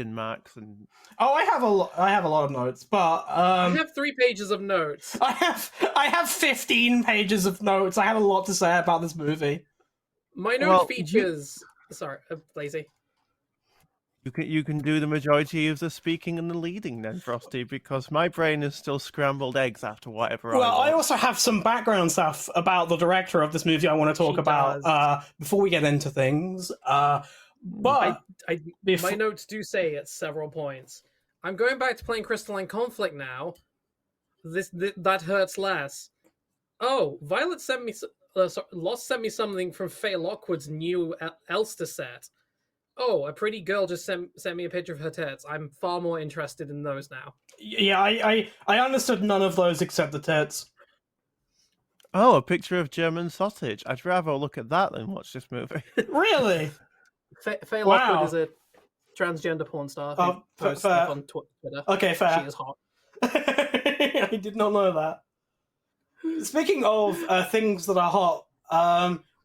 marks and. Oh, I have a lot of notes, but I have 3 pages of notes. I have 15 pages of notes. I have a lot to say about this movie. My note features. Sorry, lazy. You can do the majority of the speaking and the leading then, Frosty, because my brain is still scrambled eggs after whatever. Well, I also have some background stuff about the director of this movie I want to talk about before we get into things. But my notes do say at several points, I'm going back to playing Crystalline Conflict now. That hurts less. Oh, Violet sent me. Lost sent me something from Faye Lockwood's new Elster set. Oh, a pretty girl just sent me a picture of her tits. I'm far more interested in those now. Yeah, I understood none of those except the tits. Oh, a picture of German sausage. I'd rather look at that than watch this movie. Really? Faye Lockwood is a transgender porn star who posts stuff on Twitter. Okay, fair. She is hot. I did not know that. Speaking of things that are hot,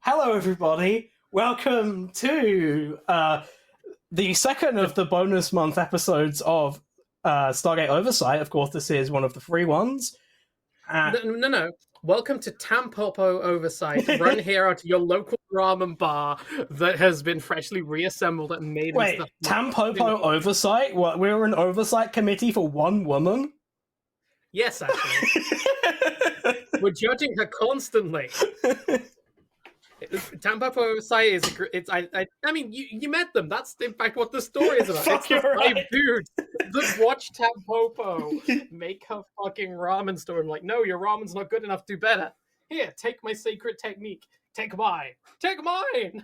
hello everybody. Welcome to the second of the bonus month episodes of Stargate Oversight. Of course, this is one of the free ones. No. Welcome to Tampopo Oversight, run here out of your local ramen bar that has been freshly reassembled and made. Wait, Tampopo Oversight? What? We're an oversight committee for one woman? Yes, actually. We're judging her constantly. Tampopo Oversight is I mean, you met them. That's in fact what the story is about. It's the 5 dudes that watch Tampopo make her fucking ramen store. I'm like, no, your ramen's not good enough. Do better. Here, take my secret technique. Take mine. Take mine.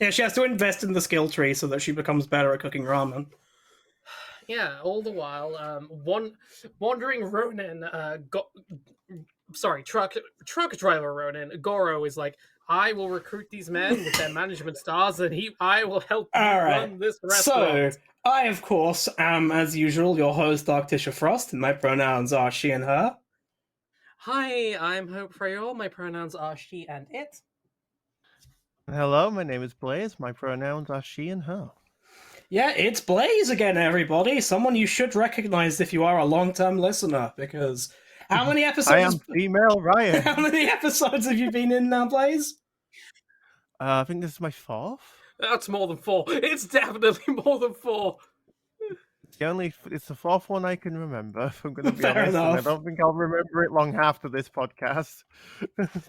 Yeah, she has to invest in the skill tree so that she becomes better at cooking ramen. Yeah, all the while, wandering Ronin, truck driver Ronin, Goro is like, I will recruit these men with their management stars, and I will help you run this restaurant. So, I, of course, am, as usual, your host, Arctisha Frost, and my pronouns are she and her. Hi, I'm Hope Frayol. My pronouns are she and it. Hello, my name is Blaze. My pronouns are she and her. Yeah, it's Blaze again, everybody. Someone you should recognize if you are a long-term listener, because how many episodes? I am female Ryan. How many episodes have you been in now, Blaze? I think this is my 4th. That's more than 4. It's definitely more than 4. It's the 4th one I can remember, if I'm going to be Fair honest. enough. And I don't think I'll remember it long after this podcast.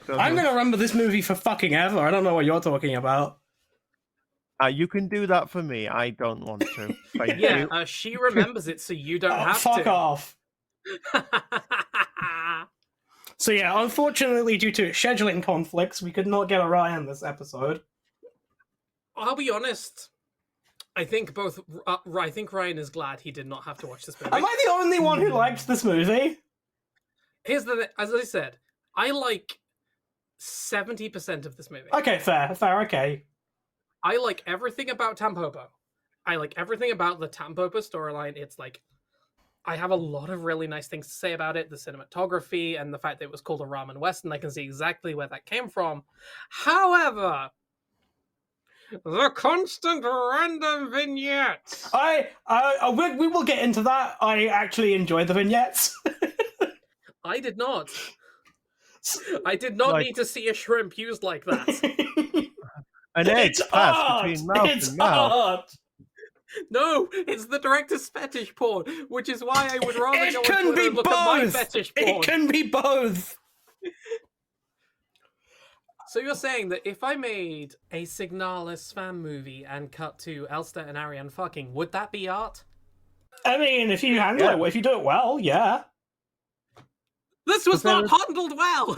I'm going to remember this movie for fucking ever. I don't know what you're talking about. You can do that for me. I don't want to. Thank you. She remembers it, so you don't have fuck to. Off. So yeah, unfortunately, due to scheduling conflicts, we could not get a Ryan this episode. I'll be honest. I think I think Ryan is glad he did not have to watch this movie. Am I the only one who liked this movie? Here's the thing. As I said, I like 70% of this movie. Okay, fair, okay. I like everything about Tampopo. I like everything about the Tampopo storyline. It's like, I have a lot of really nice things to say about it. The cinematography and the fact that it was called a Ramen Western. I can see exactly where that came from. However, the constant random vignettes. We will get into that. I actually enjoyed the vignettes. I did not. I did not need to see a shrimp used like that. An egg passed between mouth and mouth. Art. No, it's the director's fetish porn, which is why I would rather go and look at my fetish porn. It can be both. So you're saying that if I made a Signalis fan movie and cut to Elster and Ariane fucking, would that be art? I mean, if you handle it, if you do it well, yeah. This was not handled well.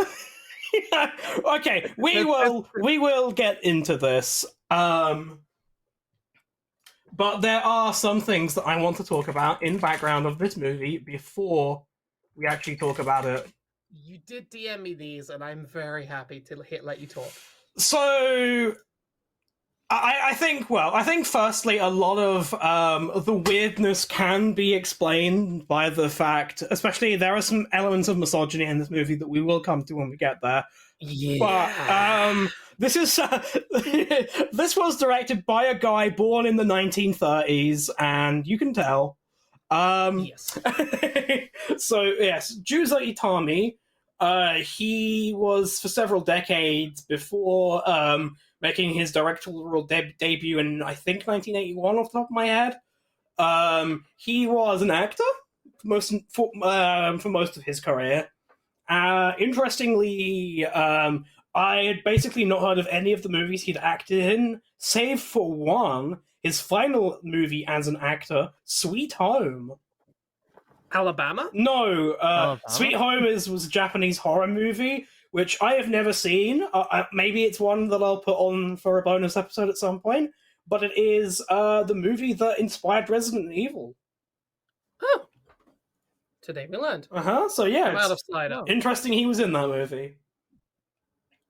Okay, we will get into this. But there are some things that I want to talk about in background of this movie before we actually talk about it. You did DM me these, and I'm very happy to let you talk. So, I think firstly, a lot of the weirdness can be explained by the fact, especially there are some elements of misogyny in this movie that we will come to when we get there. Yeah. But This is this was directed by a guy born in the 1930s, and you can tell. Yes. So yes, Juzo Itami. He was for several decades before making his directorial debut in I think 1981 off the top of my head. He was an actor for most of his career. Interestingly, I had basically not heard of any of the movies he'd acted in, save for one, his final movie as an actor, Sweet Home. Alabama? No, Alabama? Sweet Home was a Japanese horror movie, which I have never seen. Maybe it's one that I'll put on for a bonus episode at some point, but it is the movie that inspired Resident Evil. Oh. Today we learned. So yeah, I'm out of cider. interesting he was in that movie.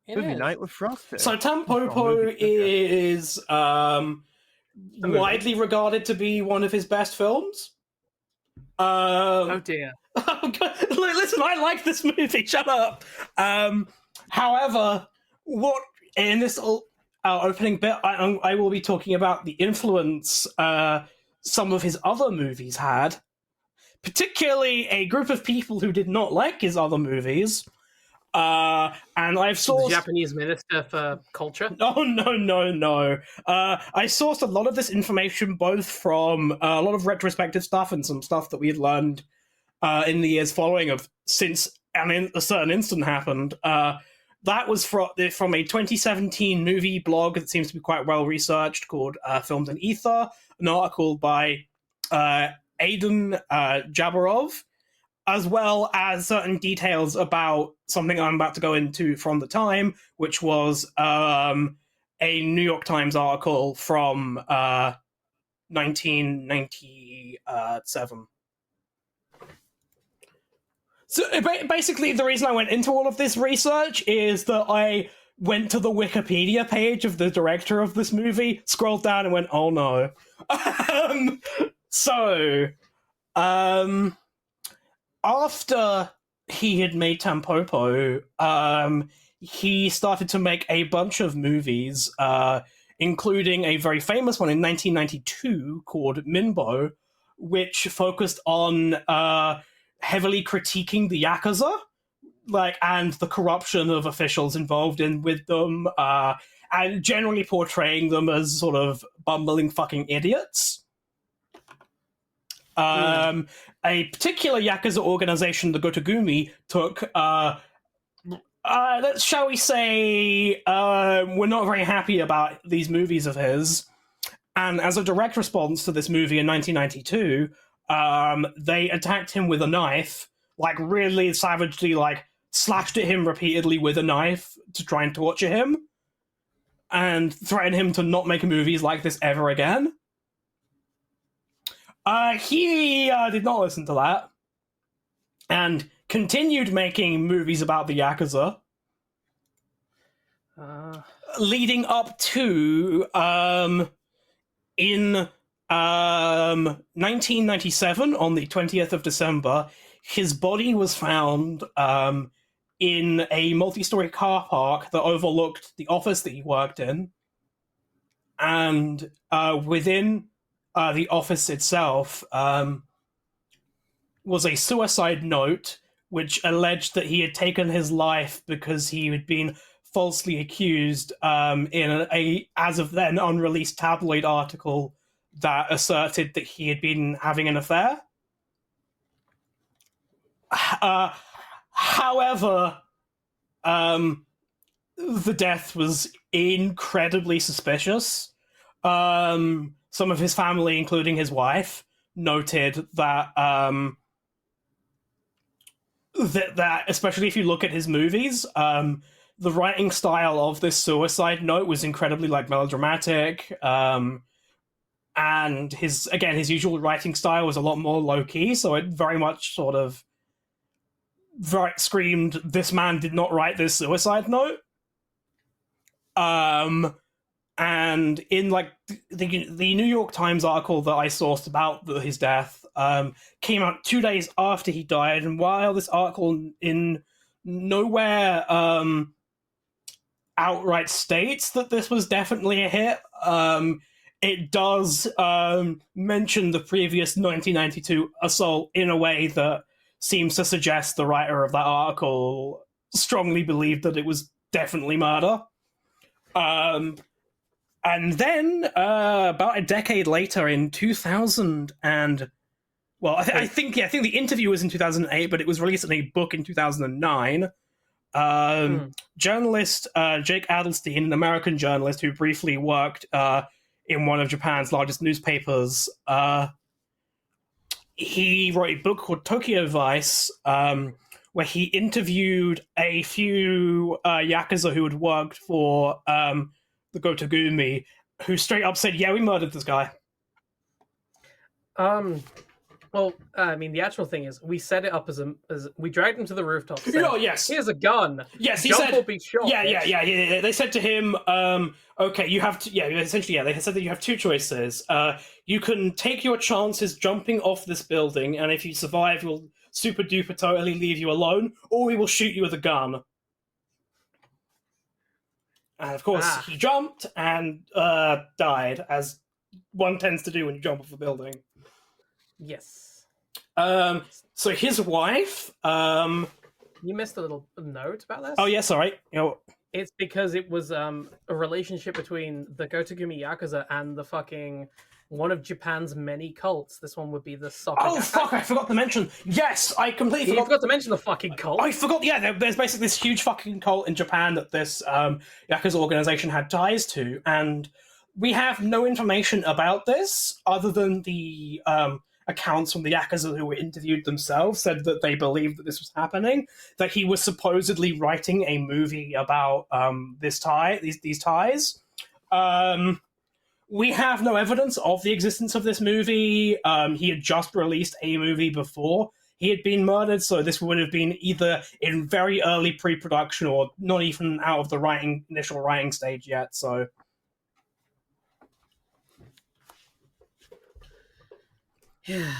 Movie night with Frosty. So Tampopo is widely regarded to be one of his best films. Oh dear. Listen, I like this movie. Shut up. However, what in this opening bit, I will be talking about the influence some of his other movies had, particularly a group of people who did not like his other movies. And I've sourced The Japanese Minister for Culture. Oh no. I sourced a lot of this information both from a lot of retrospective stuff and some stuff that we had learned in the years following since a certain incident happened. That was from a 2017 movie blog that seems to be quite well researched called Filmed in Ether, an article by Aidan Jabarov, as well as certain details about something I'm about to go into from the time, which was a New York Times article from 1997. So basically, the reason I went into all of this research is that I went to the Wikipedia page of the director of this movie, scrolled down, and went, "Oh no!" After he had made Tampopo, he started to make a bunch of movies, including a very famous one in 1992 called Minbo, which focused on heavily critiquing the Yakuza, and the corruption of officials involved with them, and generally portraying them as sort of bumbling fucking idiots. A particular Yakuza organization, the Gotogumi, took, shall we say, we're not very happy about these movies of his. And as a direct response to this movie in 1992, they attacked him with a knife, really savagely, slashed at him repeatedly with a knife to try and torture him, and threatened him to not make movies like this ever again. He did not listen to that, and continued making movies about the Yakuza, leading up to, in 1997, on the 20th of December, his body was found in a multi-story car park that overlooked the office that he worked in, and within the office itself was a suicide note which alleged that he had taken his life because he had been falsely accused in a as of then unreleased tabloid article that asserted that he had been having an affair. However, the death was incredibly suspicious. Some of his family, including his wife, noted that that especially if you look at his movies, the writing style of this suicide note was incredibly melodramatic, and his usual writing style was a lot more low key. So it very much sort of screamed, "This man did not write this suicide note." And in the New York Times article that I sourced about his death came out 2 days after he died, and while this article in nowhere outright states that this was definitely a hit. It does mention the previous 1992 assault in a way that seems to suggest the writer of that article strongly believed that it was definitely murder. And then, about a decade later, in 2000, I think the interview was in 2008, but it was released in a book in 2009. Journalist Jake Adelstein, an American journalist who briefly worked in one of Japan's largest newspapers, he wrote a book called Tokyo Vice, where he interviewed a few Yakuza who had worked for the Gotogumi, who straight up said, yeah, we murdered this guy. Well, I mean, the actual thing is, we set it up as we dragged him to the rooftop. Said, oh, yes. Here's a gun. Yes, he Jump said. Or be shot. Yeah. They said to him, okay, you have to. Yeah, essentially, yeah. They said that you have two choices. You can take your chances jumping off this building, and if you survive, we'll super duper totally leave you alone, or we will shoot you with a gun. And of course, he jumped and died, as one tends to do when you jump off a building. Yes. So his wife. You missed a little note about this. Oh, yeah, sorry. It's because it was a relationship between the Gotogumi Yakuza and the fucking one of Japan's many cults. This one would be the soccer. Oh, fuck, I forgot to mention. Yes, I completely forgot. You forgot to mention the fucking cult. I forgot, yeah, there's basically this huge fucking cult in Japan that this Yakuza organization had ties to, and we have no information about this other than the accounts from the Yakuza who were interviewed themselves said that they believed that this was happening, that he was supposedly writing a movie about these ties. We have no evidence of the existence of this movie. He had just released a movie before he had been murdered, so this would have been either in very early pre-production or not even out of the initial writing stage yet, so... Yeah.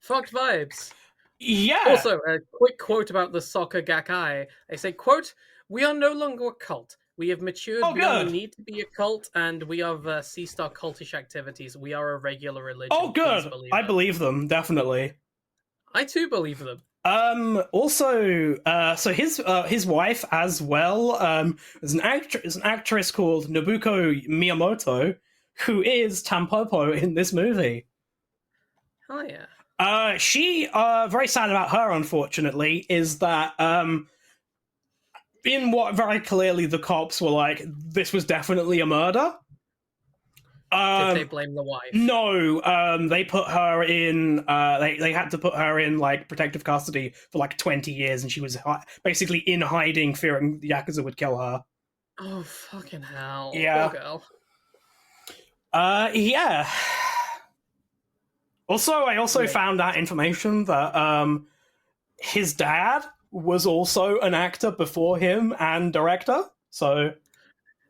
Fucked vibes. Yeah. Also, a quick quote about the soccer Gakkai. They say, quote, "We are no longer a cult. We have matured beyond the need to be a cult, and we have ceased our cultish activities. We are a regular religion." Oh, good. I believe them, definitely. I too believe them. Also, so his wife as well is an actress called Nobuko Miyamoto, who is Tampopo in this movie. Oh yeah. She very sad about her, unfortunately, is that in what very clearly the cops were like, this was definitely a murder. Did they blame the wife? No, they put her in. They had to put her in like protective custody for like 20 years, and she was basically in hiding, fearing the Yakuza would kill her. Oh fucking hell! Yeah. Poor girl. Yeah. Also, I found out information that his dad was also an actor before him and director. So,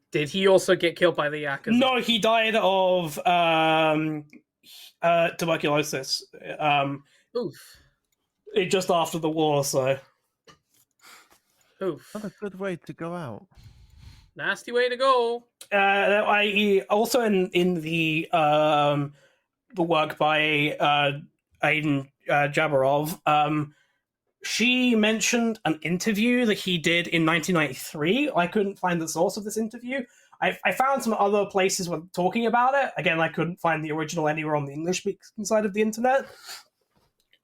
did he also get killed by the Yakuza? No, he died of tuberculosis. Oof. Just after the war. So, oof. What a good way to go out. Nasty way to go. I also in the work by Aiden Jabarov, she mentioned an interview that he did in 1993. I couldn't find the source of this interview. I found some other places were talking about it. Again, I couldn't find the original anywhere on the English-speaking side of the internet.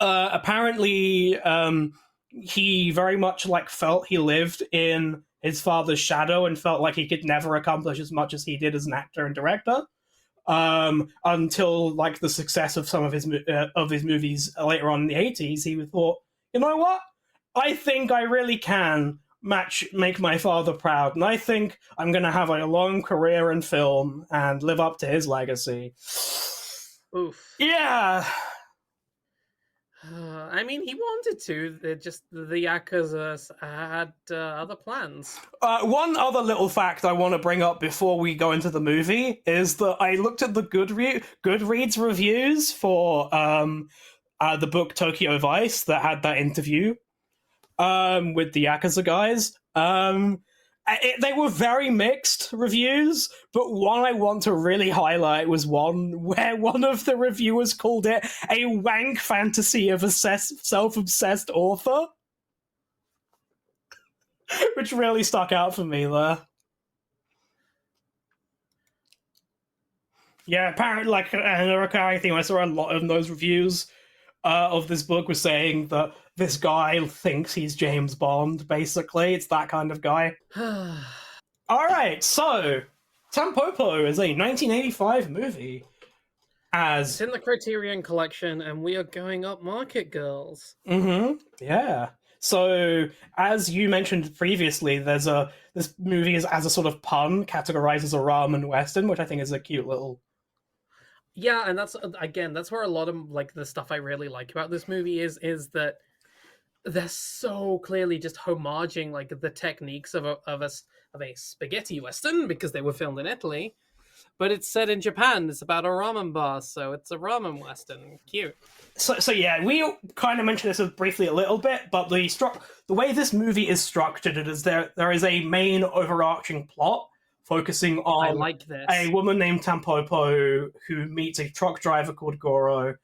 Apparently, he very much felt he lived in his father's shadow and felt like he could never accomplish as much as he did as an actor and director, until the success of some of his movies later on in the 80s. He thought, you know what? I think I really can make my father proud, and I think I'm going to have a long career in film and live up to his legacy. Oof. Yeah. I mean, he wanted to. The Yakuza had other plans. One other little fact I want to bring up before we go into the movie is that I looked at the Goodreads reviews for the book Tokyo Vice that had that interview. with the Yakuza guys. They were very mixed reviews, but one I want to really highlight was one where one of the reviewers called it a wank fantasy of a self-obsessed author, which really stuck out for me there. Yeah, apparently, like, a recurring theme I saw a lot of those reviews of this book was saying that this guy thinks he's James Bond, basically. It's that kind of guy. Alright, so Tampopo is a 1985 movie. It's in the Criterion Collection, and we are going up market, girls. Yeah. So, as you mentioned previously, this movie is, as a sort of pun, categorized as a Ramen Western, which I think is a cute little... Yeah, and that's where a lot of like the stuff I really like about this movie is that they're so clearly just homaging like the techniques of a spaghetti western because they were filmed in Italy, but it's set in Japan. It's about a ramen bar, so it's a ramen western. Cute. So yeah, we kind of mentioned this briefly a little bit, but the way this movie is structured is there is a main overarching plot focusing on I like this. A woman named Tampopo who meets a truck driver called Goro,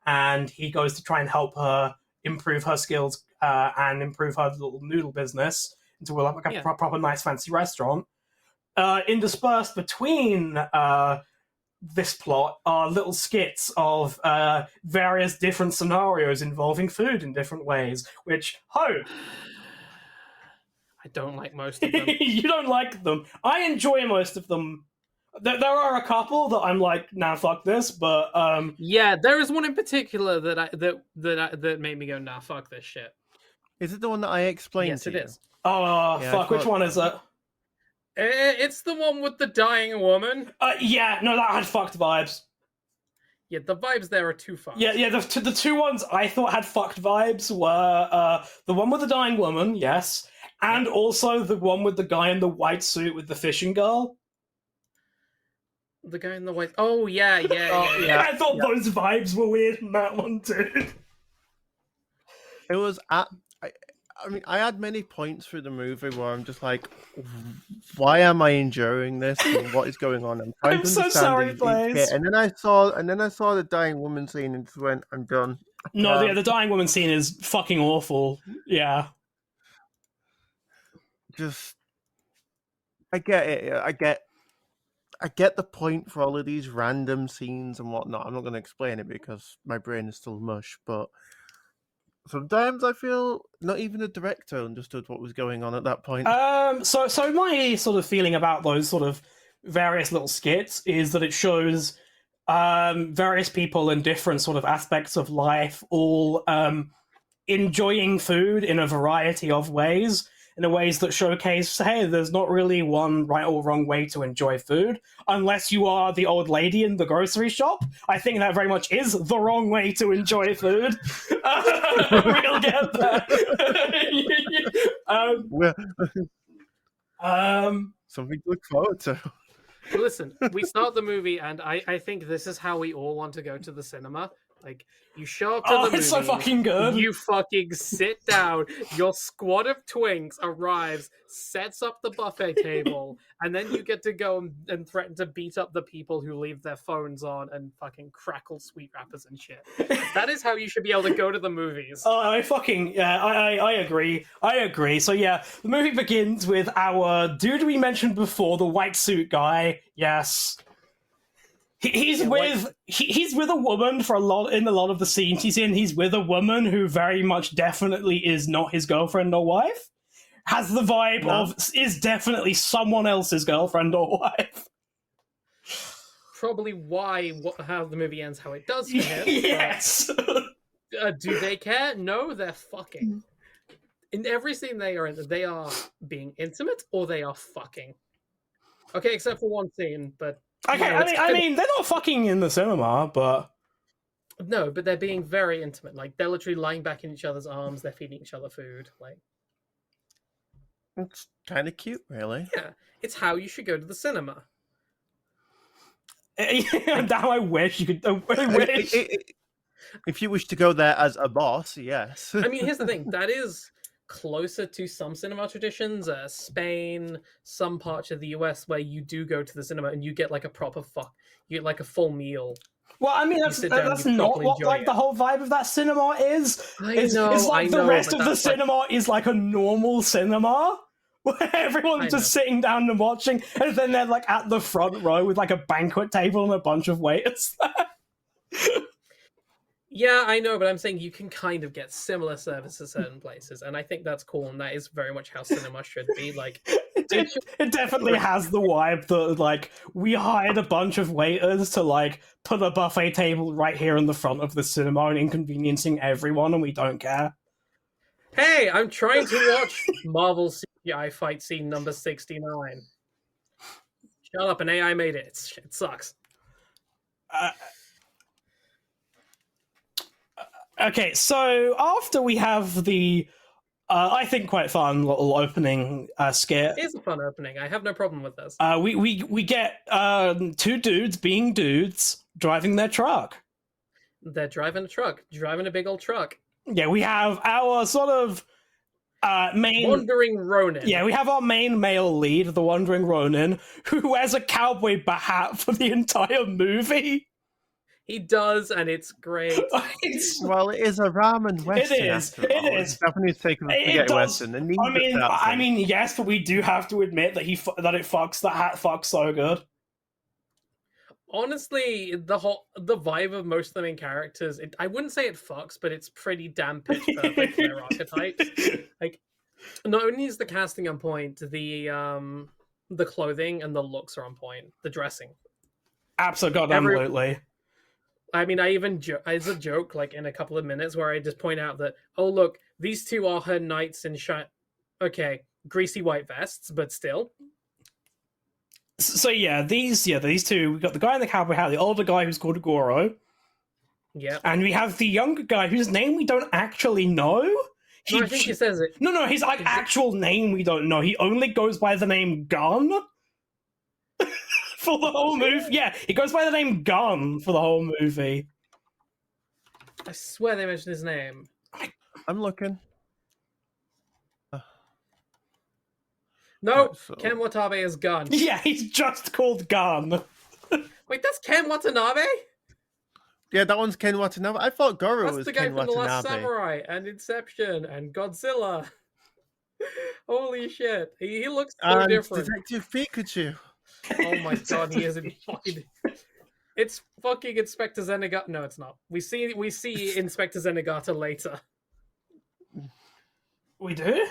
and he goes to try and help her improve her skills and improve her little noodle business into like a proper nice fancy restaurant. Interspersed between this plot are little skits of various different scenarios involving food in different ways, which, I don't like most of them. You don't like them. I enjoy most of them. There are a couple that I'm like, nah, fuck this, but yeah, there is one in particular that made me go, nah, fuck this shit. Is it the one that I explained? Yes, to it you? is. Oh, yeah, fuck! Which one is it? It's the one with the dying woman. Yeah, no, that had fucked vibes. Yeah, the vibes there are too fucked. Yeah. The two ones I thought had fucked vibes were the one with the dying woman, yes, and also the one with the guy in the white suit with the fishing girl. The guy in the white. Oh yeah. I thought those vibes were weird in that one too. It was I mean, I had many points through the movie where I'm just like, why am I enduring this? And what is going on? I'm trying to so understand sorry, Blaze. And then I saw the dying woman scene and just went, I'm done. No, the dying woman scene is fucking awful. Yeah. Just, I get it. I get the point for all of these random scenes and whatnot. I'm not going to explain it because my brain is still mush, but sometimes I feel not even the director understood what was going on at that point. So my sort of feeling about those sort of various little skits is that it shows various people in different sort of aspects of life all enjoying food in a variety of ways, in a ways that showcase, hey, there's not really one right or wrong way to enjoy food, unless you are the old lady in the grocery shop. I think that very much is the wrong way to enjoy food. We'll get there. Something to look forward to. Listen, we start the movie, and I think this is how we all want to go to the cinema. Like, you show up to the movie. It's so fucking good. You fucking sit down. Your squad of twinks arrives, sets up the buffet table, and then you get to go and threaten to beat up the people who leave their phones on and fucking crackle sweet wrappers and shit. That is how you should be able to go to the movies. I agree. I agree. So yeah, the movie begins with our dude we mentioned before, the white suit guy. Yes. He's with a woman in a lot of the scenes he's in. He's with a woman who very much definitely is not his girlfriend or wife. Has the vibe of is definitely someone else's girlfriend or wife. Probably how the movie ends how it does for him. Yes. Do they care? No, they're fucking. In every scene they are in, they are being intimate or they are fucking. Okay, except for one scene, but. Okay, I mean, they're not fucking in the cinema, but... No, but they're being very intimate. Like, they're literally lying back in each other's arms, they're feeding each other food. Like, it's kind of cute, really. Yeah, it's how you should go to the cinema. Now I wish you could... I wish. If you wish to go there as a boss, yes. I mean, here's the thing. That is closer to some cinema traditions, Spain, some parts of the US, where you do go to the cinema and you get like a you get like a full meal. Well, I mean, that's not what like the whole vibe of that cinema is. It's like the rest of the cinema is like a normal cinema where everyone's just sitting down and watching, and then they're like at the front row with like a banquet table and a bunch of waiters. Yeah, I know, but I'm saying you can kind of get similar service at certain places, and I think that's cool, and that is very much how cinema should be. Like, it definitely has the vibe that, like, we hired a bunch of waiters to, like, put a buffet table right here in the front of the cinema and inconveniencing everyone, and we don't care. Hey, I'm trying to watch Marvel CGI fight scene number 69. Shut up, an AI made it. It sucks. Okay, so after we have the, I think, quite fun little opening skit. It is a fun opening. I have no problem with this. We get two dudes being dudes driving their truck. They're driving a big old truck. Yeah, we have our sort of main... Wandering Ronin. Yeah, we have our main male lead, the Wandering Ronin, who wears a cowboy hat for the entire movie. He does, and it's great. Well, it is a Ramen Western. It is. It is. Japanese take of spaghetti Western. I mean, yes, but we do have to admit that that hat fucks so good. Honestly, the vibe of most of the main characters, I wouldn't say it fucks, but it's pretty damn pitch perfect for their archetypes. Like, not only is the casting on point, the clothing and the looks are on point. The dressing, absolutely. I mean, I even as a joke, like in a couple of minutes, where I just point out that, oh look, these two are her knights in greasy white vests, but still. So these two. We've got the guy in the cowboy hat, the older guy who's called Goro. Yeah, and we have the younger guy whose name we don't actually know. I think he says it. No, his actual name we don't know. He only goes by the name Gun. For the whole movie. Yeah, he goes by the name Gun for the whole movie. I swear they mentioned his name. I'm looking. No, Ken Watanabe is Gun. Yeah, he's just called Gun. Wait, that's Ken Watanabe? Yeah, that one's Ken Watanabe. I thought Goro was That's the Ken guy from Watanabe. The Last Samurai and Inception and Godzilla. Holy shit. He looks so different. Detective Pikachu. Oh my god, he is fucking... It's fucking Inspector Zenigata. No, it's not. We see Inspector Zenigata later. We do?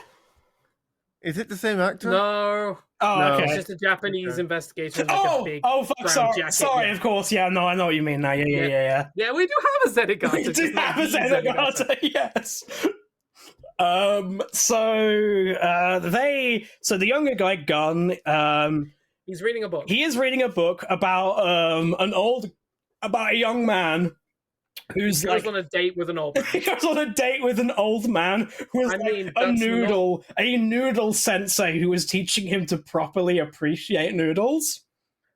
Is it the same actor? No. Oh, no, okay. It's just a Japanese investigator. Like a big fuck, sorry, of course. Yeah, no, I know what you mean now. Yeah. Yeah, we do have a Zenigata. We do have a Zenigata, yes. So the younger guy, Gun, he's reading a book. He is reading a book about a young man who's goes on a date with an old man. He goes on a date with an old man who is a noodle sensei who is teaching him to properly appreciate noodles.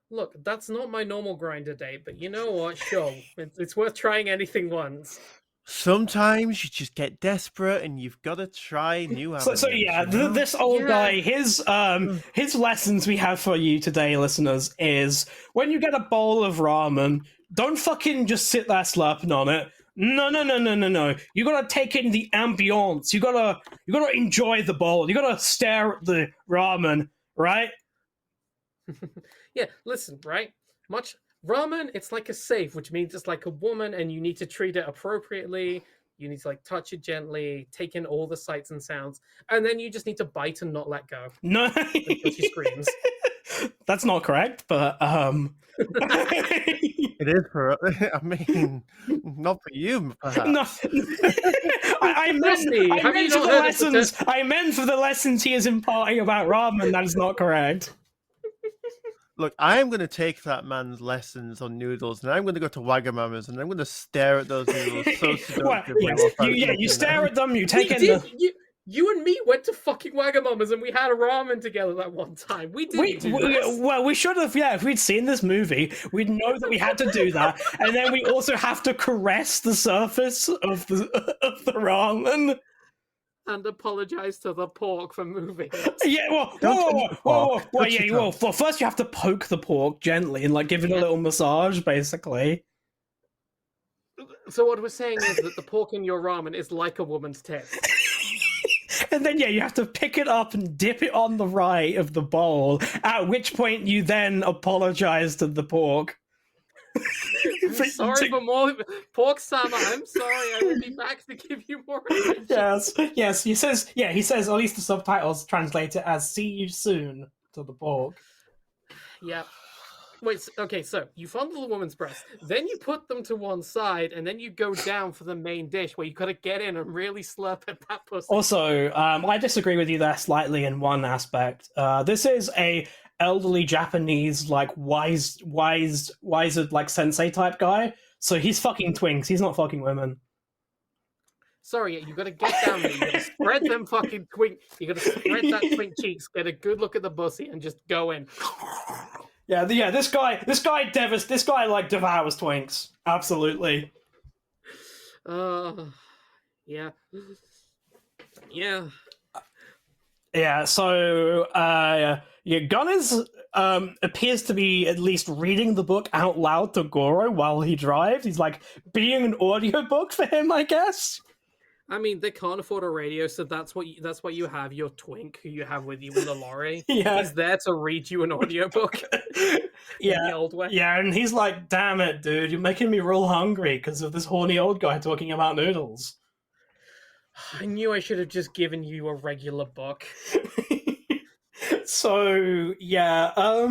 Look, that's not my normal grinder date, but you know what? Sure, it's worth trying anything once. Sometimes you just get desperate and you've got to try new avenues. This old guy, his lessons we have for you today, listeners, is when you get a bowl of ramen, don't fucking just sit there slurping on it. No. You gotta take in the ambiance. You gotta enjoy the bowl. You gotta stare at the ramen, right? Yeah, listen, right? Ramen, it's like a safe, which means it's like a woman and you need to treat it appropriately. You need to like touch it gently, take in all the sights and sounds, and then you just need to bite and not let go. No. Until she screams. That's not correct, but It is for, I mean, not for you, perhaps. No. I meant for the lessons he is imparting about ramen. That is not correct. Look, I'm going to take that man's lessons on noodles, and I'm going to go to Wagamama's, and I'm going to stare at those noodles so seductively. You stare at them, you take in You and me went to fucking Wagamama's and we had a ramen together that one time. We we should have, if we'd seen this movie, we'd know that we had to do that. And then we also have to caress the surface of the ramen. and apologize to the pork for moving it. Yeah, well, Don't whoa, touch whoa, the whoa, pork. well, Touch yeah, your well, toe. well, first you have to poke the pork gently and like give it a Yeah. little massage, basically. So what we're saying is that the pork in your ramen is like a woman's tits. And then, yeah, you have to pick it up and dip it on the right of the bowl, at which point you then apologize to the pork. I'm sorry for more pork sama. I'm sorry. I will be back to give you more attention. Yes, he says, at least the subtitles translate it as "see you soon" to the pork. Yeah. Wait, okay, so you fondle the woman's breasts, then you put them to one side, and then you go down for the main dish where you gotta get in and really slurp at that pussy. Also, I disagree with you there slightly in one aspect. This is a elderly Japanese, like wiser, like sensei type guy. So he's fucking twinks. He's not fucking women. Sorry, you gotta get down there. You gotta spread them fucking twink. You gotta spread that twink cheeks, get a good look at the pussy, and just go in. Yeah, this guy like devours twinks. Absolutely. Yeah. Yeah. Yeah, so Gunners appears to be at least reading the book out loud to Goro while he drives. He's like being an audiobook for him, I guess. I mean, they can't afford a radio, so that's what you have your twink who you have with you in the lorry. Yeah. He's there to read you an audiobook. Yeah, in the old way. Yeah, and he's like, "Damn it, dude, you're making me real hungry because of this horny old guy talking about noodles." I knew I should have just given you a regular book. So yeah,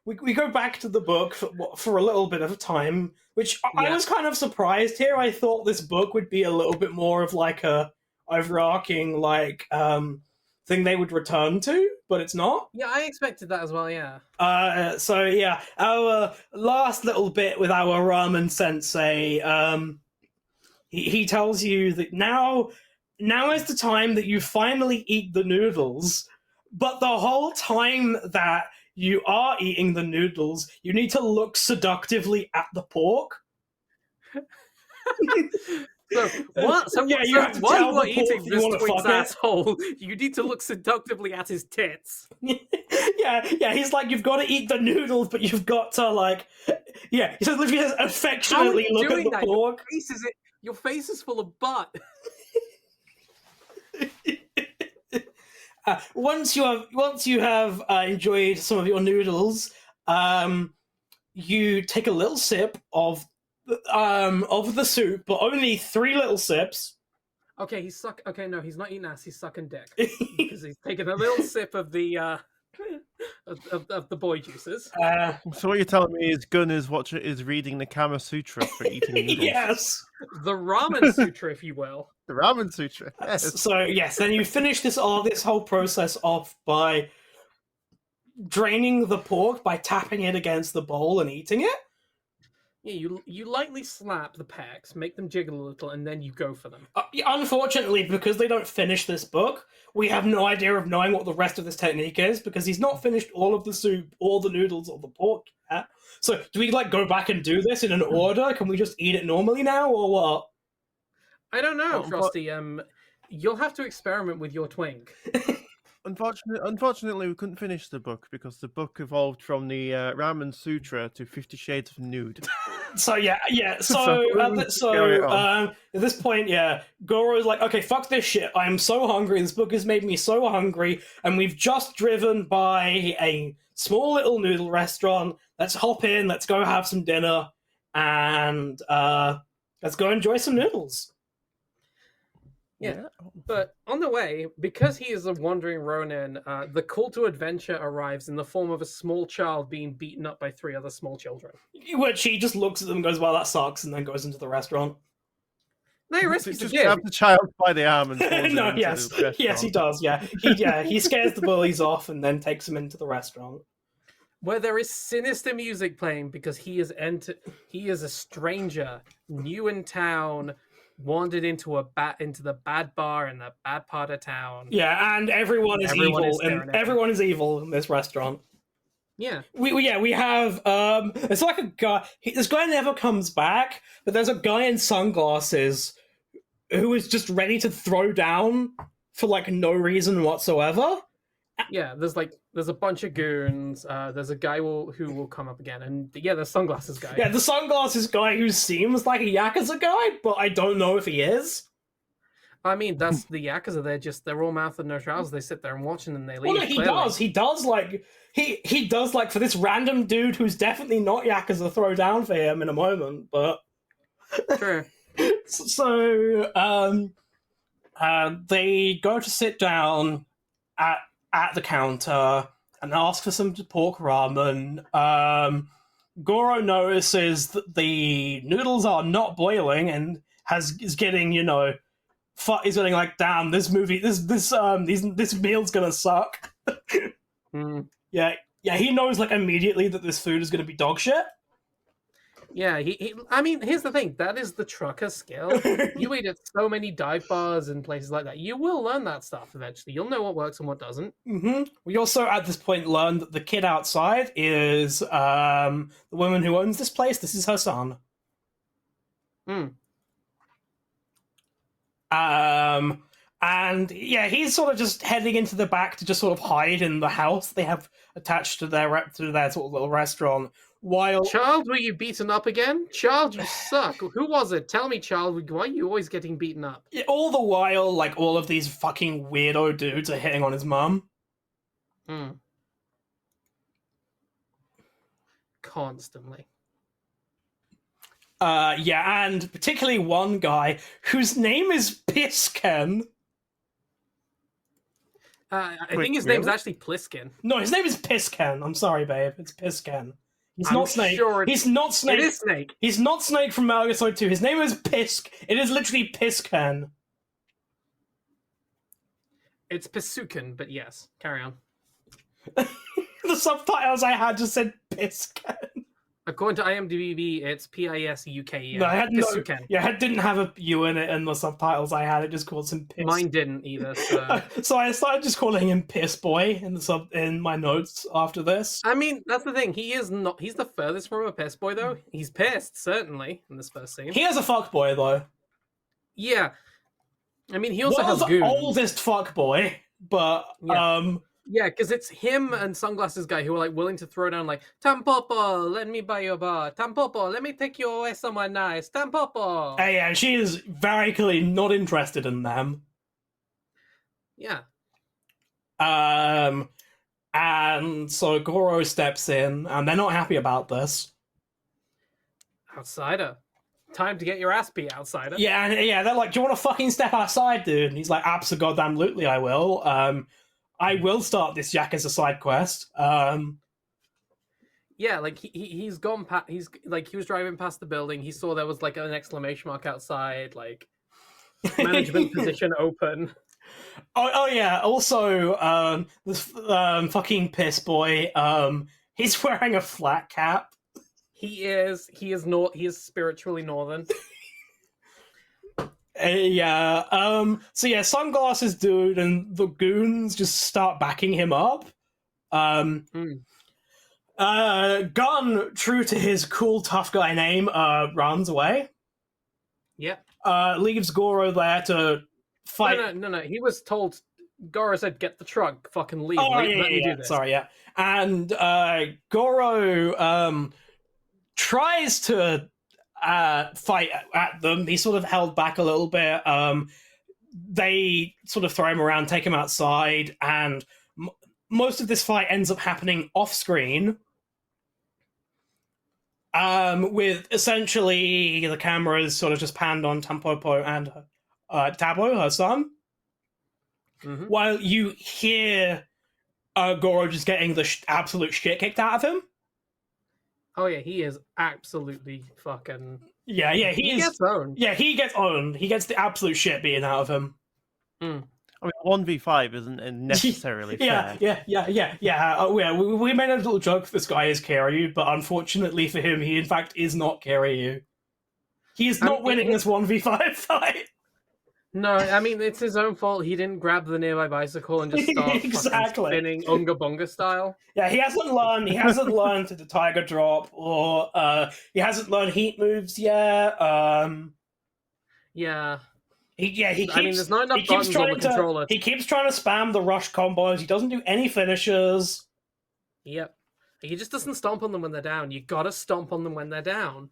we go back to the book for a little bit of time, which I was kind of surprised here. I thought this book would be a little bit more of like a overarching like thing they would return to, but it's not. Yeah, I expected that as well. Yeah. So yeah, our last little bit with our ramen sensei, he tells you that now is the time that you finally eat the noodles, but the whole time that you are eating the noodles, you need to look seductively at the pork. So what? So, Yeah, you so have to while tell you are the pork eating you this wanna twink's fuck it. asshole, you need to look seductively at his tits. yeah, he's like, you've got to eat the noodles, but you've got to like, yeah, he says, literally affectionately look at the pork. Your face is full of butt. Once you have enjoyed some of your noodles, you take a little sip of the soup, but only 3 little sips. Okay, Okay, no, he's not eating ass. He's sucking dick because he's taking a little sip of the of the boy juices. So what you're telling me is Gun is reading the Kama Sutra for eating noodles. Yes, the Ramen Sutra, if you will. The Ramen Sutra. Yes. So yes, then you finish this whole process off by draining the pork by tapping it against the bowl and eating it. Yeah, you lightly slap the pecs, make them jiggle a little, and then you go for them. Unfortunately, because they don't finish this book, we have no idea of knowing what the rest of this technique is, because he's not finished all of the soup, or the noodles, or the pork yet. So, do we like go back and do this in an order? Can we just eat it normally now, or what? I don't know, Frosty. You'll have to experiment with your twink. Unfortunately, we couldn't finish the book because the book evolved from the Ramen Sutra to 50 Shades of Nude. So yeah. So at this point, Goro's like, okay, fuck this shit. I am so hungry. This book has made me so hungry, and we've just driven by a small little noodle restaurant. Let's hop in. Let's go have some dinner, and let's go enjoy some noodles. Yeah, but on the way, because he is a wandering Ronin, the call to adventure arrives in the form of a small child being beaten up by 3 other small children. Which he just looks at them and goes, well, that sucks, and then goes into the restaurant. No, he rescues the just kid. grab the child by the arm and pulls him No, into yes, the restaurant. yes, he does, he scares the bullies off and then takes them into the restaurant. Where there is sinister music playing because he is a stranger, new in town, wandered into the bad bar in the bad part of town. Yeah, and everyone is evil in this restaurant. Yeah. We have it's like a guy. This guy never comes back, but there's a guy in sunglasses who is just ready to throw down for like no reason whatsoever. Yeah, there's a bunch of goons. There's a guy who will come up again, and yeah, the sunglasses guy. Yeah, the sunglasses guy who seems like a Yakuza guy, but I don't know if he is. I mean, that's the Yakuza. They're all mouth and no trousers. They sit there and watch, and then they leave. Well, no, he does. He does like he does like for this random dude who's definitely not Yakuza throw down for him in a moment, but True. So they go to sit down at the counter and ask for some pork ramen. Goro notices that the noodles are not boiling and is getting, he's getting like, damn, this meal's gonna suck. Yeah, he knows like immediately that this food is gonna be dog shit. Yeah, I mean, here's the thing. That is the trucker skill. You eat at so many dive bars and places like that. You will learn that stuff eventually. You'll know what works and what doesn't. Mm-hmm. We also, at this point, learn that the kid outside is the woman who owns this place. This is her son. And yeah, he's sort of just heading into the back to just sort of hide in the house they have attached to their sort of little restaurant. While Child, were you beaten up again? Child, you suck. Who was it? Tell me, child, why are you always getting beaten up? all the while, like, all of these fucking weirdo dudes are hitting on his mum. Constantly. Yeah, and particularly one guy whose name is Pisken. I think his name's actually Pliskin. No, his name is Pisken. I'm sorry, babe. It's Pisken. He's I'm not Snake. sure He's not Snake. It is Snake. He's not Snake from Metal Gear Solid 2. His name is Pisk. It is literally Pisken. It's Pisukin, but yes. Carry on. The subtitles I had just said Pisken. According to IMDb, it's P-I-S-U-K-E-N. No, I had Pisuken. it didn't have a U in it in the subtitles I had. It just called him Piss. Mine didn't either. So. So I started just calling him Piss Boy in my notes after this. I mean, that's the thing. He's the furthest from a piss boy, though. He's pissed, certainly, in this first scene. He has a fuck boy though. Yeah. I mean, he also has goons. Oldest fuck boy, but yeah. Yeah, because it's him and Sunglasses Guy who are like willing to throw down like, Tampopo, let me buy your bar. Tampopo, let me take you away somewhere nice. Tampopo. Yeah, she is very clearly not interested in them. Yeah. And so Goro steps in, and they're not happy about this. Outsider. Time to get your ass beat, outsider. Yeah, they're like, do you want to fucking step outside, dude? And he's like, absolutely, I will. I will start this Yakuza side quest. Yeah, like he's gone past. He was driving past the building. He saw there was like an exclamation mark outside, like management position open. Oh yeah. Also, this fucking piss boy. He's wearing a flat cap. He is spiritually northern. Yeah. So yeah, sunglasses dude and the goons just start backing him up. Gun, true to his cool tough guy name, runs away. Yeah. Leaves Goro there to fight. No. He was told. Goro said, "Get the truck, fucking leave. Oh, Let me do this." Sorry, yeah. And Goro tries to fight at them. He's sort of held back a little bit. They sort of throw him around, take him outside, and most of this fight ends up happening off screen. With essentially the cameras sort of just panned on Tampopo and Tabo, her son. Mm-hmm. While you hear Goro just getting the absolute shit kicked out of him. Oh yeah, he is absolutely fucking. Yeah, he gets owned. Yeah, he gets owned. He gets the absolute shit beaten out of him. I mean, 1v5 isn't necessarily fair. Yeah. We made a little joke. This guy is Kiryu, but unfortunately for him, he in fact is not Kiryu. He is not winning this 1v5 fight. No, I mean, it's his own fault. He didn't grab the nearby bicycle and just start spinning Unga Bunga style. Yeah, he hasn't learned to the Tiger Drop, or he hasn't learned heat moves yet. Yeah. There's not enough he keeps buttons on the controller. He keeps trying to spam the rush combos. He doesn't do any finishers. Yep. He just doesn't stomp on them when they're down. You gotta stomp on them when they're down.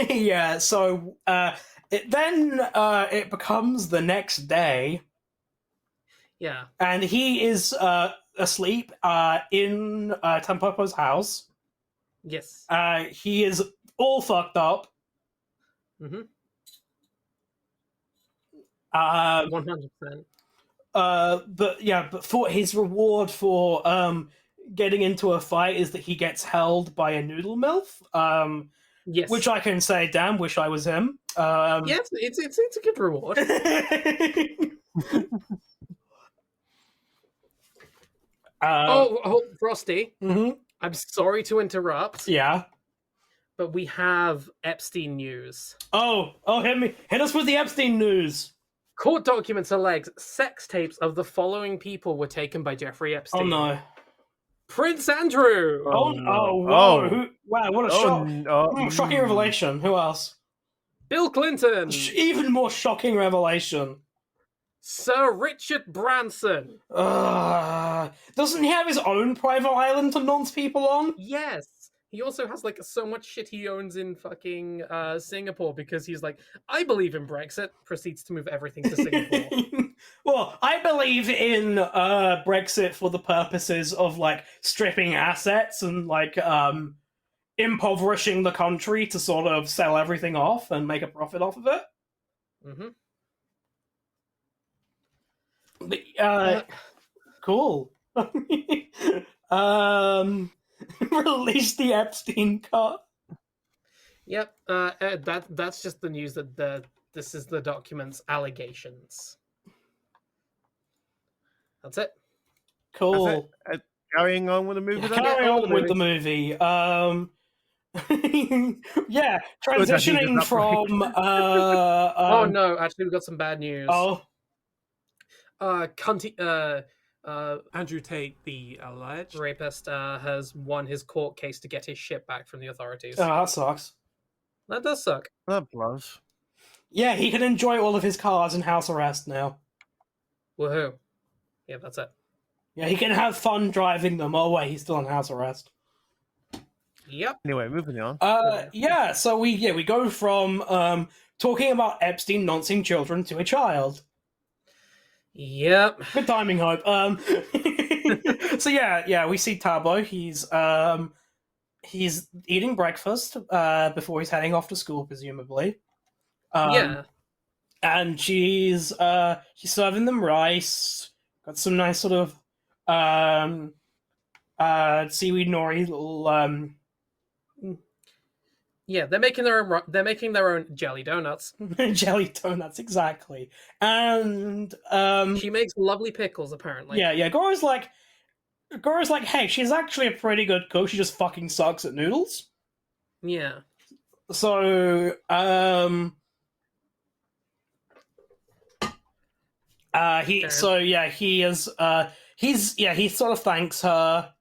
Yeah, so it becomes the next day. Yeah. And he is asleep in Tampopo's house. Yes. He is all fucked up. Mm-hmm. 100%. But for his reward for getting into a fight is that he gets held by a noodle MILF. Yes. Which I can say, damn, wish I was him. Yes, it's a good reward. Frosty. Mm-hmm. I'm sorry to interrupt. Yeah. But we have Epstein news. Oh, hit us with the Epstein news. Court documents allege sex tapes of the following people were taken by Jeffrey Epstein. Oh no. Prince Andrew. Whoa. Wow, what a shocking revelation. Who else? Bill Clinton. Even more shocking revelation. Sir Richard Branson. Doesn't he have his own private island to nonce people on? Yes. He also has so much shit he owns in fucking Singapore because he's like, I believe in Brexit, proceeds to move everything to Singapore. Well, I believe in Brexit for the purposes of stripping assets and impoverishing the country to sort of sell everything off and make a profit off of it. Mm-hmm. Cool. Release the Epstein cut. Yep. That's just the news that this is the document's allegations. That's it. Cool. That's it. Carrying on with the movie. Carry on with the movie. Yeah, transitioning from. Oh no! Actually, we got some bad news. Oh. Andrew Tate, the alleged rapist, has won his court case to get his shit back from the authorities. Oh, that sucks. That does suck. That blows. Yeah, he can enjoy all of his cars in house arrest now. Woohoo. Yeah, that's it. Yeah, he can have fun driving them. Oh wait, he's still on house arrest. Yep. Anyway, moving on. Yeah, so we go from talking about Epstein noncing children to a child. Yep. Good timing, Hope. So yeah, we see Tabo. He's eating breakfast before he's heading off to school, presumably. Yeah. And she's serving them rice. Got some nice sort of seaweed nori little. Yeah, they're making their own jelly donuts. Jelly donuts, exactly. And she makes lovely pickles, apparently. Yeah. Gora's like, hey, she's actually a pretty good cook. She just fucking sucks at noodles. Yeah. So he sort of thanks her.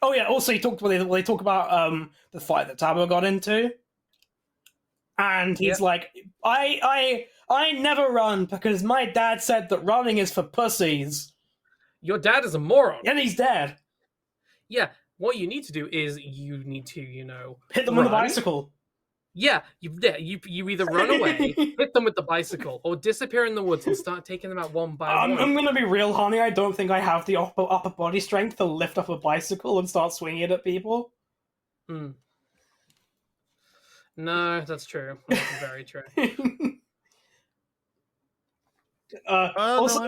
Oh yeah. Also, they talk about the fight that Tabo got into, and he's like, I never run because my dad said that running is for pussies. Your dad is a moron, and he's dead. Yeah. What you need to do is you need to hit them with a bicycle. Yeah, you either run away, hit them with the bicycle, or disappear in the woods and start taking them out one by one. I'm gonna be real, honey. I don't think I have the upper body strength to lift up a bicycle and start swinging it at people. No, that's true. That's very true. Also, no,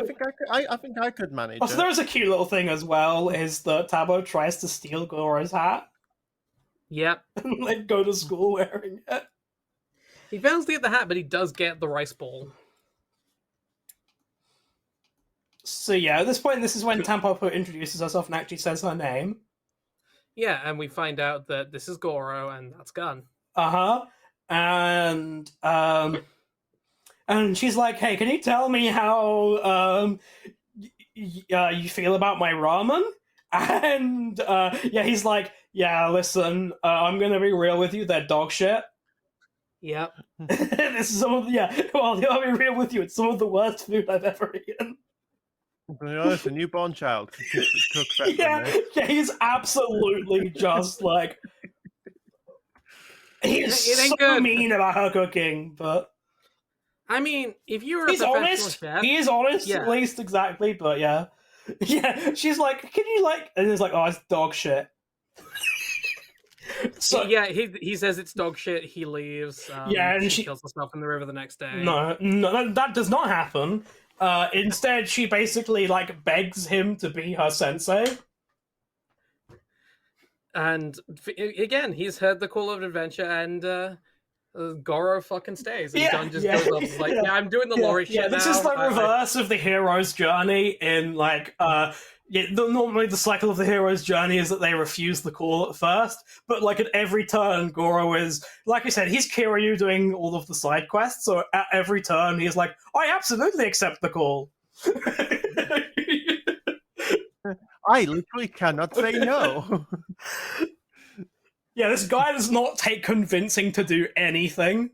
I think I could manage. Also, there's a cute little thing as well. Is that Tabo tries to steal Gora's hat? Yep. And go to school wearing it. He fails to get the hat, but he does get the rice ball. So yeah, at this point, this is when Tampopo introduces herself and actually says her name. Yeah, and we find out that this is Goro and that's Gun. And she's like, "Hey, can you tell me how you feel about my ramen?" And yeah, he's like, yeah, listen, I'm gonna be real with you, they're dog shit. Yep. This is some of the, yeah, well, I'll be real with you, it's some of the worst food I've ever eaten. To be honest, a newborn child could cook better Yeah, than this. yeah, he's absolutely just like, he's It ain't so good. mean about her cooking, but I mean, if you were a he's professional honest. chef, He is honest, yeah. at least, exactly. But yeah, yeah. She's like, "Can you like?" And he's like, "Oh, it's dog shit." So yeah, he says it's dog shit. He leaves. Yeah, and she she- kills herself in the river the next day. no, that does not happen. Instead, she basically like begs him to be her sensei. And again, he's heard the call of adventure, and Goro fucking stays. And Gun just goes up, and is like, yeah, I'm doing the lorry shit This now. is the reverse of the hero's journey in like normally the cycle of the hero's journey is that they refuse the call at first, but like at every turn, Goro is, like I said, he's Kiryu doing all of the side quests, so at every turn he's like, I absolutely accept the call. I literally cannot say no. Yeah, this guy does not take convincing to do anything.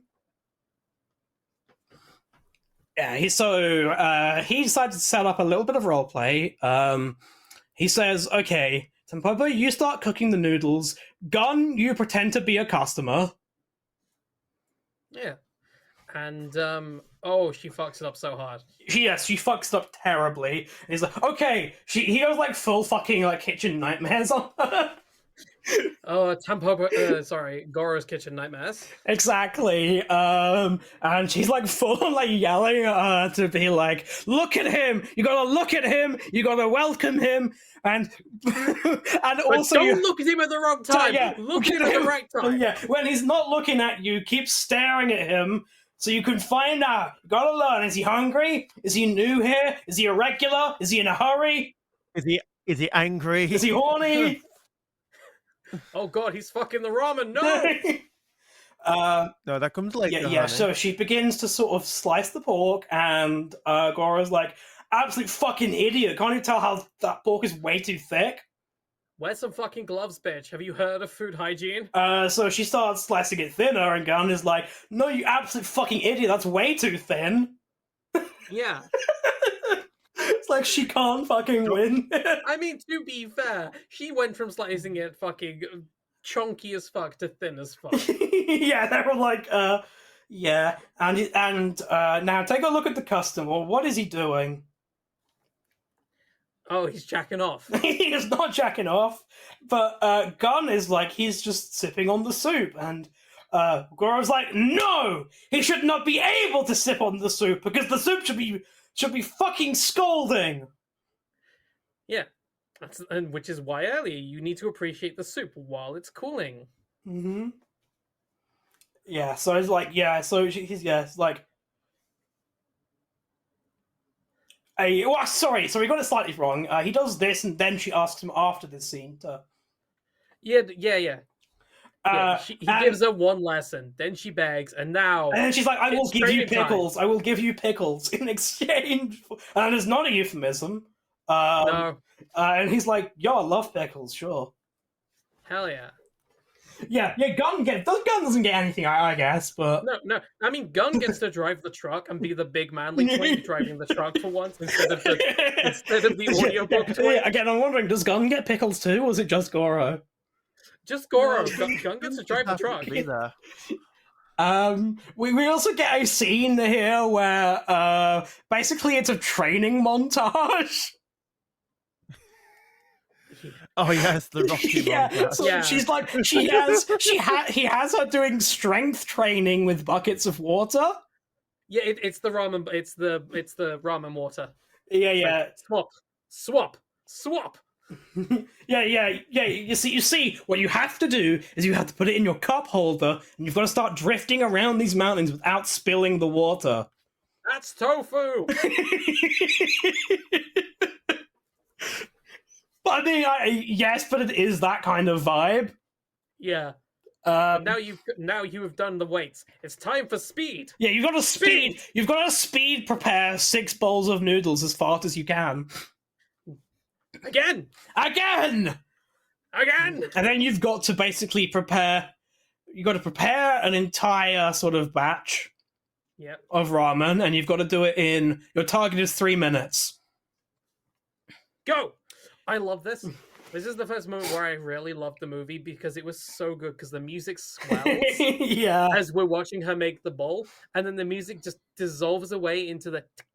Yeah, he decided to set up a little bit of roleplay. He says, okay, Tampopo, you start cooking the noodles. Gun, you pretend to be a customer. Yeah. And oh, she fucks it up so hard. Yes, she fucks it up terribly. And he's like, okay. He goes like full fucking like kitchen nightmares on her. Oh, Tampopo, sorry, Goro's kitchen nightmares. Exactly. And she's like full on like yelling at her to be like, look at him! You gotta look at him! You gotta welcome him! And and also don't look at him at the wrong time. Yeah, look at him at the right time. Yeah, when he's not looking at you, keep staring at him so you can find out. You gotta learn. Is he hungry? Is he new here? Is he irregular? Is he in a hurry? Is he angry? Is he horny? Oh god, he's fucking the ramen. No. No, that comes later. Yeah. honey. So she begins to sort of slice the pork, and Goro's like, absolute fucking idiot. Can't you tell how that pork is way too thick? Wear some fucking gloves, bitch. Have you heard of food hygiene? So she starts slicing it thinner, and Gun is like, no, you absolute fucking idiot. That's way too thin. Yeah. It's like she can't fucking win. I mean, to be fair, she went from slicing it fucking chunky as fuck to thin as fuck. Yeah, they were like, yeah. And now take a look at the customer. What is he doing? Oh, he's jacking off. He is not jacking off, but Gun is like, he's just sipping on the soup, and Goro's like, no, he should not be able to sip on the soup because the soup should be fucking scalding. Yeah. And which is why earlier you need to appreciate the soup while it's cooling. Mm-hmm. Yeah, so it's like, yeah, so he's, yeah, it's like, sorry, so we got it slightly wrong. He does this, and then she asks him after this scene to... Yeah. He gives her one lesson, then she begs, and now... And then she's like, I will it's give you training time. pickles. I will give you pickles in exchange for... And it's not a euphemism. No. And he's like, yo, I love pickles, sure. Hell yeah. Yeah, Gun doesn't get anything, I guess, but... No. I mean, Gun gets to drive the truck and be the big manly twink driving the truck for once instead of the audiobook twink. Yeah, again, I'm wondering, does Gun get pickles too, or is it just Goro? Just Goro. Gun gets to drive the Happy truck. to be there. We also get a scene here where basically it's a training montage. Oh yes, the Rocky montage. So Yeah. she's like, he has her doing strength training with buckets of water. Yeah, it's the ramen. It's the ramen water. Yeah. Like, swap. Yeah. You see, what you have to do is you have to put it in your cup holder, and you've got to start drifting around these mountains without spilling the water. That's tofu. But I mean, yes, but it is that kind of vibe. Yeah. Now you have done the weights. It's time for speed. Yeah, you've got to speed. You've got to speed prepare 6 bowls of noodles as fast as you can. Again! Again! Again! And then you've got to basically prepare. You've got to prepare an entire sort of batch Yep. of ramen, and you've got to do it in. Your target is 3 minutes. Go! I love this. This is the first moment where I really loved the movie because it was so good because the music swells Yeah. as we're watching her make the bowl, and then the music just dissolves away into the tick,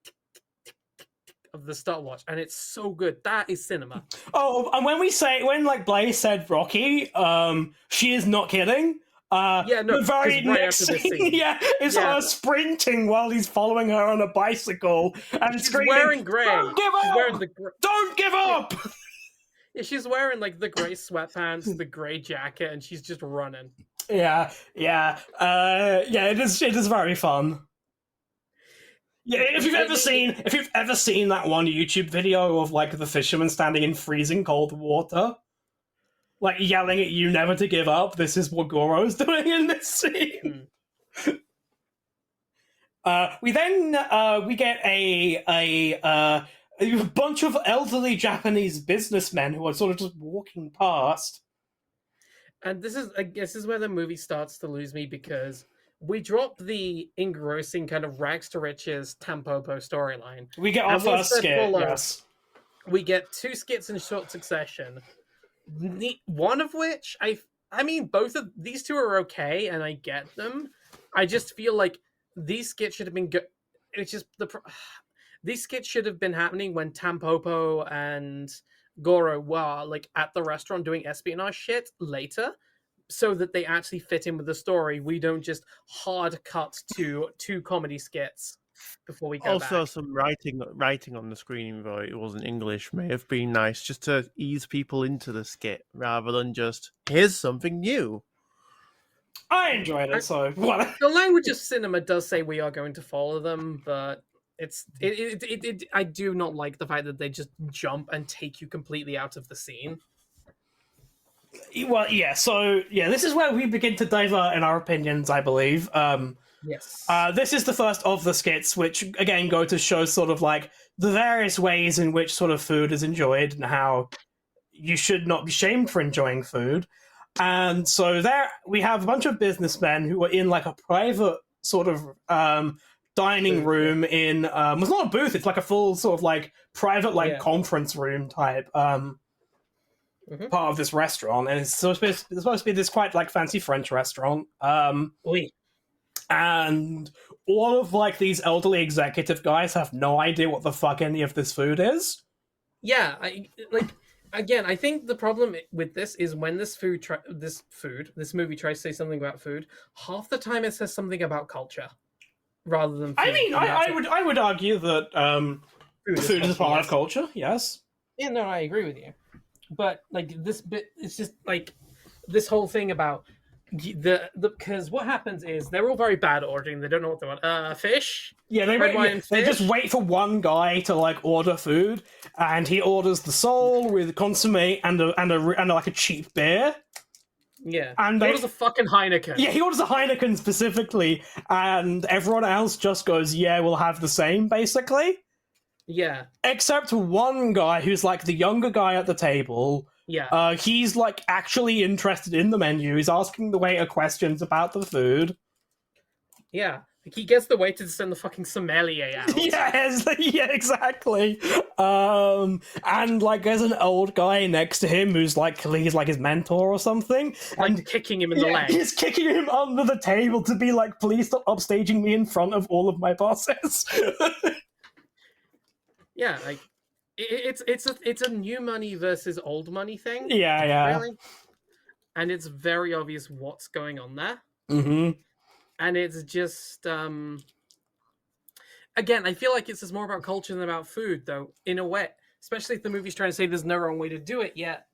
tick, tick, tick, tick, tick, tick of the stopwatch, and it's so good. That is cinema. Oh, and when like Blaze said Rocky, she is not kidding. Yeah, no, the very 'cause right next after this scene, scene. yeah, is Yeah. her sprinting while he's following her on a bicycle and She's screaming, wearing grey. "Don't give She's up! wearing the Don't give up!" yeah, she's wearing like the grey sweatpants, the grey jacket, and she's just running. Yeah. It is very fun. Yeah, if you've ever seen that one YouTube video of like the fisherman standing in freezing cold water, like yelling at you never to give up, this is what Goro's doing in this scene. We get a bunch of elderly Japanese businessmen who are sort of just walking past. And this is, I guess, is where the movie starts to lose me because we drop the engrossing kind of rags to riches Tampopo storyline. We get our And what's first that skit, follow? yes. We get 2 skits in short succession. One of which I mean, both of these 2 are okay, and I get them. I just feel like these skits should have been good. It's just these skits should have been happening when Tampopo and Goro were like at the restaurant doing espionage shit later, so that they actually fit in with the story. We don't just hard cut to 2 comedy skits before we go Also, back. some writing on the screen, though it wasn't English, may have been nice just to ease people into the skit rather than just here's something new. I enjoyed it, so what? The language of cinema does say we are going to follow them, but I do not like the fact that they just jump and take you completely out of the scene. Well, yeah. So, yeah, this is where we begin to divert in our opinions, I believe. Yes. This is the first of the skits, which again go to show sort of like the various ways in which sort of food is enjoyed and how you should not be shamed for enjoying food. And so there we have a bunch of businessmen who are in like a private sort of dining room in it's not a booth, it's like a full sort of like private like conference room type part of this restaurant, and it's supposed to be this quite like fancy French restaurant. Oui. And all of like these elderly executive guys have no idea what the fuck any of this food is. Yeah, I think the problem with this is when this movie tries to say something about food, half the time it says something about culture rather than food. I mean, I would argue that food is a part of culture. Yes. Yeah, no, I agree with you. But like this bit, it's just like this whole thing about because what happens is they're all very bad at ordering. They don't know what they want. Fish. Yeah, they just wait for one guy to like order food, and he orders the sole with consommé and like a cheap beer. Yeah, and he orders a fucking Heineken. Yeah, he orders a Heineken specifically, and everyone else just goes, "Yeah, we'll have the same," basically. Yeah, except one guy who's like the younger guy at the table. Yeah, he's like actually interested in the menu. He's asking the waiter questions about the food. Yeah, like he gets the waiter to send the fucking sommelier out. Yes, yeah, exactly. And like there's an old guy next to him who's like he's like his mentor or something, and kicking him in the leg. He's kicking him under the table to be like, "Please stop upstaging me in front of all of my bosses." Yeah, like it's a new money versus old money thing. Yeah. Really, and it's very obvious what's going on there. Mm-hmm. And it's just again, I feel like it's just more about culture than about food, though. In a way, especially if the movie's trying to say there's no wrong way to do it. Yet,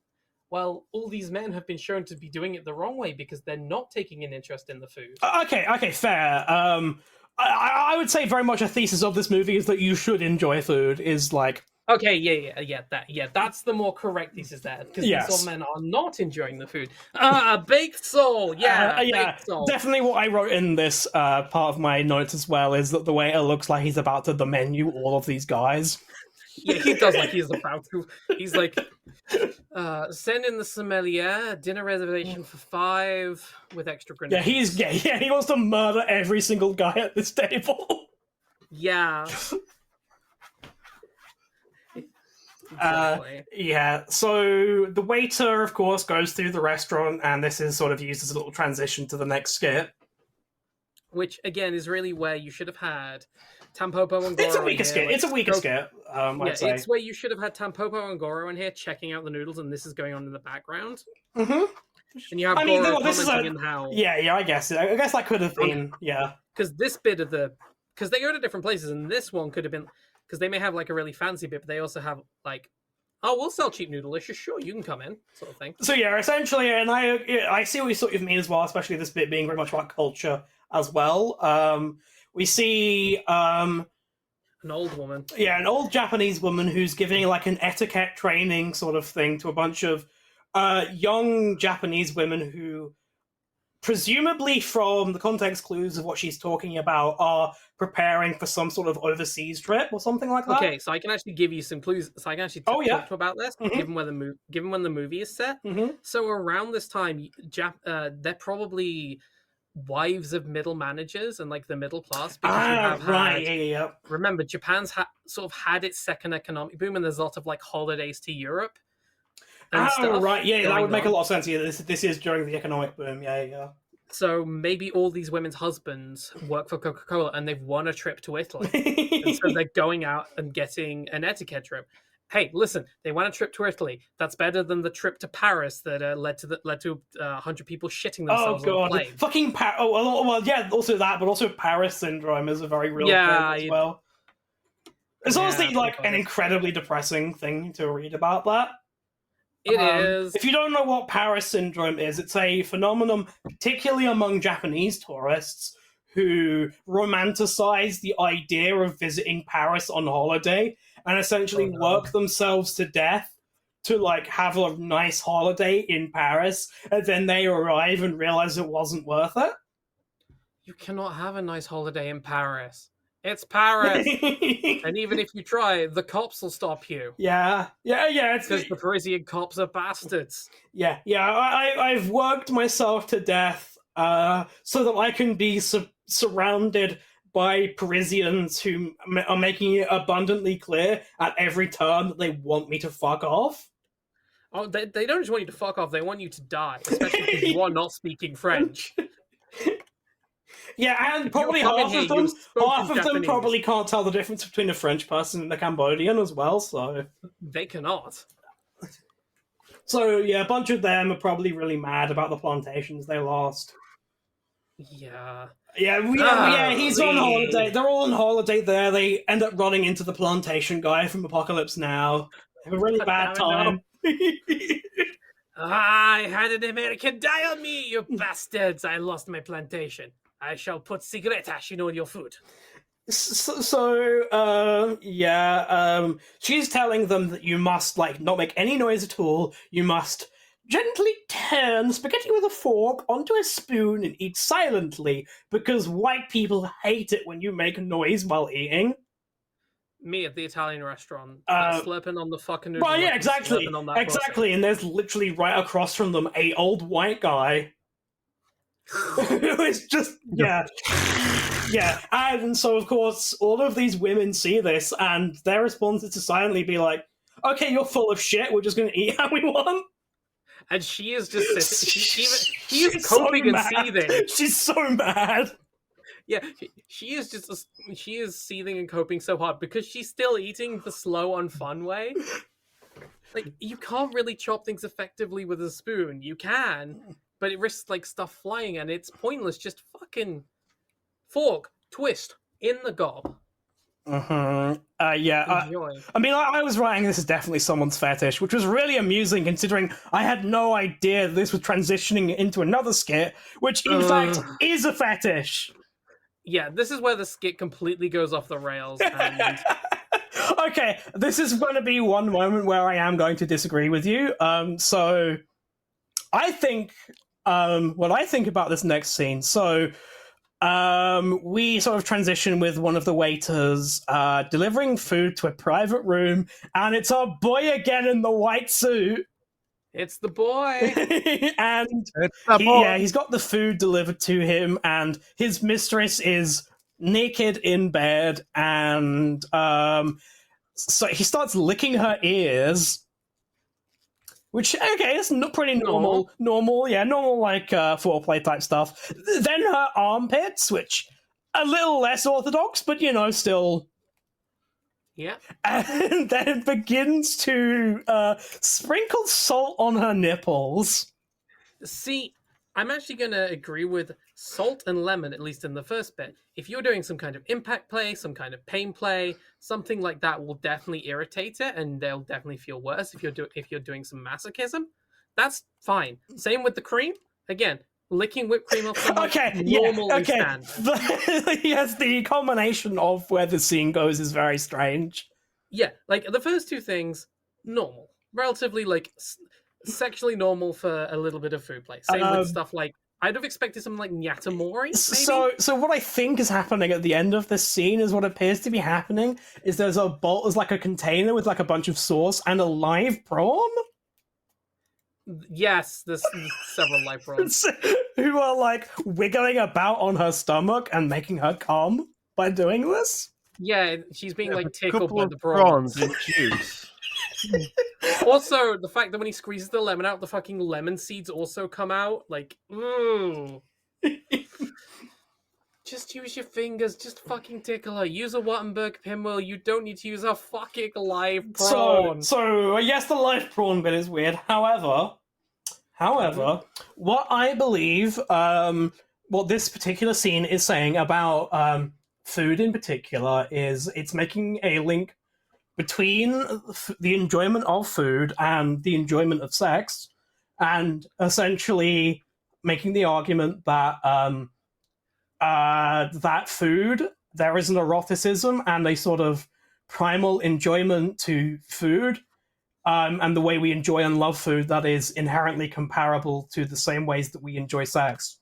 well, all these men have been shown to be doing it the wrong way because they're not taking an interest in the food. Okay, fair. I would say very much a thesis of this movie is that you should enjoy food. Is like okay, that's the more correct thesis there because these old men are not enjoying the food. Baked soul, baked soul. Definitely what I wrote in this part of my notes as well is that the waiter looks like he's about to the menu all of these guys. Yeah, he does like he's about to. He's like, send in the sommelier, dinner reservation for 5 with extra Yeah, grenades. he wants to murder every single guy at this table. Yeah. Exactly. Yeah, so the waiter, of course, goes through the restaurant, and this is sort of used as a little transition to the next skit. Which, again, is really where you should have had Tampopo and Goro. It's a weaker skit. Like, it's a weaker skit, I'd say. It's where you should have had Tampopo and Goro in here checking out the noodles, and this is going on in the background. Mm-hmm. And you have Goro commenting in how... Yeah, I guess. I guess that could have been, yeah. Because this bit of the... Because they go to different places, and this one could have been... Because they may have, like, a really fancy bit, but they also have, like... Oh, we'll sell cheap noodle dishes. Sure, you can come in, sort of thing. So yeah, essentially, and I see what you sort of mean as well, especially this bit being very much about culture as well. We see an old woman. Yeah, an old Japanese woman who's giving like an etiquette training sort of thing to a bunch of young Japanese women who, presumably from the context clues of what she's talking about, are preparing for some sort of overseas trip or something like that. Okay, so I can actually give you some clues. So I can actually talk to about this, given when the movie is set. Mm-hmm. So around this time, they're probably wives of middle managers and like the middle class. Because remember, Japan's sort of had its second economic boom, and there's a lot of like holidays to Europe. That would make a lot of sense. Yeah, this is during the economic boom. Yeah. So maybe all these women's husbands work for Coca-Cola and they've won a trip to Italy. And so they're going out and getting an etiquette trip. Hey, listen, they won a trip to Italy. That's better than the trip to Paris that led to 100 people shitting themselves on the plane. Fucking Paris. Oh, well, yeah, also that, but also Paris syndrome is a very real thing as well. It's honestly like an incredibly depressing thing to read about that. It is. If you don't know what Paris syndrome is, it's a phenomenon, particularly among Japanese tourists, who romanticize the idea of visiting Paris on holiday and essentially work themselves to death to like have a nice holiday in Paris, and then they arrive and realize it wasn't worth it. You cannot have a nice holiday in Paris. It's Paris. And even if you try, the cops will stop you. Yeah. Because the Parisian cops are bastards. Yeah. I've worked myself to death so that I can be surrounded by Parisians who are making it abundantly clear at every turn that they want me to fuck off. Oh, they don't just want you to fuck off, they want you to die, especially because you are not speaking French. Yeah, and probably half of them probably can't tell the difference between a French person and a Cambodian as well, so... They cannot. So, yeah, a bunch of them are probably really mad about the plantations they lost. Yeah. Yeah, he's on holiday. They're all on holiday there. They end up running into the plantation guy from Apocalypse Now. They have a really bad time. I had an American die on me, you bastards! I lost my plantation. I shall put cigarette ash in all your food. She's telling them that you must, like, not make any noise at all. You must gently turn spaghetti with a fork onto a spoon and eat silently, because white people hate it when you make noise while eating. Me at the Italian restaurant, slurping on the fucking noodle. Well, yeah, exactly. And there's literally right across from them a old white guy. Who is just and so of course all of these women see this and their response is to silently be like, okay, you're full of shit, we're just gonna eat how we want. And she is just she is coping and seething. She's so mad. Yeah, she is seething and coping so hard because she's still eating the slow and fun way. Like, you can't really chop things effectively with a spoon. You can, but it risks like stuff flying, and it's pointless. Just fucking fork, twist in the gob. I mean, I was writing this is definitely someone's fetish, which was really amusing considering I had no idea this was transitioning into another skit, which in fact is a fetish. Yeah, this is where the skit completely goes off the rails. And... Okay, this is going to be one moment where I am going to disagree with you. So I think, when I think about this next scene, so we sort of transition with one of the waiters delivering food to a private room, and it's our boy again in the white suit. It's the boy. And It's the boy. he's got the food delivered to him, and his mistress is naked in bed, and so he starts licking her ears. Which, okay, it's not pretty normal, like foreplay type stuff. Then her armpits, which a little less orthodox, but still. Yeah. And then begins to sprinkle salt on her nipples. See, I'm actually going to agree with salt and lemon, at least in the first bit. If you're doing some kind of impact play, some kind of pain play, something like that will definitely irritate it, and they'll definitely feel worse if you're doing some masochism. That's fine. Same with the cream. Again, licking whipped cream off someone, normal and standard. Yes, the combination of where the scene goes is very strange. Yeah, like the first two things, normal. Relatively, like, sexually normal for a little bit of food play. Same with stuff like, I'd have expected something like Nyatamori, maybe? So what I think is happening at the end of this scene is what appears to be happening is there's like a container with like a bunch of sauce and a live prawn? Yes, there's several live prawns. Who are like wiggling about on her stomach and making her come by doing this? Yeah, she's being like tickled by the prawns prawns. and juice. Also, the fact that when he squeezes the lemon out, the fucking lemon seeds also come out. Like, ooh. Just use your fingers. Just fucking tickle her. Use a Wattenberg pinwheel. You don't need to use a fucking live prawn. So yes, the live prawn bit is weird. However, what I believe, what this particular scene is saying about food in particular is it's making a link between the enjoyment of food and the enjoyment of sex, and essentially making the argument that that food, there is an eroticism and a sort of primal enjoyment to food, and the way we enjoy and love food that is inherently comparable to the same ways that we enjoy sex.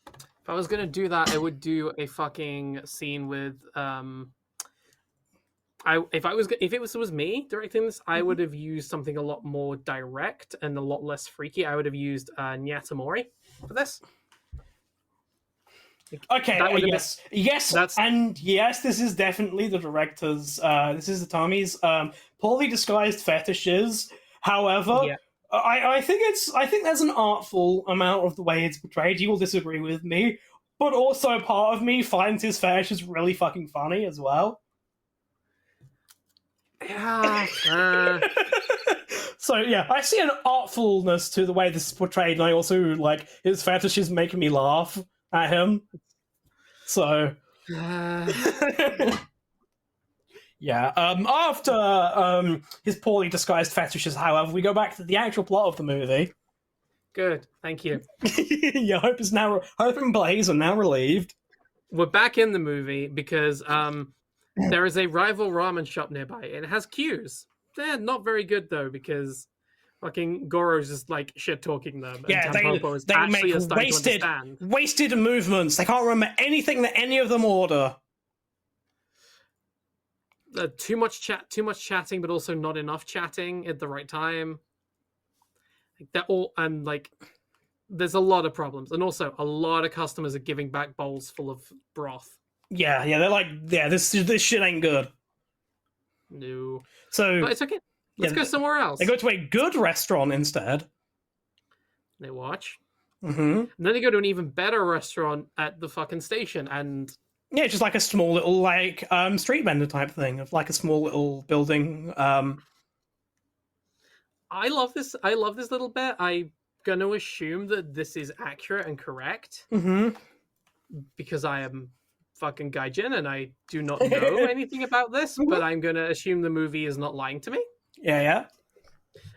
If I was gonna do that, I would do a fucking scene with if it was me directing this, I would have used something a lot more direct and a lot less freaky. I would have used Nyatamori for this. Okay, yes, this is definitely the director's. This is Itami's poorly disguised fetishes. However, Yeah. I think there's an artful amount of the way it's portrayed. You will disagree with me, but also part of me finds his fetishes really fucking funny as well. Yeah. So yeah, I see an artfulness to the way this is portrayed, and I also like his fetishes making me laugh at him. So yeah. After his poorly disguised fetishes, however, we go back to the actual plot of the movie. Good, thank you. Yeah, Hope and Blaze are now relieved. We're back in the movie because there is a rival ramen shop nearby, and it has queues. They're not very good though, because fucking Goro's just like shit talking them. Yeah, and Tampopo is they actually make starting to understand. wasted movements. They can't remember anything that any of them order. Too much chatting, but also not enough chatting at the right time. Like they're all, and like there's a lot of problems, and also a lot of customers are giving back bowls full of broth. Yeah, they're like, yeah, this shit ain't good. No, So but it's okay. Let's go somewhere else. They go to a good restaurant instead. They watch. Mm-hmm. And then they go to an even better restaurant at the fucking station, and Yeah, just like a small little like street vendor type thing of like a small little building. I love this little bit. I'm gonna assume that this is accurate and correct because I am fucking gaijin and I do not know anything about this, but I'm gonna assume the movie is not lying to me. Yeah.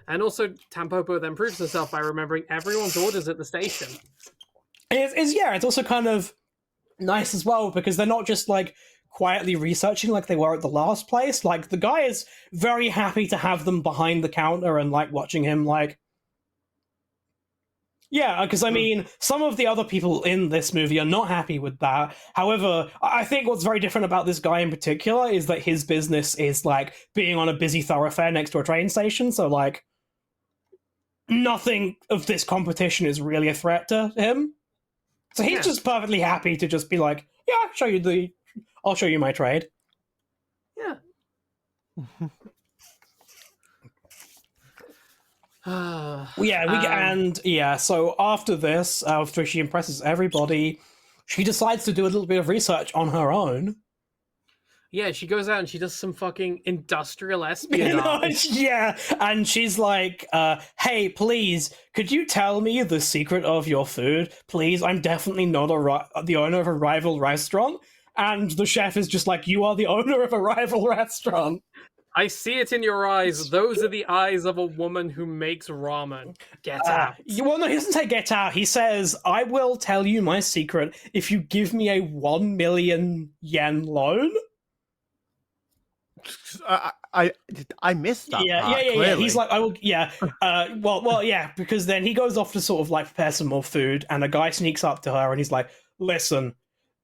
And also, Tampopo then proves herself by remembering everyone's orders at the station. It's also kind of nice as well because they're not just like quietly researching like they were at the last place. Like the guy is very happy to have them behind the counter and like watching him like Yeah, because I mean, some of the other people in this movie are not happy with that. However, I think what's very different about this guy in particular is that his business is like being on a busy thoroughfare next to a train station. So, like, nothing of this competition is really a threat to him. So he's just perfectly happy to just be like, "Yeah, I'll show you my trade." Yeah. So after this, after she impresses everybody, she decides to do a little bit of research on her own. Yeah, she goes out and she does some fucking industrial espionage. Yeah, and she's like, hey, please, could you tell me the secret of your food? Please, I'm definitely not the owner of a rival restaurant. And the chef is just like, you are the owner of a rival restaurant. I see it in your eyes. Those are the eyes of a woman who makes ramen. Get out. Well, no, he doesn't say get out. He says, I will tell you my secret if you give me a 1 million yen loan. I missed that. Yeah. He's like, I will. Yeah. Yeah. Because then he goes off to sort of like prepare some more food, and a guy sneaks up to her, and he's like, "Listen,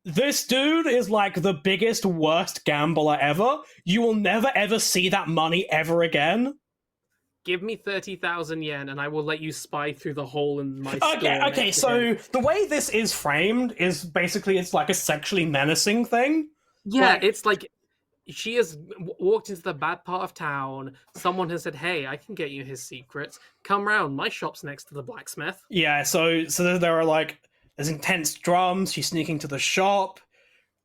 this dude is like the biggest, worst gambler ever. You will never ever see that money ever again. Give me 30,000 yen, and I will let you spy through the hole in my store." Okay. So the way this is framed is basically it's like a sexually menacing thing. Yeah, it's like. She has walked into the bad part of town. Someone has said, "Hey, I can get you his secrets. Come round. My shop's next to the blacksmith." Yeah, so there are like there's intense drums. She's sneaking to the shop.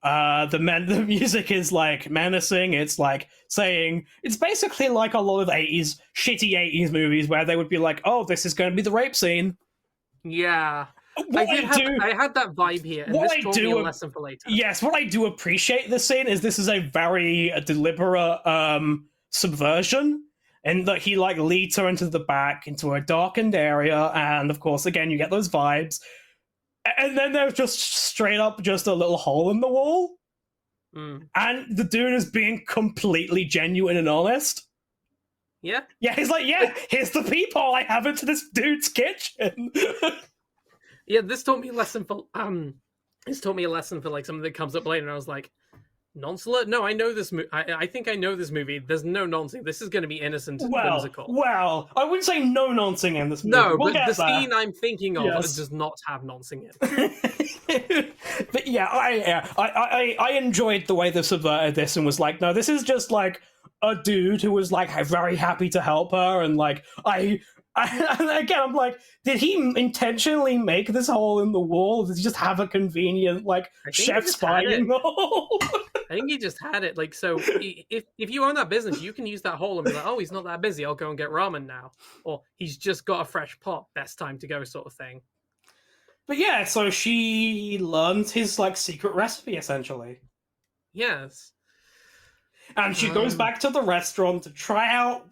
The music is like menacing. It's like saying it's basically like a lot of shitty 80s movies where they would be like, "Oh, this is going to be the rape scene." Yeah. I had that vibe here, and this taught me a lesson for later. Yes, what I do appreciate this scene is this is a very deliberate subversion, and that he like leads her into the back, into a darkened area, and of course, again, you get those vibes. And then there's just straight up just a little hole in the wall. And the dude is being completely genuine and honest. Yeah? Yeah, he's like, yeah, here's the peephole I have into this dude's kitchen. Yeah, this taught me a lesson for like something that comes up later, and I was like, nonce alert? No, I know this movie. I think I know this movie. There's no noncing. This is going to be innocent and whimsical. Well, I wouldn't say no noncing in this movie. No, but the scene I'm thinking of does not have noncing in. But yeah, I enjoyed the way they subverted this and was like, no, this is just like a dude who was like very happy to help her, and like and again, I'm like, did he intentionally make this hole in the wall? Or did he just have a convenient, like, chef spying hole? I think he just had it. Like, so if you own that business, you can use that hole and be like, oh, he's not that busy. I'll go and get ramen now. Or he's just got a fresh pot. Best time to go, sort of thing. But yeah, so she learns his, like, secret recipe, essentially. Yes. And she goes back to the restaurant to try out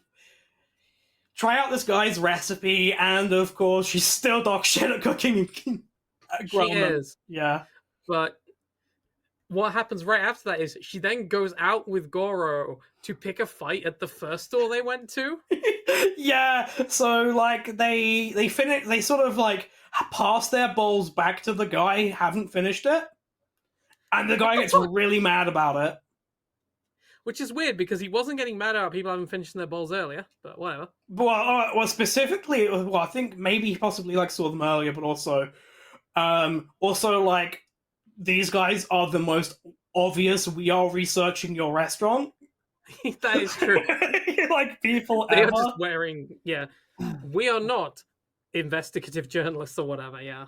this guy's recipe, and of course she's still dog shit at cooking. She is. Yeah. But what happens right after that is she then goes out with Goro to pick a fight at the first store they went to. Yeah, so like they finish, they sort of like pass their bowls back to the guy, haven't finished it, and the guy gets really mad about it. Which is weird, because he wasn't getting mad about people having finished their bowls earlier, but whatever. Well, specifically, I think maybe he possibly like saw them earlier, but also like these guys are the most obvious. We are researching your restaurant. That is true. Like people, they are just wearing. Yeah, we are not investigative journalists or whatever. Yeah.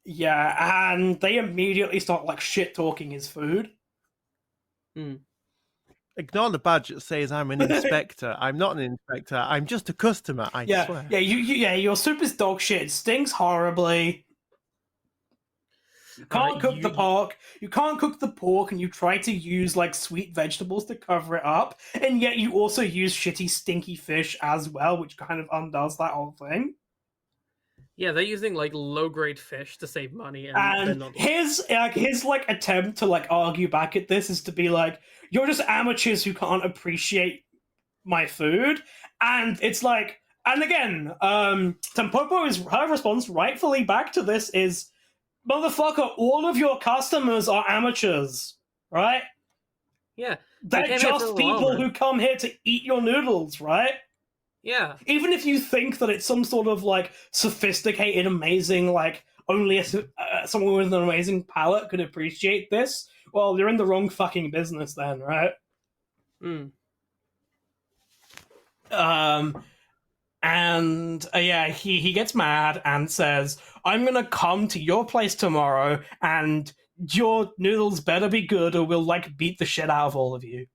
Yeah, and they immediately start like shit talking his food. Ignore the badge that says I'm an inspector. I'm not an inspector. I'm just a customer. I swear. Yeah, your soup is dog shit. It stinks horribly. You can't cook the pork. You can't cook the pork, and you try to use like sweet vegetables to cover it up, and yet you also use shitty, stinky fish as well, which kind of undoes that whole thing. Yeah, they're using like low-grade fish to save money, and they're not... his like attempt to like argue back at this is to be like, you're just amateurs who can't appreciate my food, and it's like, And again, Tampopo is her response rightfully back to this is, motherfucker, all of your customers are amateurs, right? Yeah. They're came here for just the people ramen. who come here to eat your noodles, right? Yeah. Even if you think that it's some sort of like sophisticated, amazing, like only someone with an amazing palate could appreciate this, well, you're in the wrong fucking business then, right? Mm. And yeah, he gets mad and says, I'm gonna come to your place tomorrow and your noodles better be good or we'll like beat the shit out of all of you.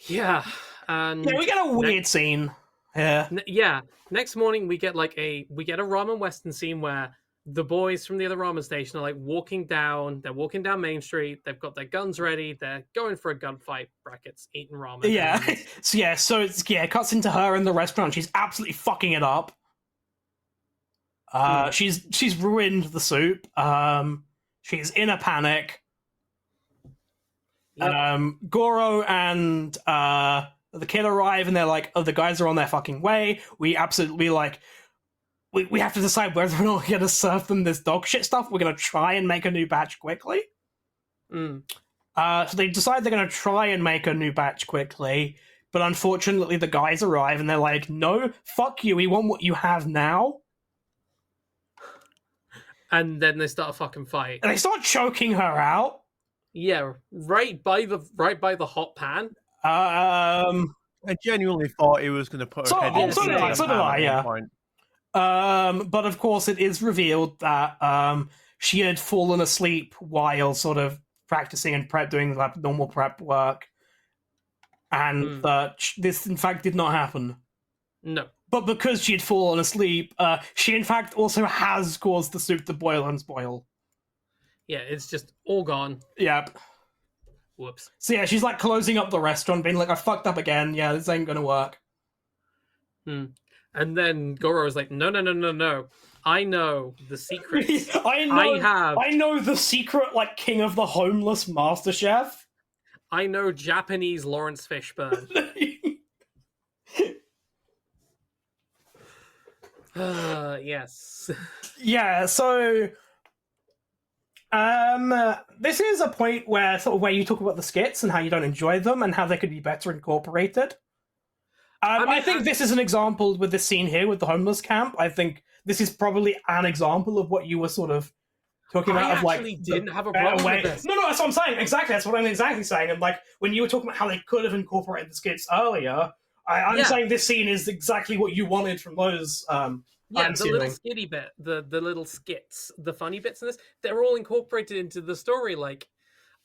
Yeah. And Yeah, we get a weird scene. Yeah. yeah. Next morning we get a Ramen Western scene where the boys from the other ramen station are like walking down. They're walking down Main Street. They've got their guns ready. They're going for a gunfight. Brackets eating ramen. Yeah. And so it's it cuts into her in the restaurant. She's absolutely fucking it up. She's ruined the soup. She's in a panic. Yep. Goro and the kid arrive and they're like, oh, the guys are on their fucking way. We absolutely like we have to decide whether or not we're going to serve them this dog shit stuff. We're going to try and make a new batch quickly. Mm. So they decide they're going to try and make a new batch quickly, but unfortunately the guys arrive and they're like, no, fuck you, we want what you have now. And then they start a fucking fight. And they start choking her out. Yeah, right by the hot pan. I genuinely thought he was going to put her head in so did I, yeah. Point. But of course it is revealed that she had fallen asleep while sort of practicing and doing like normal prep work, and this in fact did not happen. No. But because she had fallen asleep, she in fact also has caused the soup to boil and spoil. Yeah, it's just all gone. Yep. Whoops. So yeah, she's like closing up the restaurant, being like, I fucked up again. Yeah, this ain't gonna work. And then Goro is like, no. I know the secrets. I know the secret, like, king of the homeless master chef. I know Japanese Lawrence Fishburne. Yes. Yeah, so this is a point where you talk about the skits and how you don't enjoy them and how they could be better incorporated. I think this is an example with this scene here with the homeless camp. I think this is probably an example of what you were sort of talking about. I actually didn't have a problem with this. No, that's what I'm saying. Exactly, that's what I'm exactly saying. And like when you were talking about how they could have incorporated the skits earlier, I'm saying this scene is exactly what you wanted from those. Yeah, the little skitty bit, the little skits, the funny bits in this, they're all incorporated into the story. Like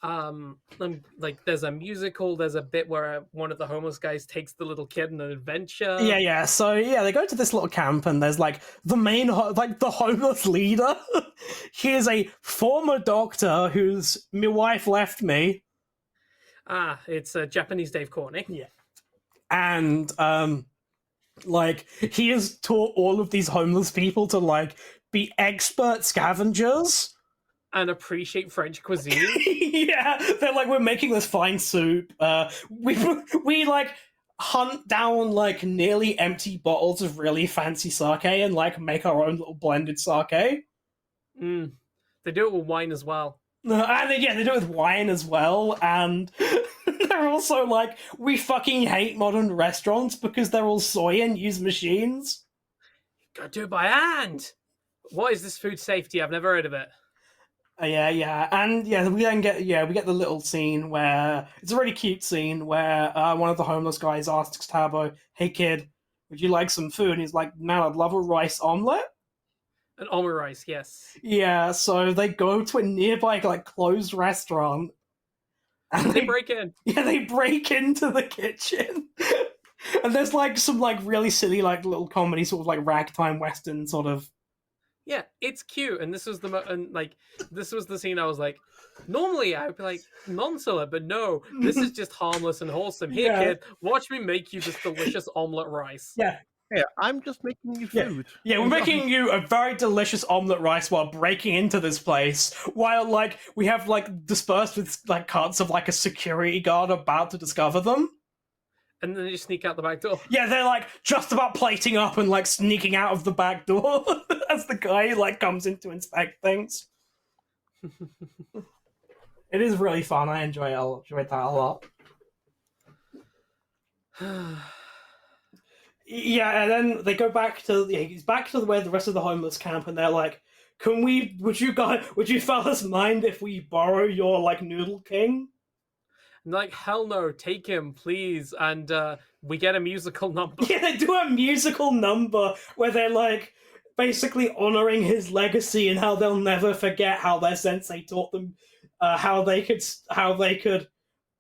there's a musical, there's a bit where one of the homeless guys takes the little kid on an adventure. Yeah. So they go to this little camp and there's like the main, like the homeless leader. He is a former doctor whose my wife left me. It's Japanese Dave Courtney. Yeah. And like he has taught all of these homeless people to like be expert scavengers and appreciate French cuisine. Yeah, they're like, we're making this fine soup. We like hunt down like nearly empty bottles of really fancy sake and like make our own little blended sake. They do it with wine as well. And they do it with wine as well. And they're also like, we fucking hate modern restaurants because they're all soy and use machines. Gotta do it by hand. What is this food safety? I've never heard of it. Yeah, and we then get the little scene where it's a really cute scene where one of the homeless guys asks Tabo, "Hey kid, would you like some food?" And he's like, "Man, I'd love a rice omelet." An omelet rice, yes. Yeah, so they go to a nearby like closed restaurant, and they break in. Yeah, they break into the kitchen, and there's like some like really silly like little comedy sort of like ragtime western sort of. Yeah, it's cute, and this was this was the scene I was like, normally I would be like nonchalant, but no, this is just harmless and wholesome. Here, kid, watch me make you this delicious omelet rice. Yeah, I'm just making you food. Yeah, we're making you a very delicious omelet rice while breaking into this place, while like we have like dispersed with like cuts of like a security guard about to discover them. And then they just sneak out the back door. Yeah, they're like just about plating up and like sneaking out of the back door as the guy like comes in to inspect things. It is really fun. I enjoyed that a lot. Yeah, and then they go back to he's back to where the rest of the homeless camp, and they're like, would you fellas mind if we borrow your like Noodle King? And like, hell no, take him, please. And we get a musical number. Yeah, they do a musical number where they're like basically honoring his legacy and how they'll never forget how their sensei taught them how they could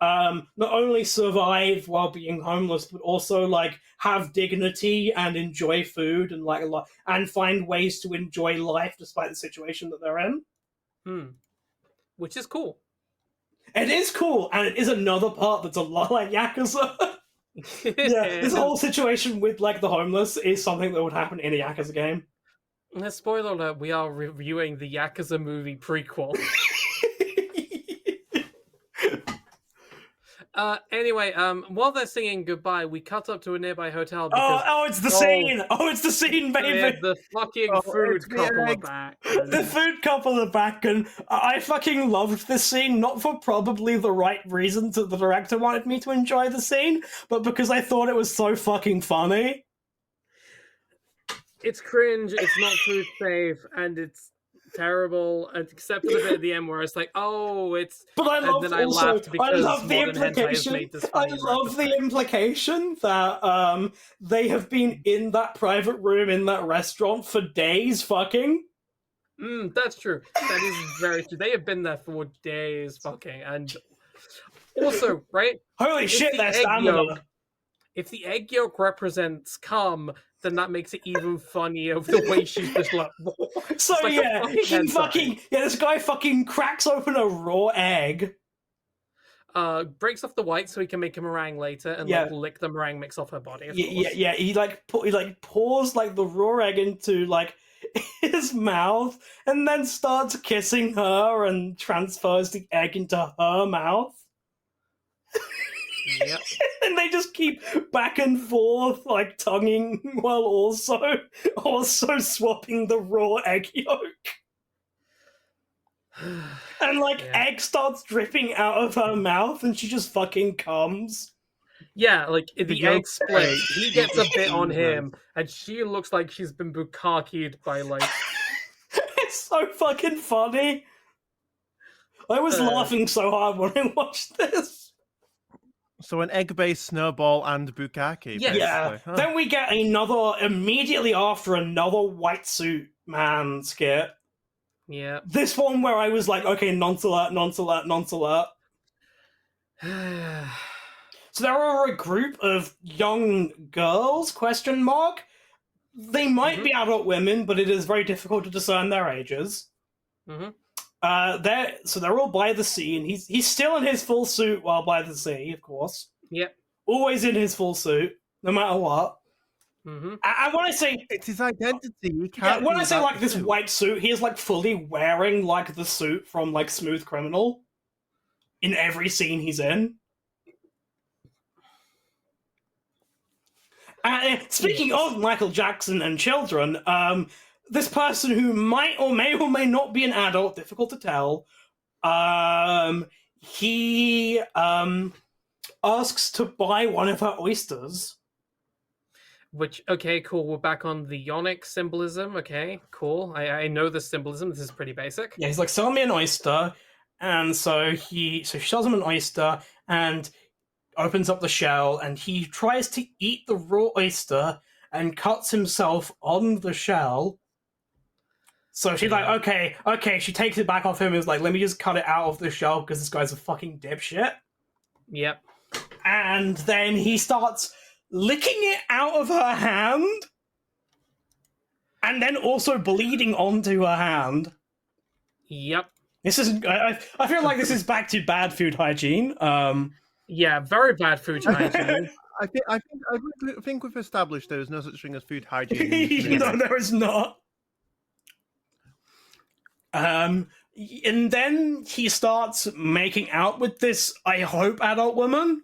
not only survive while being homeless, but also like have dignity and enjoy food and like and find ways to enjoy life despite the situation that they're in. Which is cool. It is cool, and it is another part that's a lot like Yakuza. Yeah, this whole situation with like the homeless is something that would happen in a Yakuza game. Spoiler alert: we are reviewing the Yakuza movie prequel. Anyway, while they're singing goodbye, we cut up to a nearby hotel. Because, it's the scene! Oh, it's the scene, baby! The fucking food couple are back. The food couple are back, and I fucking loved this scene, not for probably the right reasons that the director wanted me to enjoy the scene, but because I thought it was so fucking funny. It's cringe, it's not food safe, and it's terrible, except for the bit at the end where it's like, oh, it's. But I love I laughed because I love the implication. I love the implication that they have been in that private room in that restaurant for days, fucking. That's true. That is very true. They have been there for days, fucking, and also, right? Holy shit, their stamina. If the egg yolk represents cum, then that makes it even funnier of the way she's just like. So like this guy fucking cracks open a raw egg. Breaks off the white so he can make a meringue later and like lick the meringue mix off her body. Yeah. He pours like the raw egg into like his mouth and then starts kissing her and transfers the egg into her mouth. Yep. And they just keep back and forth, like tonguing, while also swapping the raw egg yolk. And egg starts dripping out of her mouth, and she just fucking comes. Yeah, like the egg split. He gets a bit on him, and she looks like she's been bukkakied by like. It's so fucking funny. I was laughing so hard when I watched this. So an egg-based snowball and bukkake. Yeah. Huh. Then we get immediately after another white suit man skit. Yeah. This one where I was like, okay, nonce alert. So there are a group of young girls, ? They might be adult women, but it is very difficult to discern their ages. They're all by the sea, and he's still in his full suit while by the sea, of course. Yep. Always in his full suit, no matter what. And when I say it's his identity, you can't. When I say like this white suit, he is like fully wearing like the suit from like Smooth Criminal in every scene he's in. Speaking of Michael Jackson and children, this person who might or may not be an adult, difficult to tell, he asks to buy one of her oysters. Which, okay, cool, we're back on the yonic symbolism, okay, cool. I know the symbolism, this is pretty basic. Yeah, he's like, sell me an oyster, and so she sells him an oyster, and opens up the shell, and he tries to eat the raw oyster, and cuts himself on the shell. So she's like, okay, she takes it back off him and is like, let me just cut it out of the shell because this guy's a fucking dipshit. Yep. And then he starts licking it out of her hand and then also bleeding onto her hand. Yep. This isn't... I feel like this is back to bad food hygiene. Yeah, very bad food hygiene. I think we've established there is no such thing as food hygiene. No, there is not. And then he starts making out with this, I hope, adult woman.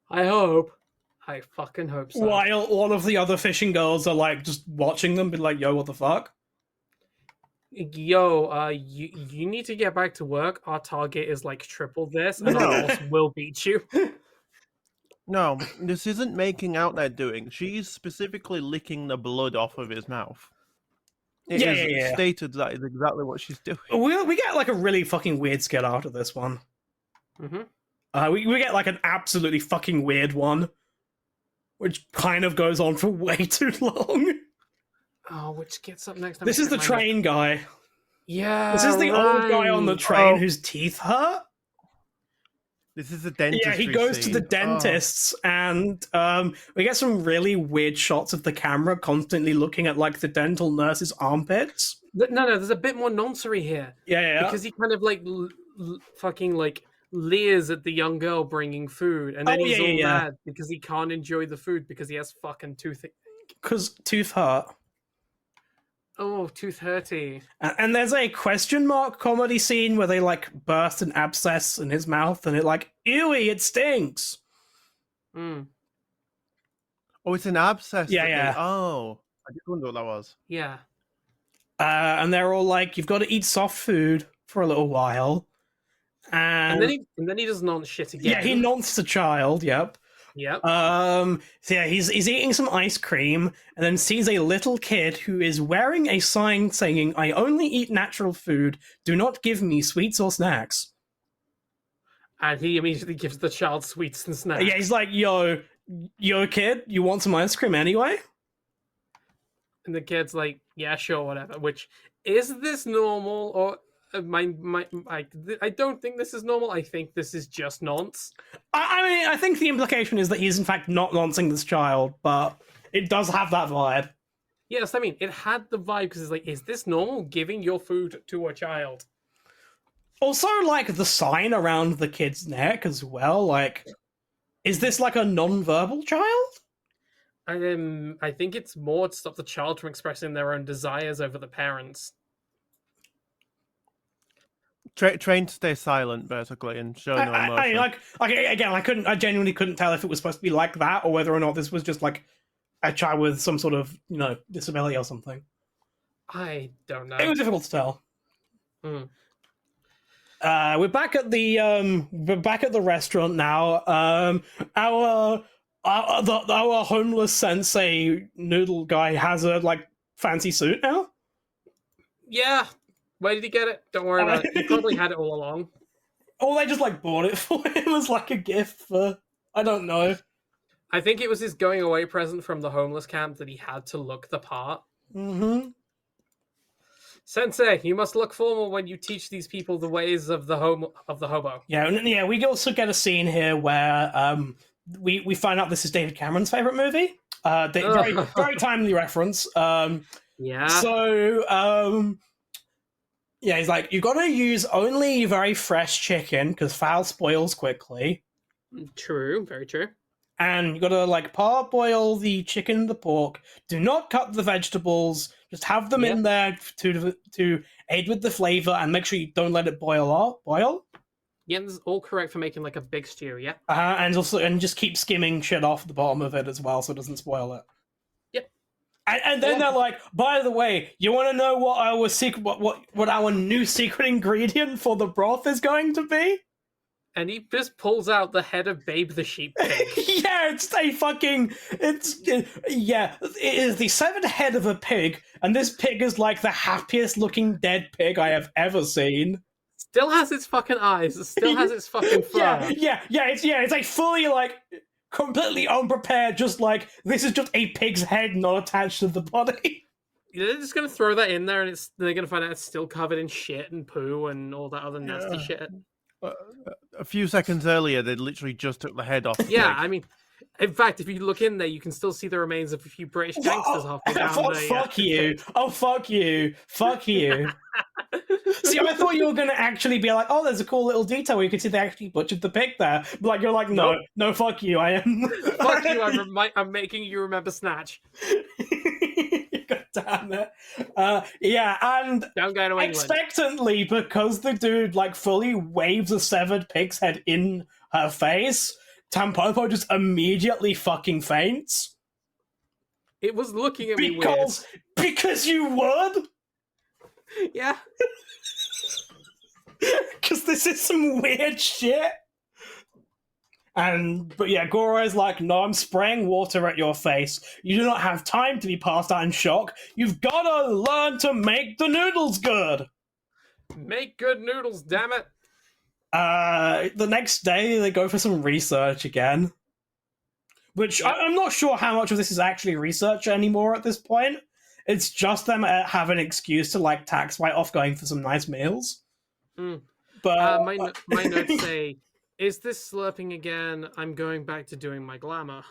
I hope. I fucking hope so. While all of the other fishing girls are like just watching them, be like, "Yo, what the fuck?" Yo, you need to get back to work. Our target is like triple this, and No. our boss will beat you. No, this isn't making out they're doing. She's specifically licking the blood off of his mouth. It is stated that is exactly what she's doing. We get like a really fucking weird skit after this one. Mm-hmm. We get like an absolutely fucking weird one, which kind of goes on for way too long. Oh, which gets up next? This is the train guy. Yeah, This is the old guy on the train whose teeth hurt. This is the dentist. Yeah, he goes to the dentist's, and we get some really weird shots of the camera constantly looking at like the dental nurse's armpits. No, there's a bit more noncery here. Yeah. Because he kind of like fucking like leers at the young girl bringing food, and then he's all mad because he can't enjoy the food because he has fucking toothache. Because tooth hurt. Oh, tooth hurty. And there's a question mark comedy scene where they like burst an abscess in his mouth, and it like, ewy, it stinks. Mm. Oh, it's an abscess. Yeah. Oh, I just wonder what that was. Yeah. And they're all like, "You've got to eat soft food for a little while." And then he does nonce shit again. Yeah, he nonces the child. Yep. So yeah, he's eating some ice cream, and then sees a little kid who is wearing a sign saying, "I only eat natural food. Do not give me sweets or snacks." And he immediately gives the child sweets and snacks. Yeah, he's like, "Yo, kid, you want some ice cream anyway?" And the kid's like, "Yeah, sure, whatever." Which, is this normal, or I don't think this is normal. I think this is just nonce. I mean, I think the implication is that he's in fact not noncing this child, but it does have that vibe. Yes, I mean, it had the vibe because it's like, is this normal, giving your food to a child? Also, like, the sign around the kid's neck as well, like, is this like a non-verbal child? I think it's more to stop the child from expressing their own desires over the parents. Trained to stay silent, basically, and show no emotion. I genuinely couldn't tell if it was supposed to be like that, or whether or not this was just like a child with some sort of, disability or something. I don't know. It was difficult to tell. Mm. We're back at the restaurant now. Our homeless sensei noodle guy has a like fancy suit now. Yeah. Where did he get it? Don't worry about it. He probably had it all along. Or they just like bought it for him as like a gift for, I don't know. I think it was his going away present from the homeless camp that he had to look the part. Mm-hmm. Sensei, you must look formal when you teach these people the ways of the hobo. Yeah. We also get a scene here where we find out this is David Cameron's favorite movie. Very very timely reference. Yeah. So yeah, he's like, you got to use only very fresh chicken because fowl spoils quickly. True, very true. And you got to like parboil the chicken and the pork. Do not cut the vegetables. Just have them in there to aid with the flavor, and make sure you don't let it boil. Yeah, this is all correct for making like a big stew. Yeah. And just keep skimming shit off the bottom of it as well, so it doesn't spoil it. And then they're like, by the way, you want to know what our secret, what our new secret ingredient for the broth is going to be? And he just pulls out the head of Babe the sheep pig. Yeah, it is the severed head of a pig, and this pig is like the happiest looking dead pig I have ever seen. Still has its fucking eyes. It still has its fucking fur. It's like fully like completely unprepared, just like, this is just a pig's head not attached to the body. They're just going to throw that in there, and they're going to find out it's still covered in shit and poo and all that other nasty shit. A few seconds earlier, they literally just took the head off. Yeah, I mean, in fact, if you look in there, you can still see the remains of a few British gangsters halfway down fuck you. Oh, fuck you. Fuck you. See, I thought you were going to actually be like, oh, there's a cool little detail where you can see they actually butchered the pig there. But like, you're like, no, fuck you, I am. Fuck you, I'm making you remember Snatch. God damn it. And don't go to England. Expectantly, because the dude like fully waves a severed pig's head in her face, Tampopo just immediately fucking faints. It was looking at me weird. Because you would? Yeah. Because this is some weird shit. But yeah, Goro's like, no, I'm spraying water at your face. You do not have time to be passed out in shock. You've gotta learn to make the noodles good. Make good noodles, damn it. The next day, they go for some research again. Which, I'm not sure how much of this is actually research anymore at this point. It's just them have an excuse to, like, tax write-off going for some nice meals. Mm. But my notes say, is this slurping again? I'm going back to doing my glamour.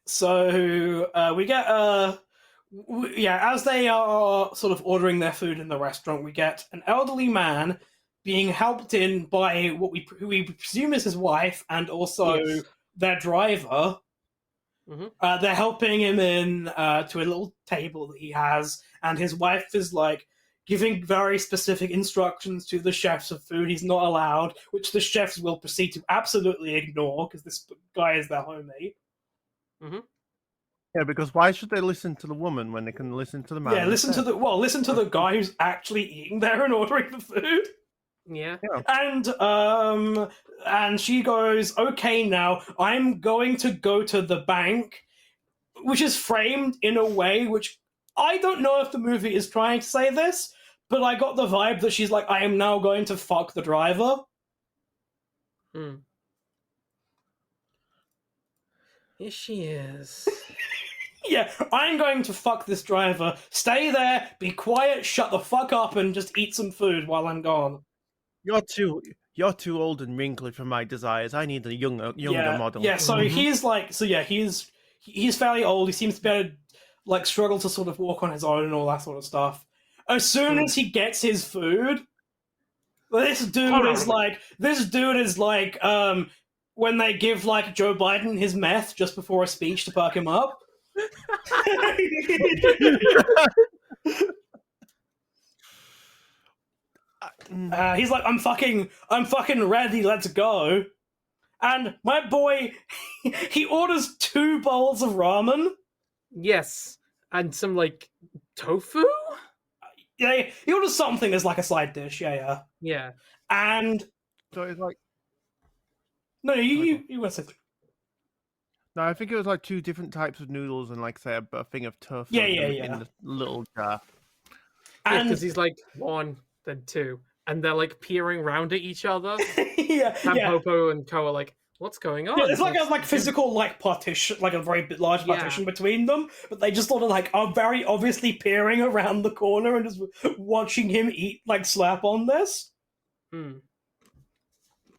So we get as they are sort of ordering their food in the restaurant, we get an elderly man being helped in by who we presume is his wife and also their driver. Mm-hmm. They're helping him in to a little table that he has, and his wife is like giving very specific instructions to the chefs of food he's not allowed, which the chefs will proceed to absolutely ignore because this guy is their homie. Mm-hmm. Yeah, because why should they listen to the woman when they can listen to the man? Yeah, listen to the guy who's actually eating there and ordering the food. Yeah. And she goes, okay, now I'm going to go to the bank, which is framed in a way which I don't know if the movie is trying to say this, but I got the vibe that she's like, I am now going to fuck the driver. Yes, she is. Yeah, I'm going to fuck this driver. Stay there, be quiet, shut the fuck up, and just eat some food while I'm gone. You're too old and wrinkly for my desires. I need a younger model. Yeah, so he's like, he's fairly old. He seems to be able to, like, struggle to sort of walk on his own and all that sort of stuff. As soon as he gets his food, this dude is like when they give, like, Joe Biden his meth just before a speech to perk him up. He's like, I'm fucking ready, let's go. And my boy, he orders 2 bowls of ramen. Yes, and some, like, tofu? Yeah, he orders something as, like, a side dish, yeah. And... So it's like... No, you were saying... No, I think it was, like, 2 different types of noodles and, like, say, a thing of tofu in the little jar. And because he's like 1, then 2. And they're, like, peering around at each other. Tampopo and Ko are like, what's going on? Yeah, it's like a physical, like, partition, like a very large partition between them, but they just sort of, like, are very obviously peering around the corner and just watching him eat, like, slap on this. They're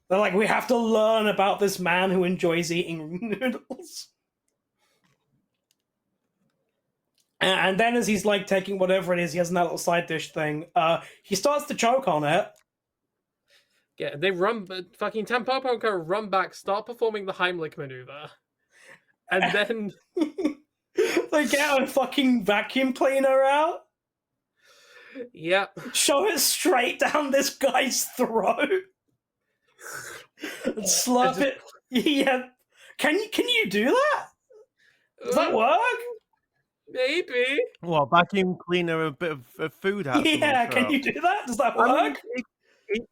like, we have to learn about this man who enjoys eating noodles. And then as he's, like, taking whatever it is, he has that little side dish thing, he starts to choke on it. Yeah, they fucking Tampopo go run back, start performing the Heimlich maneuver. And then... they get a fucking vacuum cleaner out. Yep. Shove it straight down this guy's throat. And slurp it. Yeah. Can you do that? Does that work? Maybe. Well, vacuum cleaner a bit of food out. Yeah, can you do that? Does that work? I mean,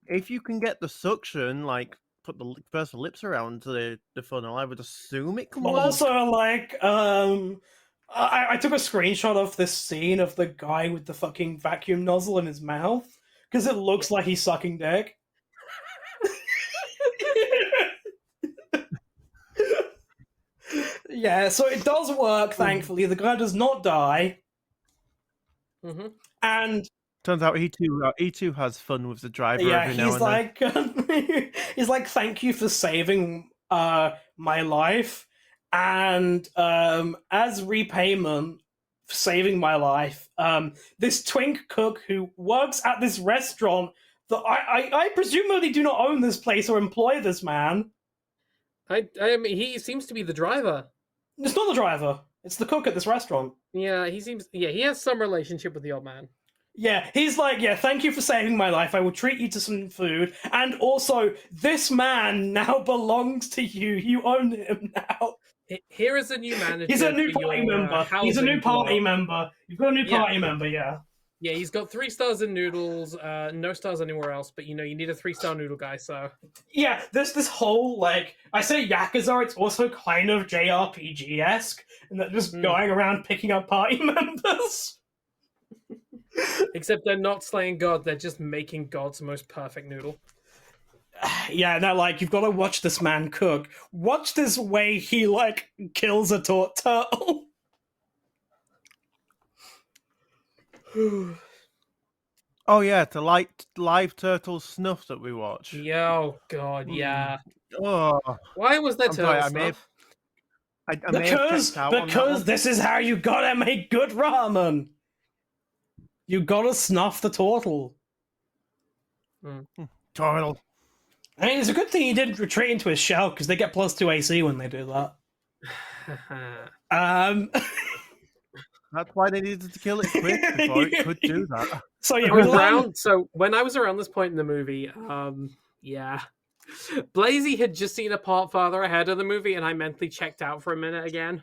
if you can get the suction, like, put the first lips around the funnel, I would assume it can work. Also, like, I took a screenshot of this scene of the guy with the fucking vacuum nozzle in his mouth, because it looks like he's sucking dick. Yeah, so it does work, thankfully. The guy does not die. Mm-hmm. And turns out he too has fun with the driver every now and then. He's like, thank you for saving my life. And as repayment for saving my life, this twink cook who works at this restaurant that I presumably do not own this place or employ this man. I mean, he seems to be the driver. It's not the driver. It's the cook at this restaurant. Yeah, he has some relationship with the old man. Yeah, he's like, yeah, thank you for saving my life. I will treat you to some food. And also, this man now belongs to you. You own him now. Here is a new manager. He's a new for party your, member. He's a housing new party block. member. You've got a new Yeah. party member, yeah. Yeah, he's got 3 stars in Noodles, no stars anywhere else, but you need a 3-star noodle guy, so... Yeah, there's this whole, like, I say Yakuza, it's also kind of JRPG-esque, and they're just going around picking up party members. Except they're not slaying God, they're just making God's most perfect noodle. Yeah, and they're like, you've got to watch this man cook. Watch this way he, like, kills a turtle. Oh yeah, the live turtle snuff that we watch. Oh God, yeah. Oh, Why was there I'm sorry, turtle I may have, stuff? I may have checked out on that Because one. this is how you gotta make good ramen. You gotta snuff the turtle. Turtle. I mean, it's a good thing he didn't retreat into his shell because they get +2 AC when they do that. That's why they needed to kill it quick before it could do that. So yeah, we learned... So when I was around this point in the movie, yeah, Blazy had just seen a part farther ahead of the movie, and I mentally checked out for a minute again.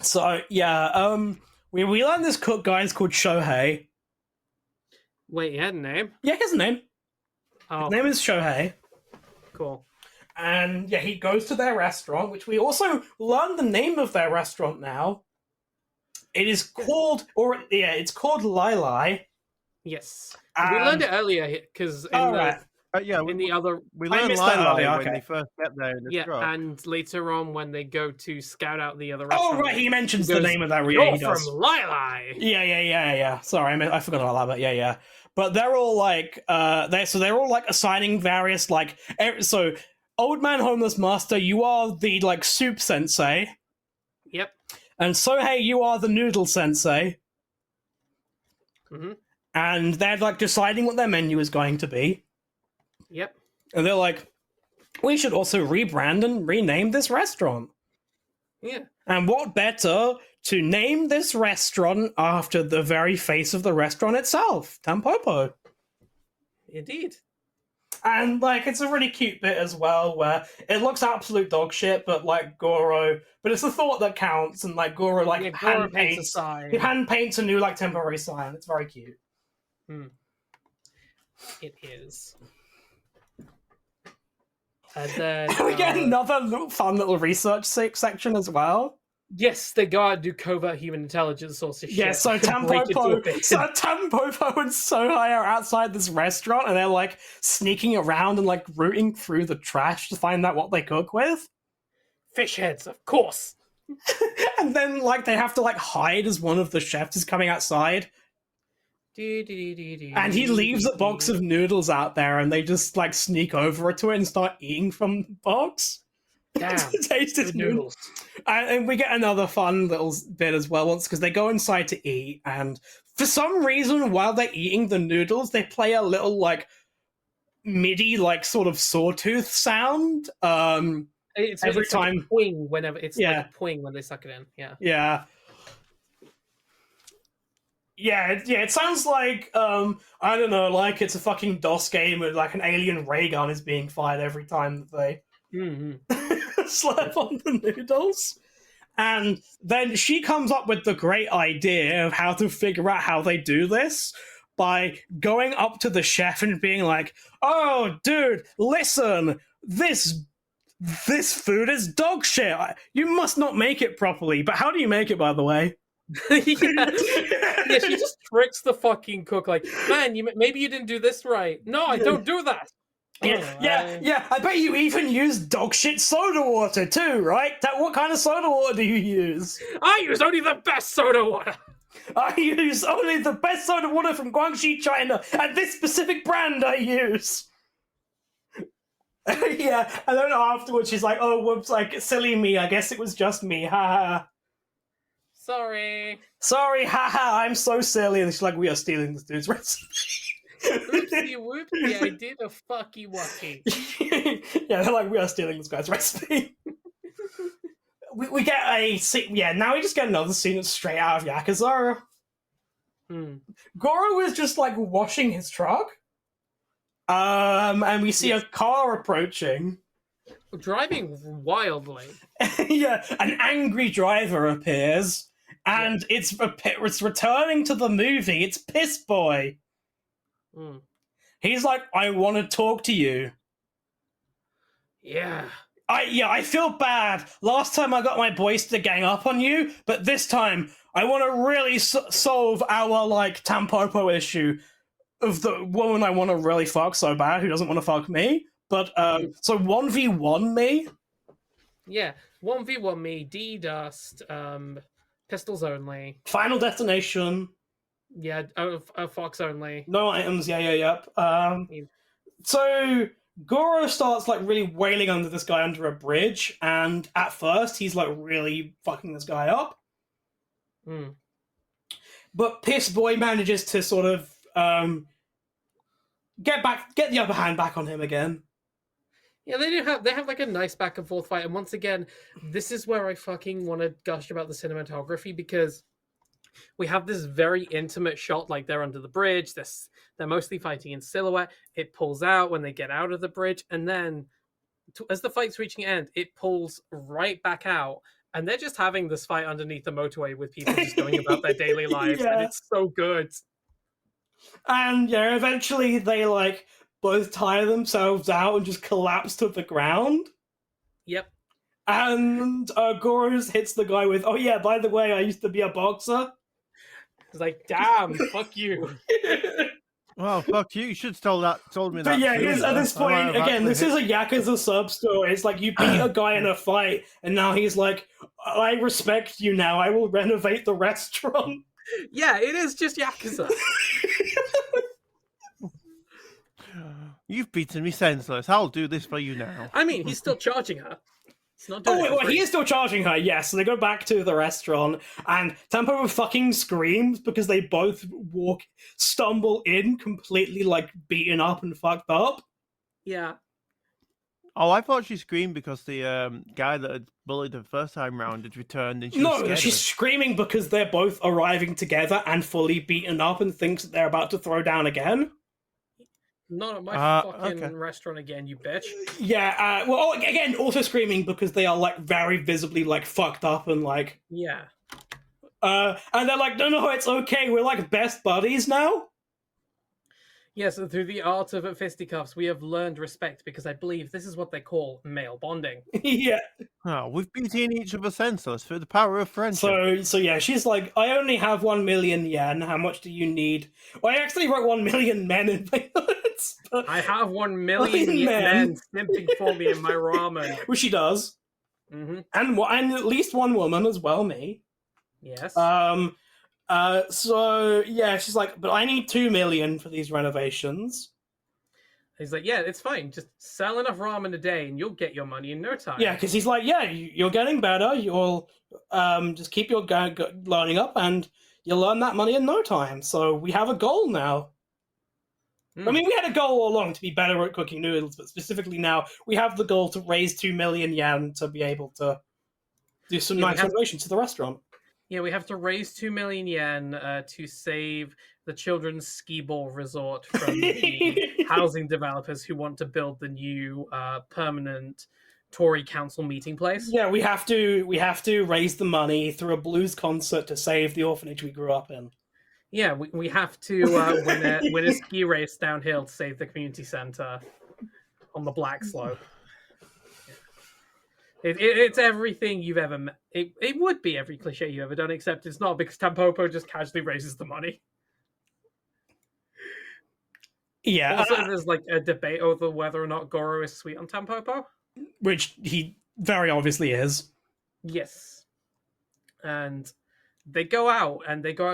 So yeah, we learned this cook guy is called Shohei. Wait, he had a name? Yeah, his name. Oh, His name is Shohei. cool. And yeah, he goes to their restaurant, which we also learned the name of their restaurant now. It is called, it's called Lai Lai. Yes, we learned it earlier because right. Yeah, in the other, we I learn missed Lai that Lai earlier, when okay. they first get there in the yeah, truck. and later on when they go to scout out the other Oh restaurant. right, he mentions he the goes, name of that. You're He from does. Lai Lai. Yeah. Sorry, I forgot about that. But yeah. But they're all like, they're all like assigning various like. So, old man, homeless master, you are the like soup sensei, Yep. and Sohei, you are the noodle sensei. Mm-hmm. And they're like deciding what their menu is going to be. Yep. And they're like, we should also rebrand and rename this restaurant. Yeah. And what better to name this restaurant after the very face of the restaurant itself, Tampopo. Indeed. And like it's a really cute bit as well where it looks absolute dog shit, but like Goro, but it's the thought that counts, and like Goro like Yeah, hand Goro paints a paints sign. he hand paints a new like temporary sign. It's very cute. It is. And then We get another fun little research section as well. yes, they gotta do covert human intelligence sorts of shit. Yeah, so Tampopo and Sohei are outside this restaurant, and they're like sneaking around and like rooting through the trash to find out what they cook with. Fish heads, of course. And then like they have to like hide as one of the chefs is coming outside. And he leaves a box of noodles out there, and they just like sneak over to it and start eating from the box. Damn, To taste his good noodles. And we get another fun little bit as well once because they go inside to eat, and for some reason while they're eating the noodles they play a little like MIDI like sort of sawtooth sound It's every like time. a poing whenever it's Yeah. like a poing when they suck it in. Yeah, it sounds like I don't know, like it's a fucking DOS game with like an alien ray gun is being fired every time that they slap on the noodles. And then she comes up with the great idea of how to figure out how they do this by going up to the chef and being like, "Oh, dude, listen, this food is dog shit. You must not make it properly." But how do you make it, by the way? Yeah, she just tricks the fucking cook. Like, man, maybe you didn't do this right. No, I don't do that. Yeah. I bet you even use dog shit soda water too, right? What kind of soda water do you use? I use only the best soda water. I use only the best soda water from Guangxi, China, and this specific brand I use. Yeah, and then afterwards she's like, "Oh, whoops, like silly me. I guess it was just me. Haha. Sorry, haha. I'm so silly." And she's like, "We are stealing this dude's recipe." Oopsie whoopsie, I did a fucky wucky. Yeah, they're like, "We are stealing this guy's recipe." we get a scene. Yeah, now we just get another scene that's straight out of Yakuza. Hmm. Goro is just like washing his truck. And we see a car approaching. Driving wildly. Yeah, an angry driver appears, and it's returning to the movie. It's Piss Boy. Hmm. He's like, I want to talk to you. Yeah. I feel bad. Last time I got my boys to gang up on you, but this time I want to really solve our like Tampopo issue of the woman I want to really fuck so bad who doesn't want to fuck me. But so 1v1 me. Yeah. 1v1 me, D Dust, pistols only. Final destination. Yeah, Fox only. No items. Yep. So Goro starts like really wailing under this guy under a bridge, and at first he's like really fucking this guy up. Hmm. But Piss Boy manages to sort of get the upper hand back on him again. Yeah, they have like a nice back and forth fight, and once again, this is where I fucking want to gush about the cinematography, because we have this very intimate shot, like they're under the bridge, they're mostly fighting in silhouette, it pulls out when they get out of the bridge, and then as the fight's reaching end, it pulls right back out, and they're just having this fight underneath the motorway with people just going about their daily lives, and it's so good. And yeah, eventually they like both tire themselves out and just collapse to the ground. Yep. And Goro hits the guy with, "Oh yeah, by the way, I used to be a boxer." It's like, damn, fuck you. Well, fuck you. You should have told me that. But yeah, sooner. at this point, again, this is a Yakuza sub story. It's like you beat a guy in a fight, and now he's like, I respect you now. I will renovate the restaurant. Yeah, it is just Yakuza. You've beaten me senseless. I'll do this for you now. I mean, he's still charging her. It's not doing Wait, he is still charging her, yes. So they go back to the restaurant, and Tampopo fucking screams because they both stumble in completely, like, beaten up and fucked up. Yeah. Oh, I thought she screamed because the guy that had bullied her the first time round had returned, and she was scared she's of it. screaming because they're both arriving together and fully beaten up and thinks that they're about to throw down again. Not at my fucking restaurant again, you bitch. Yeah, again, also screaming because they are, like, very visibly, like, fucked up and, like... Yeah. And they're like, no, it's okay, we're, like, best buddies now? Yes, and through the art of fisticuffs, we have learned respect, because I believe this is what they call male bonding. Yeah. Oh, we've beaten each other senseless through the power of friendship. So yeah, she's like, I only have 1 million yen. How much do you need? Well, I actually wrote 1 million men in my notes. I have 1 million men simping for me in my ramen. Which she does. Mm-hmm. And at least one woman as well, me. Yes. So yeah, she's like, but I need 2 million for these renovations. He's like, yeah, it's fine. Just sell enough ramen a day and you'll get your money in no time. Yeah, because he's like, yeah, you're getting better. You'll just keep your learning up and you'll earn that money in no time. So we have a goal now. I mean, we had a goal all along to be better at cooking noodles, but specifically now we have the goal to raise 2 million yen to be able to do some nice renovations to the restaurant. Yeah, we have to raise 2 million yen to save the children's ski ball resort from the housing developers who want to build the new permanent Tory council meeting place. Yeah, we have to raise the money through a blues concert to save the orphanage we grew up in. Yeah, we have to win a ski race downhill to save the community center on the Black Slope. It's everything you've ever met. It would be every cliche you've ever done, except it's not, because Tampopo just casually raises the money. Yeah. Also, there's like a debate over whether or not Goro is sweet on Tampopo. Which he very obviously is. Yes. And they go out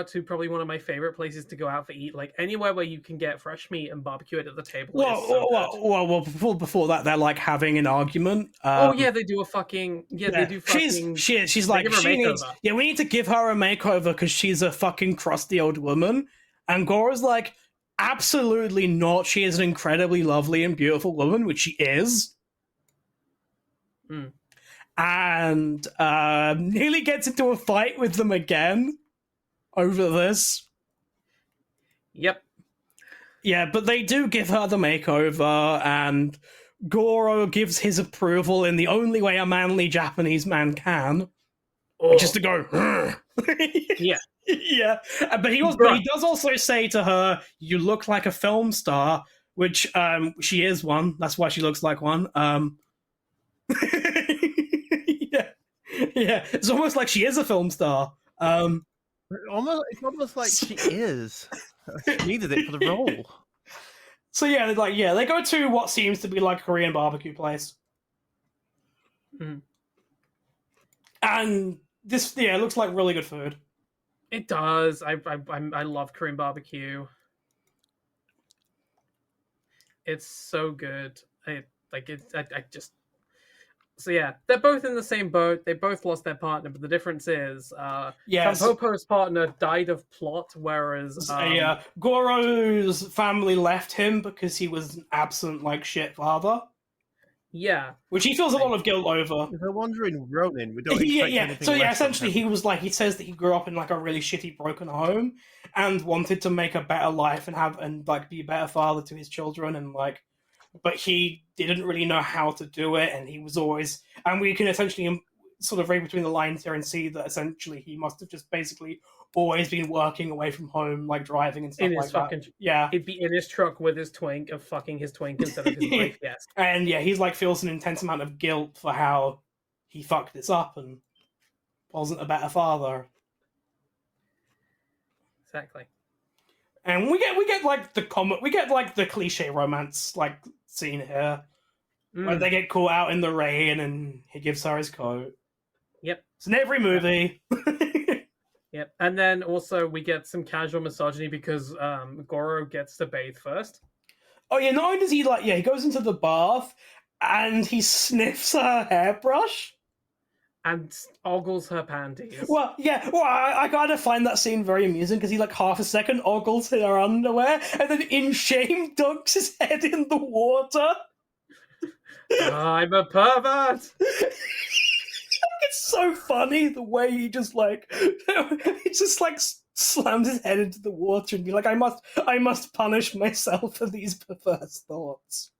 to probably one of my favorite places to go out for eat, like anywhere where you can get fresh meat and barbecue it at the table. Well, before that, they're like having an argument. They do a fucking they do fucking. She's like, we need to give her a makeover because she's a fucking crusty old woman. And Goro's like, absolutely not. She is an incredibly lovely and beautiful woman, which she is. Mm. And nearly gets into a fight with them again over this. Yep. Yeah, but they do give her the makeover, and Goro gives his approval in the only way a manly Japanese man can, which is to go. Yeah. Yeah, but he does also say to her, "You look like a film star," which she is one. That's why she looks like one. Yeah, yeah. It's almost like she is a film star. It's almost like she is. She needed it for the role. So yeah, they go to what seems to be like a Korean barbecue place, and this looks like really good food. It does. I love Korean barbecue. It's so good. So yeah, they're both in the same boat. They both lost their partner, but the difference is, Tampopo's partner died of plot, whereas Goro's family left him because he was an absent like shit father. Yeah, which he feels a lot of guilt over. If they're wandering Ronin, we don't expect anything. So yeah, essentially, he was like, he says that he grew up in like a really shitty, broken home, and wanted to make a better life and be a better father to his children, and like, but he didn't really know how to do it, and he was always, and we can essentially sort of read between the lines here and see that essentially he must have just basically always been working away from home, like driving and stuff like that. Yeah, he'd be in his truck with his twink, of fucking his twink instead of his wife. Yes, and yeah, he's like feels an intense amount of guilt for how he fucked this up and wasn't a better father. Exactly. And we get like the cliche romance like scene here, where they get caught out in the rain and he gives her his coat. Yep, it's in every movie. Yep, and then also we get some casual misogyny because Goro gets to bathe first. Oh yeah, not only does he he goes into the bath and he sniffs her hairbrush and ogles her panties. Well, yeah, I kind of find that scene very amusing because he like half a second ogles her underwear and then in shame dunks his head in the water. I'm a pervert. It's so funny the way he just slams his head into the water and be like, I must punish myself for these perverse thoughts.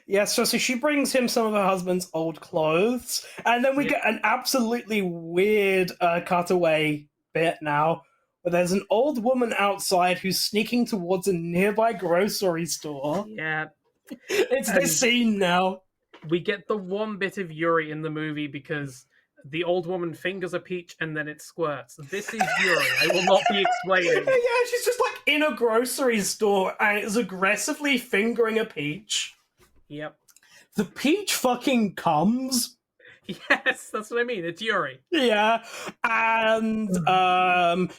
Yeah, so she brings him some of her husband's old clothes, and then we get an absolutely weird cutaway bit now, where there's an old woman outside who's sneaking towards a nearby grocery store. Yeah. It's this scene now. We get the one bit of Yuri in the movie because the old woman fingers a peach and then it squirts. This is Yuri. I will not be explaining. Yeah, she's just like in a grocery store and is aggressively fingering a peach. Yep. The peach fucking comes. Yes, that's what I mean. It's Yuri. Yeah. And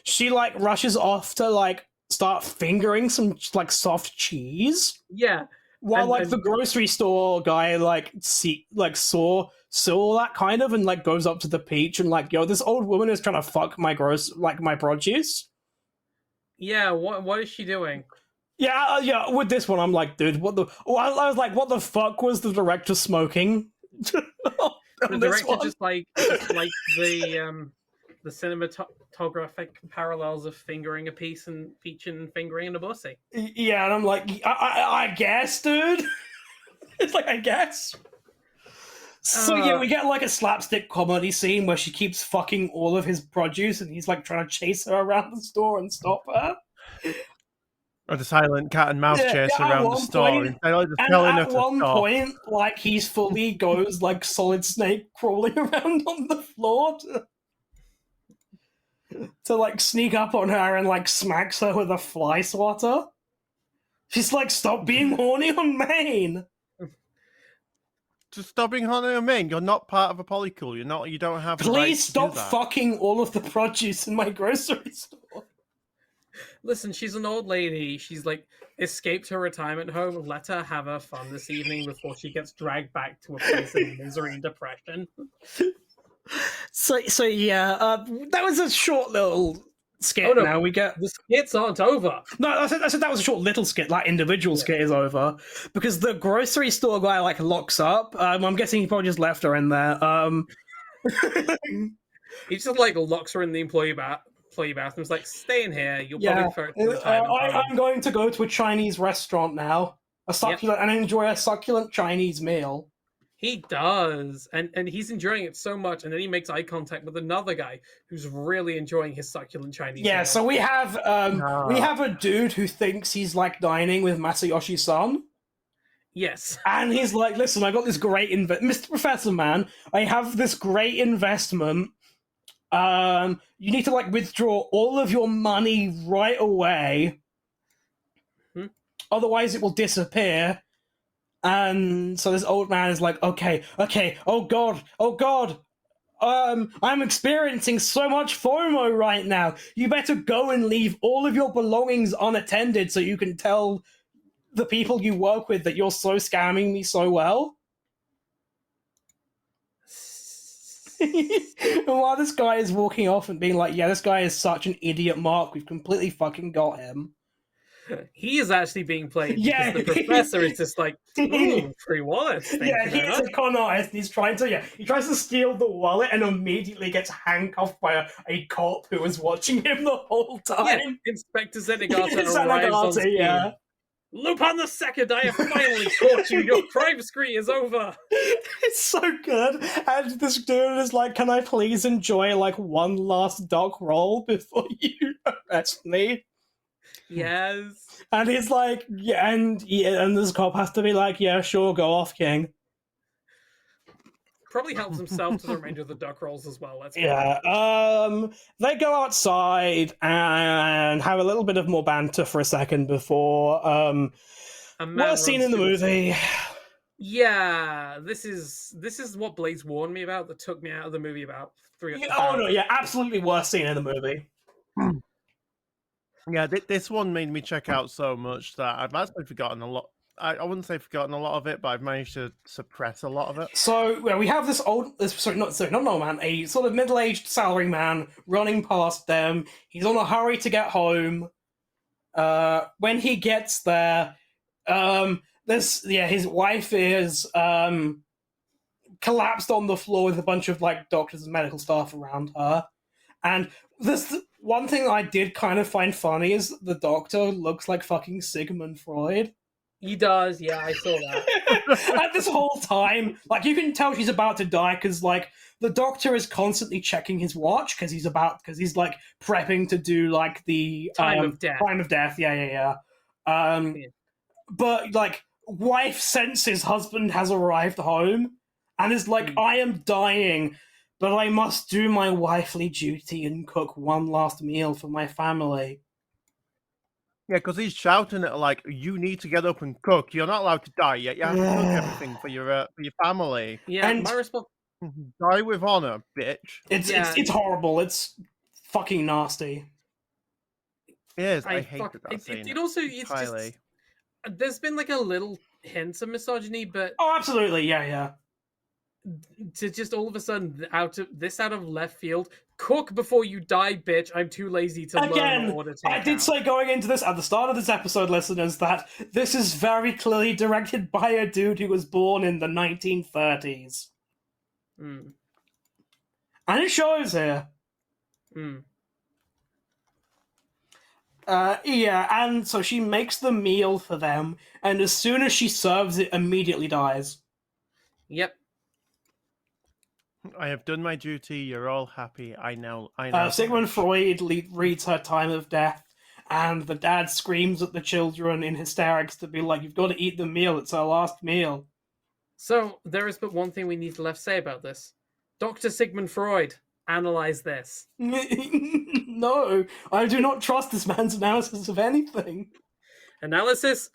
she like rushes off to like start fingering some like soft cheese. Yeah. While the grocery store guy saw that kind of and like goes up to the peach and like, yo, this old woman is trying to fuck my my produce. Yeah, what is she doing? Yeah, with this one I'm like, dude, I was like, what the fuck was the director smoking? The director just like the cinematographic parallels of fingering a peach and fingering a bussy. Yeah, and I'm like, I guess, dude. It's like, I guess. So yeah, we get like a slapstick comedy scene where she keeps fucking all of his produce and he's like trying to chase her around the store and stop her. Or the silent cat and mouse chase around the store. At one point, like, he's fully goes like Solid Snake crawling around on the floor to like sneak up on her and like smacks her with a fly swatter. She's like, stop being horny on main. Just stop being horny on main. You're not part of a polycule. You don't have. Please stop fucking all of the produce in my grocery store. Listen, she's an old lady. She's like escaped her retirement home. Let her have her fun this evening before she gets dragged back to a place of misery and depression. So yeah, that was a short little skit. Oh, no. Now we get the skits aren't over. No, I said that was a short little skit. Like individual skit is over because the grocery store guy like locks up. I'm guessing he probably just left her in there. He just like locks her in the employee employee bathrooms, like, stay in here. You'll Yeah, probably prefer it to the retirement home. I'm going to go to a Chinese restaurant now, and enjoy a succulent Chinese meal. He does, and he's enjoying it so much, and then he makes eye contact with another guy who's really enjoying his succulent Chinese Yeah, meal. so we have a dude who thinks he's like dining with Masayoshi-san. Yes. And he's like, listen, I got this great Mr. Professor Man, I have this great investment. You need to like withdraw all of your money right away. Otherwise it will disappear. And so this old man is like, okay, oh god, I'm experiencing so much FOMO right now. You better go and leave all of your belongings unattended so you can tell the people you work with that you're so scamming me so well. And while this guy is walking off and being like, yeah, this guy is such an idiot, Mark, we've completely fucking got him. He is actually being played. Yeah. Because the professor is just like, ooh, free wallets. Yeah, he's a con artist and he's trying to, he tries to steal the wallet and immediately gets handcuffed by a cop who was watching him the whole time. Yeah, Inspector Zenigata arrives on scene. Yeah. Lupin the Second, I have finally caught you. Your crime spree is over. It's so good. And this dude is like, can I please enjoy like one last dock roll before you arrest me? Yes. And he's like, yeah, and this cop has to be like, yeah, sure, go off, King. Probably helps himself to the remainder of the duck rolls as well. Let's they go outside and have a little bit of more banter for a second before worst scene in the movie. Yeah, this is what Blaze warned me about that took me out of the movie about 3 Yeah, oh no, yeah, absolutely worst scene in the movie. Yeah, this one made me check out so much that I've actually forgotten a lot. I wouldn't say forgotten a lot of it, but I've managed to suppress a lot of it. So we have this not an old man, a sort of middle-aged salary man running past them. He's on a hurry to get home. When he gets there, his wife is collapsed on the floor with a bunch of like doctors and medical staff around her. And this one thing I did kind of find funny is the doctor looks like fucking Sigmund Freud. He does, yeah, I saw that. At this whole time, like, you can tell she's about to die because, like, the doctor is constantly checking his watch because he's like prepping to do like the Time of death. Time of death, yeah. But like, wife senses husband has arrived home and is like, I am dying, but I must do my wifely duty and cook one last meal for my family. Yeah, because he's shouting at her like, you need to get up and cook. You're not allowed to die yet. You have to cook everything for your family. Yeah, and my response... Die with honor, bitch. It's horrible. It's fucking nasty. It is. I hate that scene. It also, it's entirely. Just... There's been like a little hint of misogyny, but... Oh, absolutely, yeah. To just all of a sudden, out of left field, cook before you die, bitch. I'm too lazy to learn or to take I did say going into this, at the start of this episode, listeners, that this is very clearly directed by a dude who was born in the 1930s. And it shows here. And so she makes the meal for them, and as soon as she serves it, immediately dies. Yep. I have done my duty. You're all happy. I know. Sigmund Freud reads her time of death, and the dad screams at the children in hysterics to be like, "You've got to eat the meal. It's our last meal." So there is but one thing we need to left say about this. Dr. Sigmund Freud, analyze this. No, I do not trust this man's analysis of anything. Analysis?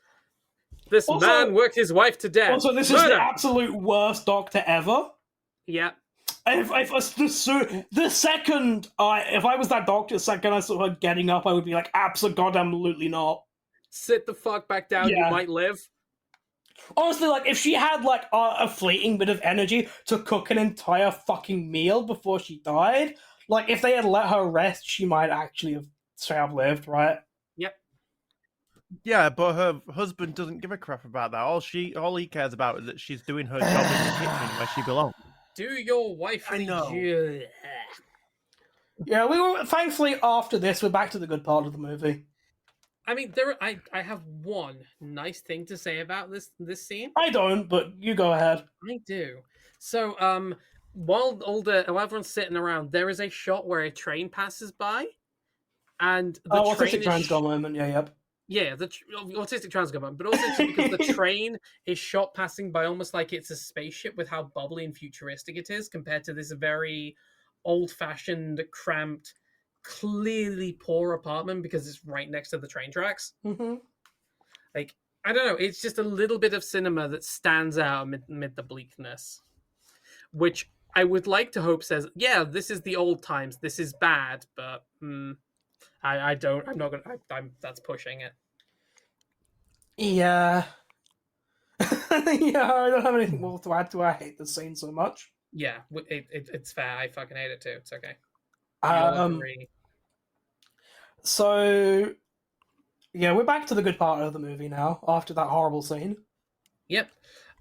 This man worked his wife to death. Also, this is the absolute worst doctor ever. Yeah. If I was that doctor, the second I saw her getting up, I would be like, absolutely not. Sit the fuck back down, you might live. Honestly, like, if she had, like, a fleeting bit of energy to cook an entire fucking meal before she died, like, if they had let her rest, she might actually have straight up lived, right? Yep. Yeah, but her husband doesn't give a crap about that. All he cares about is that she's doing her job in the kitchen where she belongs. Do your wifely... I know. Yeah, we were thankfully after this, we're back to the good part of the movie. I mean, I have one nice thing to say about this scene. I don't, but you go ahead. I do. So, while everyone's sitting around, there is a shot where a train passes by, and the Autistic train transgone moment. Yeah, yep. yeah, the autistic transgone, but also too because the train is shot passing by almost like it's a spaceship with how bubbly and futuristic it is compared to this very old-fashioned, cramped, clearly poor apartment because it's right next to the train tracks. Mm-hmm. Like, I don't know, it's just a little bit of cinema that stands out amid the bleakness, which I would like to hope says, yeah, this is the old times, this is bad, but I'm not gonna. That's pushing it. Yeah. Yeah, I don't have anything more to add to. I hate this scene so much. Yeah, it's fair. I fucking hate it too. It's okay. So, yeah, we're back to the good part of the movie now after that horrible scene. Yep.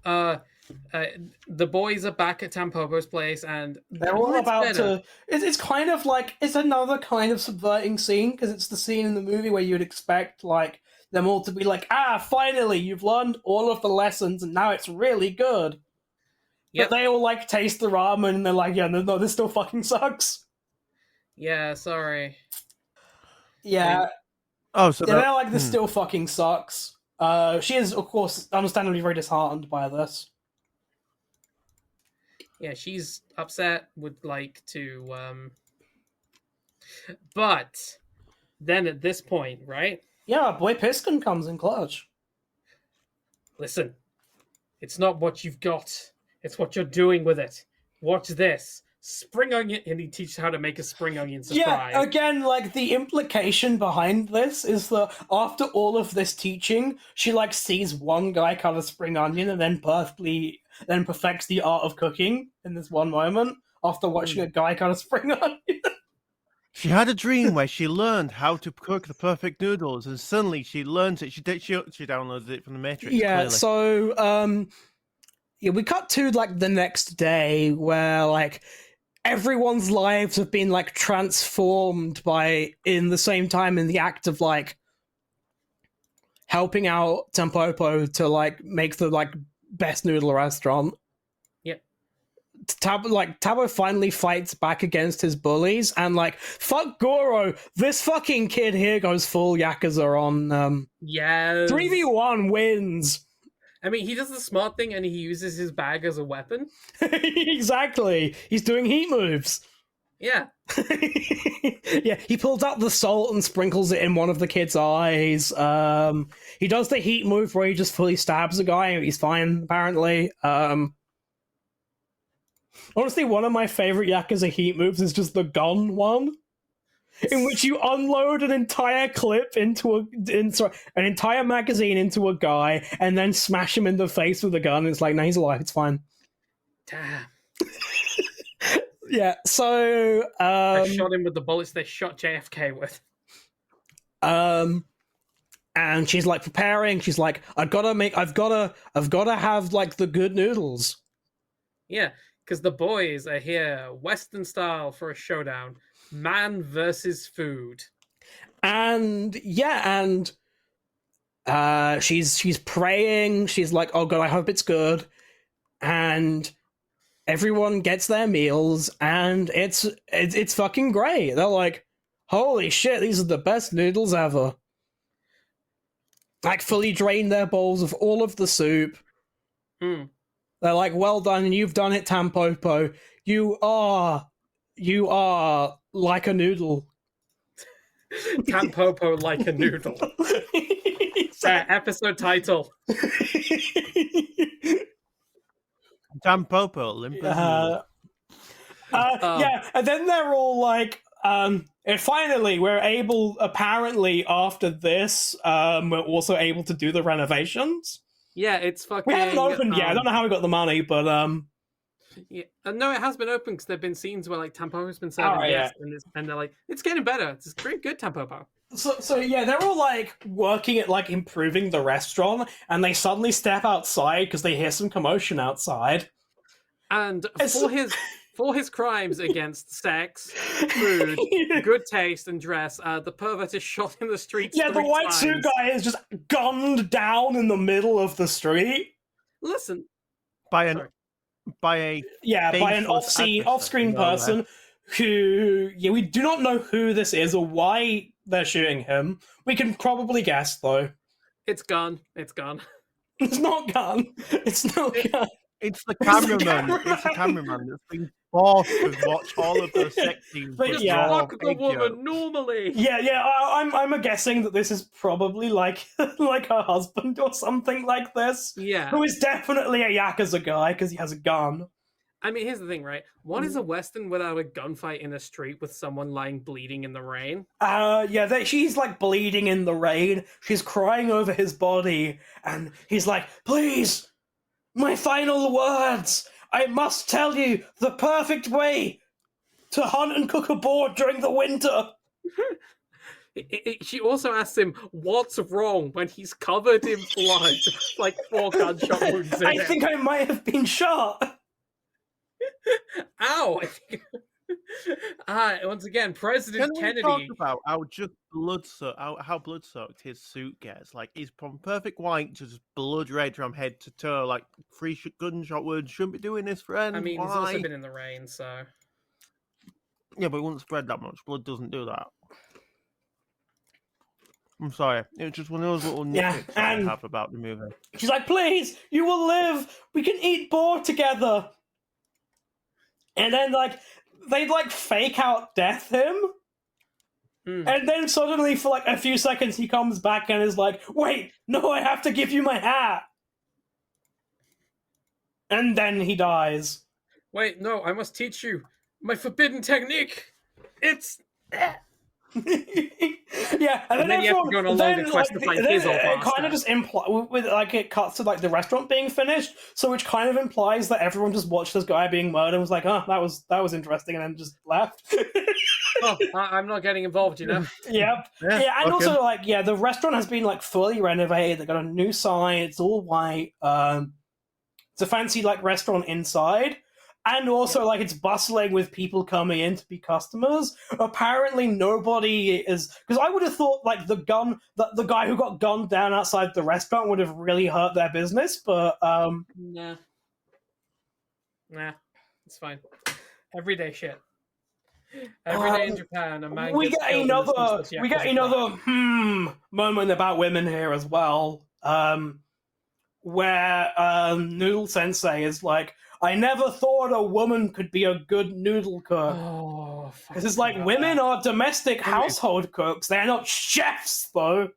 The boys are back at Tampopo's place, and they're all about to. It's kind of like it's another kind of subverting scene because it's the scene in the movie where you'd expect like them all to be like, finally you've learned all of the lessons and now it's really good. Yep. But they all like taste the ramen and they're like, yeah, no, this still fucking sucks. Yeah, sorry. Yeah. Oh, so they're like, this still fucking sucks. She is, of course, understandably very disheartened by this. Yeah, she's upset, would like to, but then at this point, right? Yeah, boy Piston comes in clutch. Listen, it's not what you've got, it's what you're doing with it. Watch this. Spring onion, and he teaches how to make a spring onion surprise. Yeah, again, like, the implication behind this is that after all of this teaching, she, like, sees one guy cut a spring onion and then perfects the art of cooking in this one moment after watching a guy cut a spring onion. She had a dream where she learned how to cook the perfect noodles, and suddenly she learns it. She downloaded it from the Matrix. Yeah, clearly. So, yeah, we cut to, like, the next day where, like, everyone's lives have been, like, transformed in the same time in the act of, like, helping out Tampopo to, like, make the, like, best noodle restaurant. Yep. Tabo finally fights back against his bullies, and, like, fuck Goro, this fucking kid here goes full Yakuza on, yes. 3v1 wins. I mean, he does the smart thing and he uses his bag as a weapon. Exactly. He's doing heat moves. Yeah. Yeah, he pulls out the salt and sprinkles it in one of the kids' eyes. He does the heat move where he just fully stabs a guy and he's fine, apparently. Honestly, one of my favorite Yakuza heat moves is just the gun one, in which you unload an entire clip an entire magazine into a guy and then smash him in the face with a gun. It's like, no, he's alive, it's fine. Damn. Yeah, so I shot him with the bullets they shot JFK with. And she's like preparing, she's like, I've gotta have like the good noodles. Yeah, because the boys are here, Western style, for a showdown. Man versus food. And she's praying, she's like, oh god, I hope it's good. And everyone gets their meals and it's fucking great. They're like, holy shit, these are the best noodles ever. Like, fully drain their bowls of all of the soup. They're like, well done, you've done it, Tampopo. You are like a noodle. Tampopo like a noodle. Episode title. Tampopo, limp as noodle. Yeah, and then they're all like, and finally we're able, apparently after this, we're also able to do the renovations. Yeah, it's fucking... We haven't opened yet, I don't know how we got the money, but yeah. No, it has been open because there have been scenes where like Tampopo's been serving guests, and they're like, it's getting better. It's great, good Tampopo. So yeah, they're all like working at like improving the restaurant, and they suddenly step outside because they hear some commotion outside. And For his crimes against sex, food, good taste, and dress, the pervert is shot in the streets. Yeah, the white suit guy is just gunned down in the middle of the street. Listen, by an sorry. by a by an faceless off-screen adversary, person who we do not know who this is or why they're shooting him. We can probably guess though. It's Gun. It's Gun. It's not Gun. It's not Gun. It's the cameraman. It's the cameraman that's been forced to watch all of the sex scenes. But with yeah. raw Fuck the egg woman yolk. normally. Yeah. I'm guessing that this is probably like like her husband or something like this. Yeah. Who is definitely a Yakuza guy because he has a gun. I mean, here's the thing, right? What is a Western without a gunfight in a street with someone lying bleeding in the rain? She's like bleeding in the rain. She's crying over his body, and he's like, "Please, my final words. I must tell you the perfect way to hunt and cook a boar during the winter." She also asks him what's wrong when he's covered in blood, like 4 gunshot wounds in I him. think I might have been shot. Ow! Once again, President Can we Kennedy. talk about how just how blood-soaked his suit gets? Like, he's from perfect white to just blood red from head to toe. Like, 3 gunshot wounds. Shouldn't be doing this, friend. I mean, Why? he's also been in the rain, so. Yeah, but it wouldn't spread that much. Blood doesn't do that. I'm sorry. It's just one of those little nitpicks that I and- have about the movie. She's like, "Please, you will live. We can eat boar together." And then, like, they'd, like, fake out death him. And then suddenly, for, like, a few seconds, he comes back and is like, "Wait, no, I have to give you my hat." And then he dies. Wait, no, I must teach you my forbidden technique. It's. Yeah, and then you have to go on a longer quest to find his old it kind master. of just with like it cuts to like the restaurant being finished, so which kind of implies that everyone just watched this guy being murdered and was like, "Oh, that was interesting," and then just left. Oh, I'm not getting involved, you know. Yep. Yeah, and also like the restaurant has been like fully renovated. They got a new sign. It's all white. It's a fancy like restaurant inside. And also, like, it's bustling with people coming in to be customers. Apparently, nobody is... Because I would have thought, like, the guy who got gunned down outside the restaurant would have really hurt their business, but... Nah, it's fine. Everyday shit. Every day in Japan, a man we gets get killed in another a senseless we get Yakuza another moment about women here as well, where Noodle Sensei is like, "I never thought a woman could be a good noodle cook." Oh, Because it's like, women are domestic household cooks. They're not chefs, though.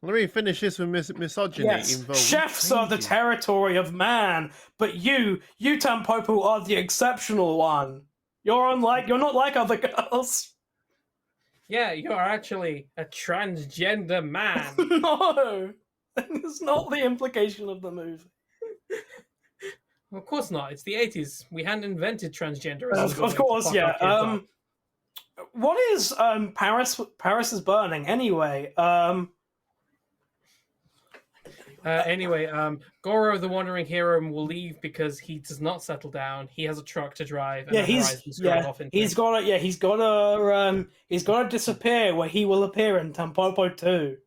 Let me finish this with misogyny. Yes, chefs are the territory of man, but you Tampopo are the exceptional one. You're not like other girls. Yeah, you're actually a transgender man. No, that's not the implication of the movie. Of course not. It's the 80s. We hadn't invented transgenderism. Of course, yeah. What is Paris? Paris is burning. Anyway, Anyway, Goro, the wandering hero, will leave because he does not settle down. He has a truck to drive. And he's got to disappear where he will appear in Tampopo 2.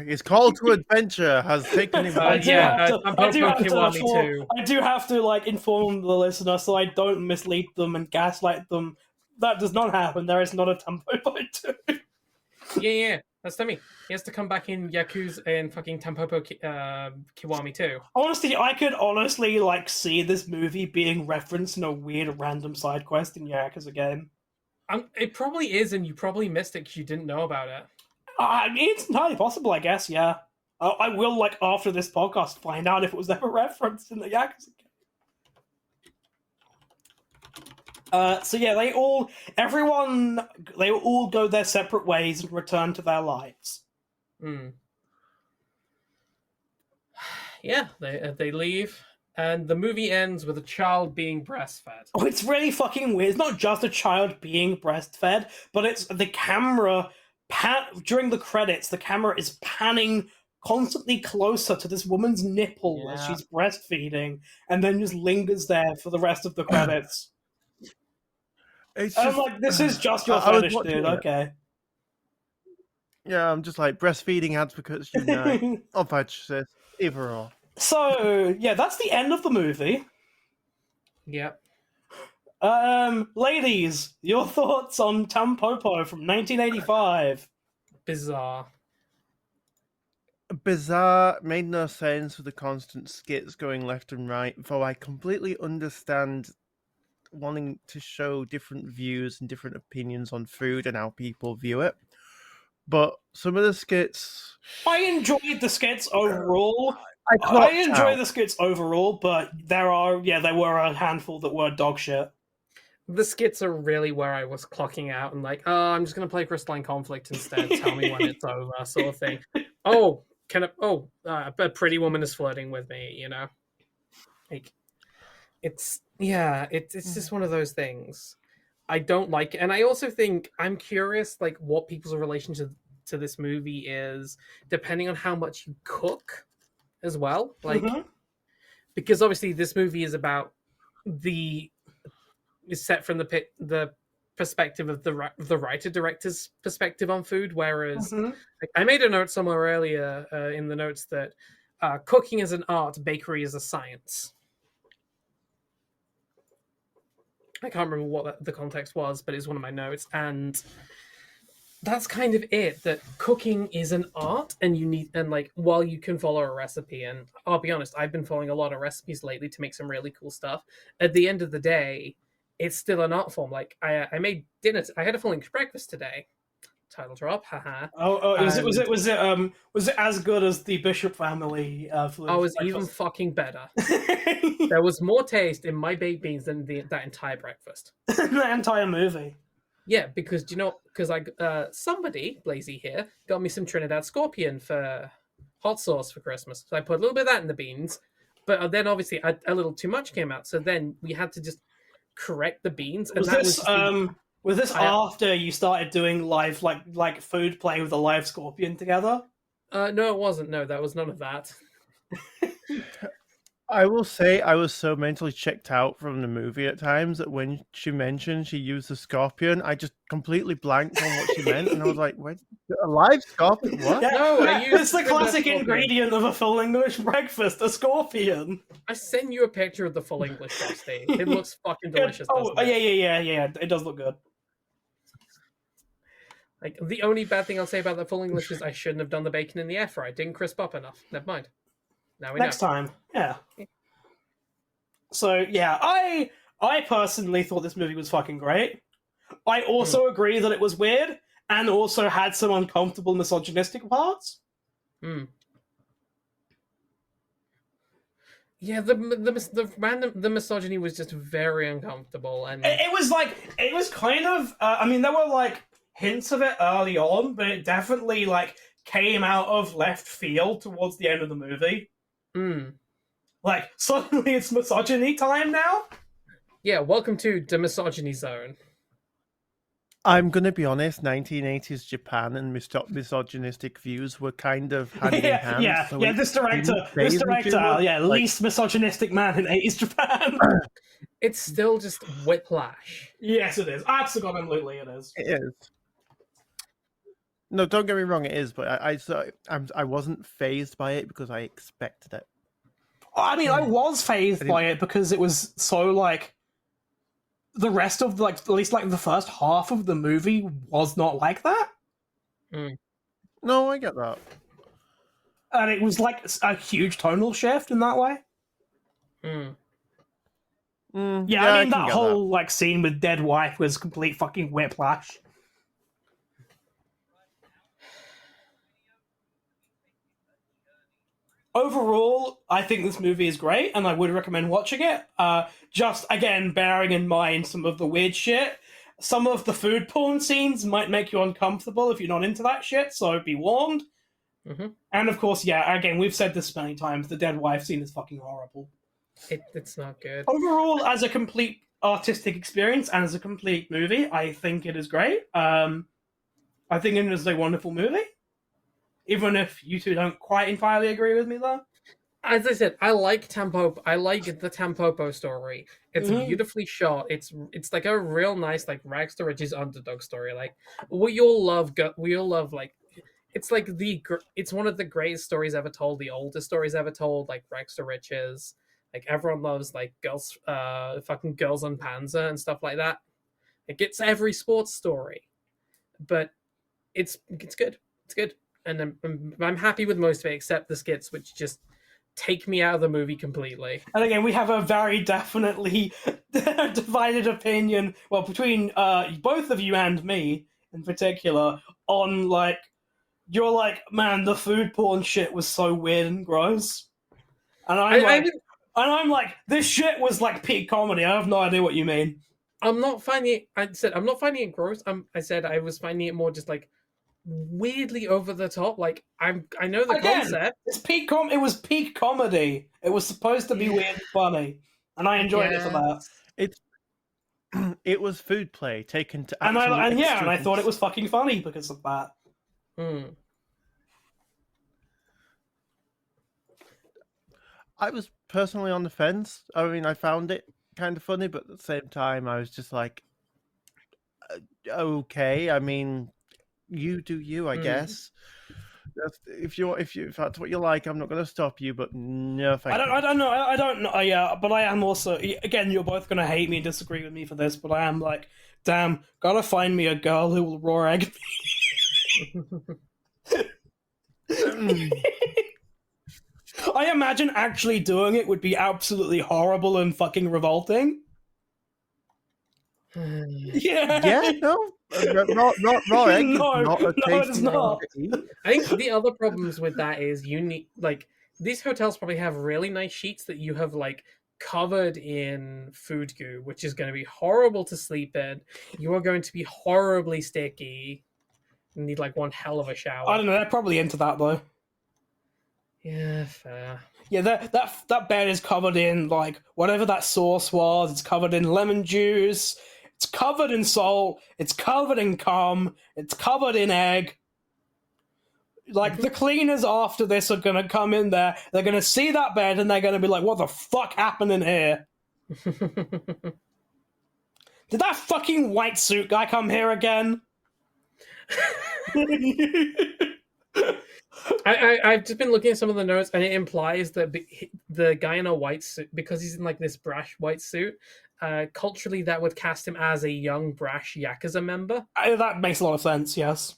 His call to adventure has taken him. I do have to like inform the listener so I don't mislead them and gaslight them. That does not happen. There is not a Tampopo 2. Yeah. That's me. He has to come back in Yakuza and fucking Tampopo Kiwami too. Honestly, I could like see this movie being referenced in a weird random side quest in Yakuza game. It probably is, and you probably missed it because you didn't know about it. I mean, it's entirely possible, I guess, yeah. I will, like, after this podcast, find out if it was ever referenced in the Yakuza game. So yeah, they all go their separate ways and return to their lives. Yeah, they leave, and the movie ends with a child being breastfed. Oh, it's really fucking weird. It's not just a child being breastfed, but it's the camera during the credits. The camera is panning constantly closer to this woman's nipple as Yeah. she's breastfeeding, and then just lingers there for the rest of the credits. It's And I'm just, like, this is just your I was fetish, watching dude. it. Okay. Yeah, I'm just like breastfeeding advocates unite. Or fetishists, either or. So yeah, that's the end of the movie. Yep. Ladies, your thoughts on Tampopo from 1985? Bizarre. Bizarre, made no sense with the constant skits going left and right, though I completely understand wanting to show different views and different opinions on food and how people view it. But some of the skits, I enjoyed the skits overall. I I clocked enjoy out. the skits overall, but there were a handful that were dog shit. The skits are really where I was clocking out and like, oh, I'm just going to play Crystalline Conflict instead. Tell me when it's over, sort of thing. Oh, a pretty woman is flirting with me, you know? Like, it's just one of those things. I don't like it. And I also think, I'm curious, like, what people's relation to this movie is, depending on how much you cook as well. Like, because obviously this movie is about is set from the perspective of the writer director's perspective on food, whereas like, I made a note somewhere earlier in the notes that cooking is an art, bakery is a science. I can't remember what the context was, but it's one of my notes, and that's kind of it. That cooking is an art, and like, while you can follow a recipe, and I'll be honest, I've been following a lot of recipes lately to make some really cool stuff. At the end of the day, it's still an art form. Like I made dinner. I had a full English breakfast today. Title drop, haha. Was it as good as the Bishop family? Oh, it was even fucking better. There was more taste in my baked beans than that entire breakfast. The entire movie. Yeah, because somebody, Blazy here, got me some Trinidad Scorpion for hot sauce for Christmas. So I put a little bit of that in the beans, but then obviously a little too much came out. So then we had to just correct the beans. And was this after you started doing live like food play with a live scorpion together? No, it wasn't. No, that was none of that. I will say I was so mentally checked out from the movie at times that when she mentioned she used the scorpion, I just completely blanked on what she meant, and I was like, "Wait, a live scorpion? What?" Yeah, No, it's the classic ingredient of a full English breakfast: a scorpion. I sent you a picture of the full English Frosty. It looks fucking delicious. Yeah. It does look good. Like, the only bad thing I'll say about the full English is I shouldn't have done the bacon in the air fryer. It didn't crisp up enough. Never mind. Now we Next know. time, yeah. So yeah, I personally thought this movie was fucking great. I also agree that it was weird and also had some uncomfortable misogynistic parts. Yeah, the misogyny was just very uncomfortable, and it was kind of. I mean, there were like hints of it early on, but it definitely like came out of left field towards the end of the movie. Like, suddenly it's misogyny time now? Yeah, welcome to the misogyny zone. I'm going to be honest, 1980s Japan and misogynistic views were kind of hand in hand. Yeah, this director, least misogynistic man in 80s Japan. It's still just whiplash. Yes, it is. Absolutely it is. It is. No, don't get me wrong, it is, but I wasn't fazed by it because I expected it. I mean, I was fazed by it because it was so, like, the rest of, like, at least, like, the first half of the movie was not like that. No, I get that. And it was, like, a huge tonal shift in that way. Yeah, I mean, that whole, like, scene with Dead Wife was complete fucking whiplash. Overall, I think this movie is great, and I would recommend watching it. Just, again, bearing in mind some of the weird shit. Some of the food porn scenes might make you uncomfortable if you're not into that shit, so be warned. And, of course, yeah, again, we've said this many times, the Dead Wife scene is fucking horrible. It's not good. Overall, as a complete artistic experience and as a complete movie, I think it is great. I think it is a wonderful movie. even if you two don't quite entirely agree with me there. As I said, I like Tampopo. I like the Tampopo story. It's beautifully shot. It's like a real nice like rags to riches underdog story. Like we all love like it's like it's one of the greatest stories ever told, the oldest stories ever told, like rags to riches. Like everyone loves like fucking girls on Panzer and stuff like that. It gets every sports story, but it's good. It's good, and I'm happy with most of it except the skits, which just take me out of the movie completely. And again, we have a very definitely divided opinion, well, between both of you and me in particular, on like, you're like, man, the food porn shit was so weird and gross. And I'm like, this shit was like peak comedy. I have no idea what you mean. I'm not finding it. I said I'm not finding it gross. I said I was finding it more just like weirdly over the top. Like I know the concept. It's peak It was peak comedy. It was supposed to be weird and funny, and I enjoyed it for that. It was food play taken to and I thought it was fucking funny because of that. I was personally on the fence. I mean, I found it kind of funny, but at the same time, I was just like, okay. I mean, you do you, I guess. If that's what you like, I'm not going to stop you. But no, thank you. I don't know. Yeah, but I am also, again, you're both going to hate me and disagree with me for this, but I am like, damn, gotta find me a girl who will raw egg me. I imagine actually doing it would be absolutely horrible and fucking revolting. Yeah, no, raw egg. No, it's not. I think the other problems with that is you need like these hotels probably have really nice sheets that you have like covered in food goo, which is going to be horrible to sleep in. You are going to be horribly sticky. You need like one hell of a shower. I don't know. They're probably into that though. Yeah, fair. Yeah, that bed is covered in like whatever that sauce was. It's covered in lemon juice. It's covered in salt. It's covered in cum. It's covered in egg. Like, the cleaners after this are going to come in there. They're going to see that bed and they're going to be like, what the fuck happened in here? Did that fucking white suit guy come here again? I've just been looking at some of the notes, and it implies that the guy in a white suit, because he's in like this brash white suit, culturally that would cast him as a young brash Yakuza member. That makes a lot of sense, yes.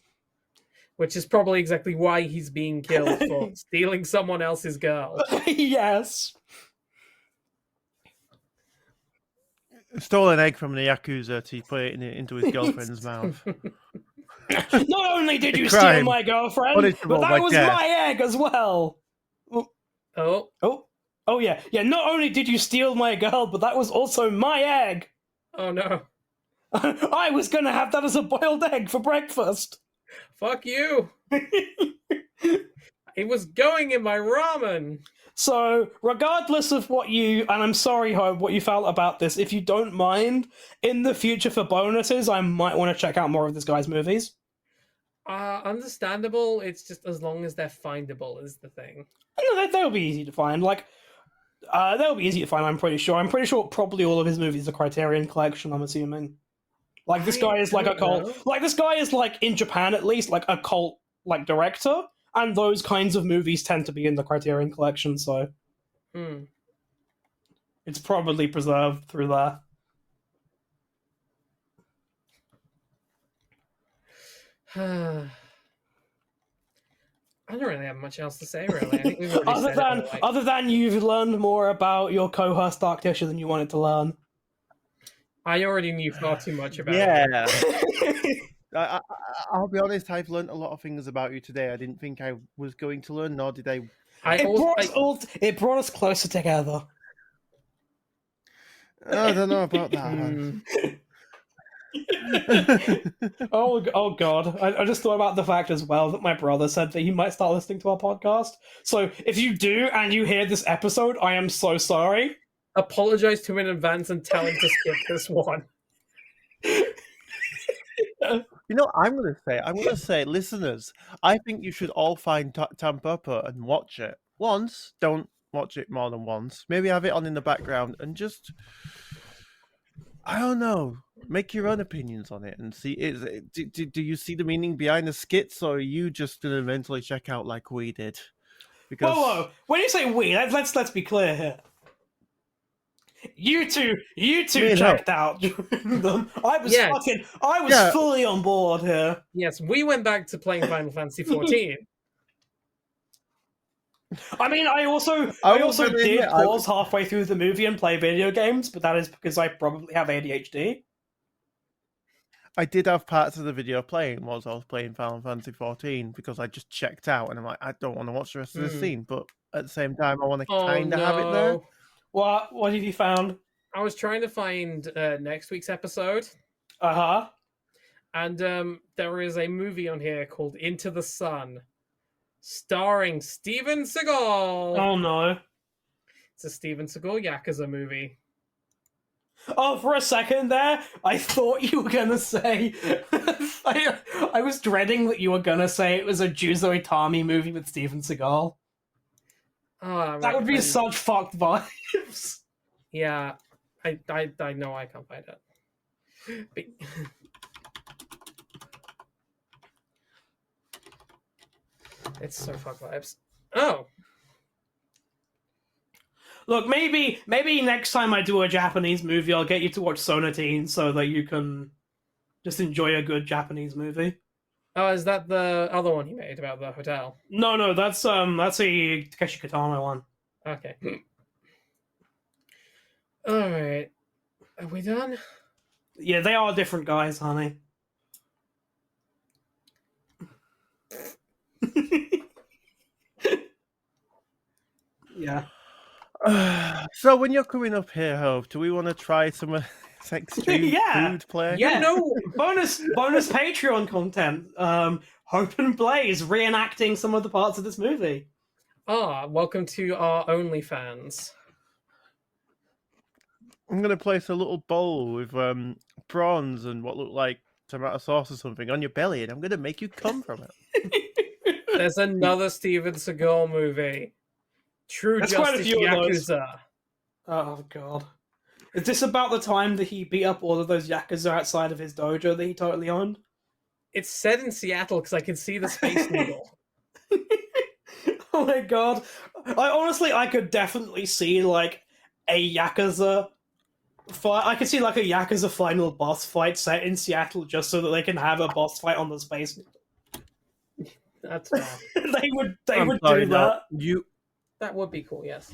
Which is probably exactly why he's being killed for stealing someone else's girl. Yes. Stole an egg from the Yakuza to put it into his girlfriend's mouth. Not only did you steal my girlfriend, but that was my egg as well. Oh yeah. Not only did you steal my girl, but that was also my egg. Oh no! I was gonna have that as a boiled egg for breakfast. Fuck you! It was going in my ramen. So, regardless of what you, and I'm sorry, Hope, what you felt about this, if you don't mind, in the future for bonuses, I might want to check out more of this guy's movies. Understandable. It's just as long as they're findable is the thing. No, they'll be easy to find. Like, they'll be easy to find, I'm pretty sure. I'm pretty sure probably all of his movies are Criterion Collection, I'm assuming. Like, this guy is like a cult. Like, this guy is like, in Japan at least, like a cult, like, director. And those kinds of movies tend to be in the Criterion Collection, so it's probably preserved through there. I don't really have much else to say, really. I think we've already other than you've learned more about your cohort Dark Tissue than you wanted to learn. I already knew far too much about it. I'll be honest, I've learned a lot of things about you today I didn't think I was going to learn, nor did I... It brought us closer together. I don't know about that. Oh God. I just thought about the fact as well that my brother said that he might start listening to our podcast. So if you do and you hear this episode, I am so sorry. Apologize to him in advance and tell him to skip this one. You know, what I'm gonna say, listeners, I think you should all find Tampopo and watch it once. Don't watch it more than once. Maybe have it on in the background and just, I don't know, make your own opinions on it and see. Do you see the meaning behind the skits, or are you just gonna mentally check out like we did? Because Whoa! When you say we, let's be clear here. You two checked out them. I was Yes. I was Yeah. fully on board here. Yes, we went back to playing Final Fantasy 14. I mean, I also really did admit, pause halfway through the movie and play video games, but that is because I probably have ADHD. I did have parts of the video playing whilst I was playing Final Fantasy 14 because I just checked out and I'm like, I don't want to watch the rest of this scene, but at the same time, I want to Oh kind of have it there. no. What have you found? I was trying to find next week's episode, Uh-huh. and there is a movie on here called Into the Sun, starring Steven Seagal. Oh no. It's a Steven Seagal Yakuza movie. Oh, for a second there, I thought you were gonna say. I was dreading that you were gonna say it was a Juzo Itami movie with Steven Seagal. Oh, That would be such fucked vibes. Yeah, I know I can't find it. But... it's so fuck vibes. Oh. Look, maybe next time I do a Japanese movie, I'll get you to watch Sonatine so that you can just enjoy a good Japanese movie. Oh, is that the other one he made about the hotel? No, that's a Takeshi Kitano one. Okay. Alright. Are we done? Yeah, they are different guys, honey. Yeah. So when you're coming up here, Hope, do we want to try some extreme food play? Yeah. No. bonus Patreon content. Hope and Blaze reenacting some of the parts of this movie. Welcome to our OnlyFans. I'm going to place a little bowl with prawns and what look like tomato sauce or something on your belly, and I'm going to make you come from it. There's another Steven Seagal movie. True That's quite a Justice few of those. Yakuza. Oh god. Is this about the time that he beat up all of those Yakuza outside of his dojo that he totally owned? It's set in Seattle because I can see the Space Needle. Oh my god. I could definitely see like a Yakuza fight. I could see like a Yakuza final boss fight set in Seattle just so that they can have a boss fight on the Space Needle. That's fair. they would Sorry, do no, that. That would be cool, yes.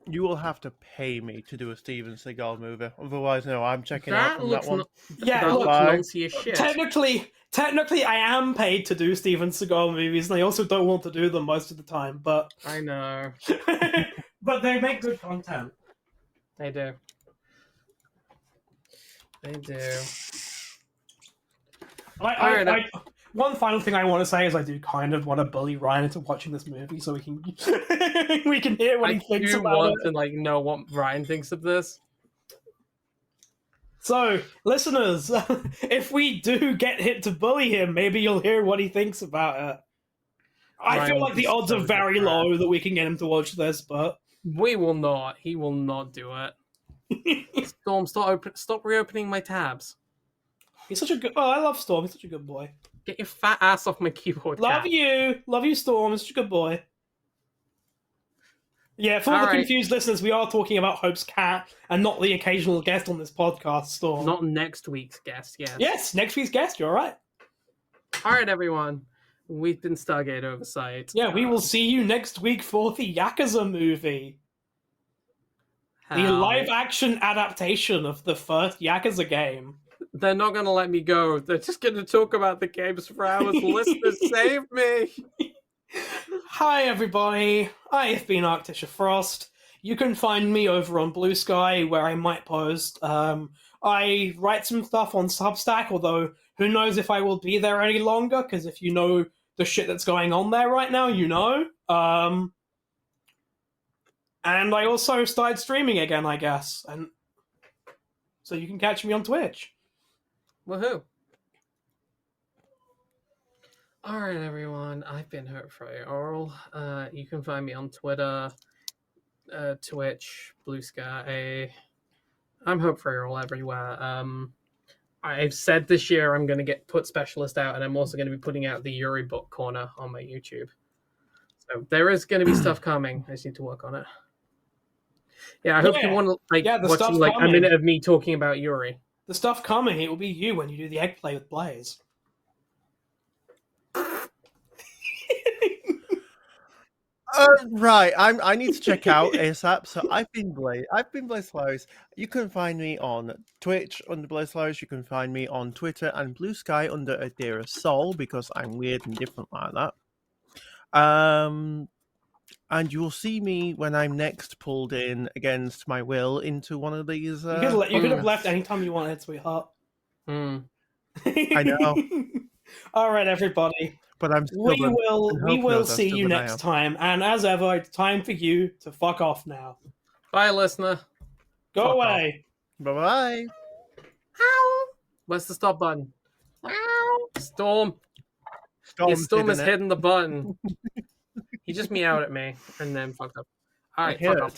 You will have to pay me to do a Steven Seagal movie. Otherwise, no, I'm checking out That from looks that one. Yeah, that look, looks nancy as shit. Technically, I am paid to do Steven Seagal movies, and I also don't want to do them most of the time. But I know. but they make good content. They do. They do. One final thing I want to say is I do kind of want to bully Ryan into watching this movie so we can hear what he thinks do about want it. to know what Ryan thinks of this. So, listeners, if we do get hit to bully him, maybe you'll hear what he thinks about it. I Ryan feel will like be the odds so are very depressed. low that we can get him to watch this, but We will not. He will not do it. Storm, stop reopening my tabs. he's such a good. Oh, I love Storm. He's such a good boy. Get your fat ass off my keyboard. Love cat. you, Storm. He's such a good boy. Yeah, for all the Alright. confused listeners, we are talking about Hope's cat and not the occasional guest on this podcast, Storm. Not next week's guest, yes. Yes, next week's guest. You're right. All right, everyone. We've been Stargate Oversight. Yeah, we will see you next week for the Yakuza movie. The Hell. live-action adaptation of the first Yakuza game. They're not going to let me go. They're just going to talk about the games for hours. Listeners, save me. Hi, everybody. I have been Arctisha Frost. You can find me over on Blue Sky, where I might post. I write some stuff on Substack, although who knows if I will be there any longer, because if you know the shit that's going on there right now, you know. And I also started streaming again, I guess. And so you can catch me on Twitch. Woohoo. All right, everyone. I've been Hurt Oral. You can find me on Twitter, Twitch, Blue Sky. I'm Hope for Oral everywhere. I've said this year I'm going to put Specialist out, and I'm also going to be putting out the Yuri book corner on my YouTube. So there is going to be stuff coming. I just need to work on it. Yeah, I hope you want to watching a minute of me talking about Yuri. The stuff coming, it will be you when you do the egg play with Blaze. Right, I need to check out ASAP. So I've been Blaze Flowers. You can find me on Twitch under Blaze Flowers. You can find me on Twitter and Blue Sky under Adira Soul because I'm weird and different like that. And you'll see me when I'm next pulled in against my will into one of these. You could have left anytime you wanted, sweetheart. I know. All right, everybody. But I'm stubborn. We will see you next time. And as ever, it's time for you to fuck off now. Bye, listener. Go away. Bye-bye. Ow. Where's the stop button? Ow. Storm has hidden the button. He just meowed at me and then fucked up. All right, fuck off.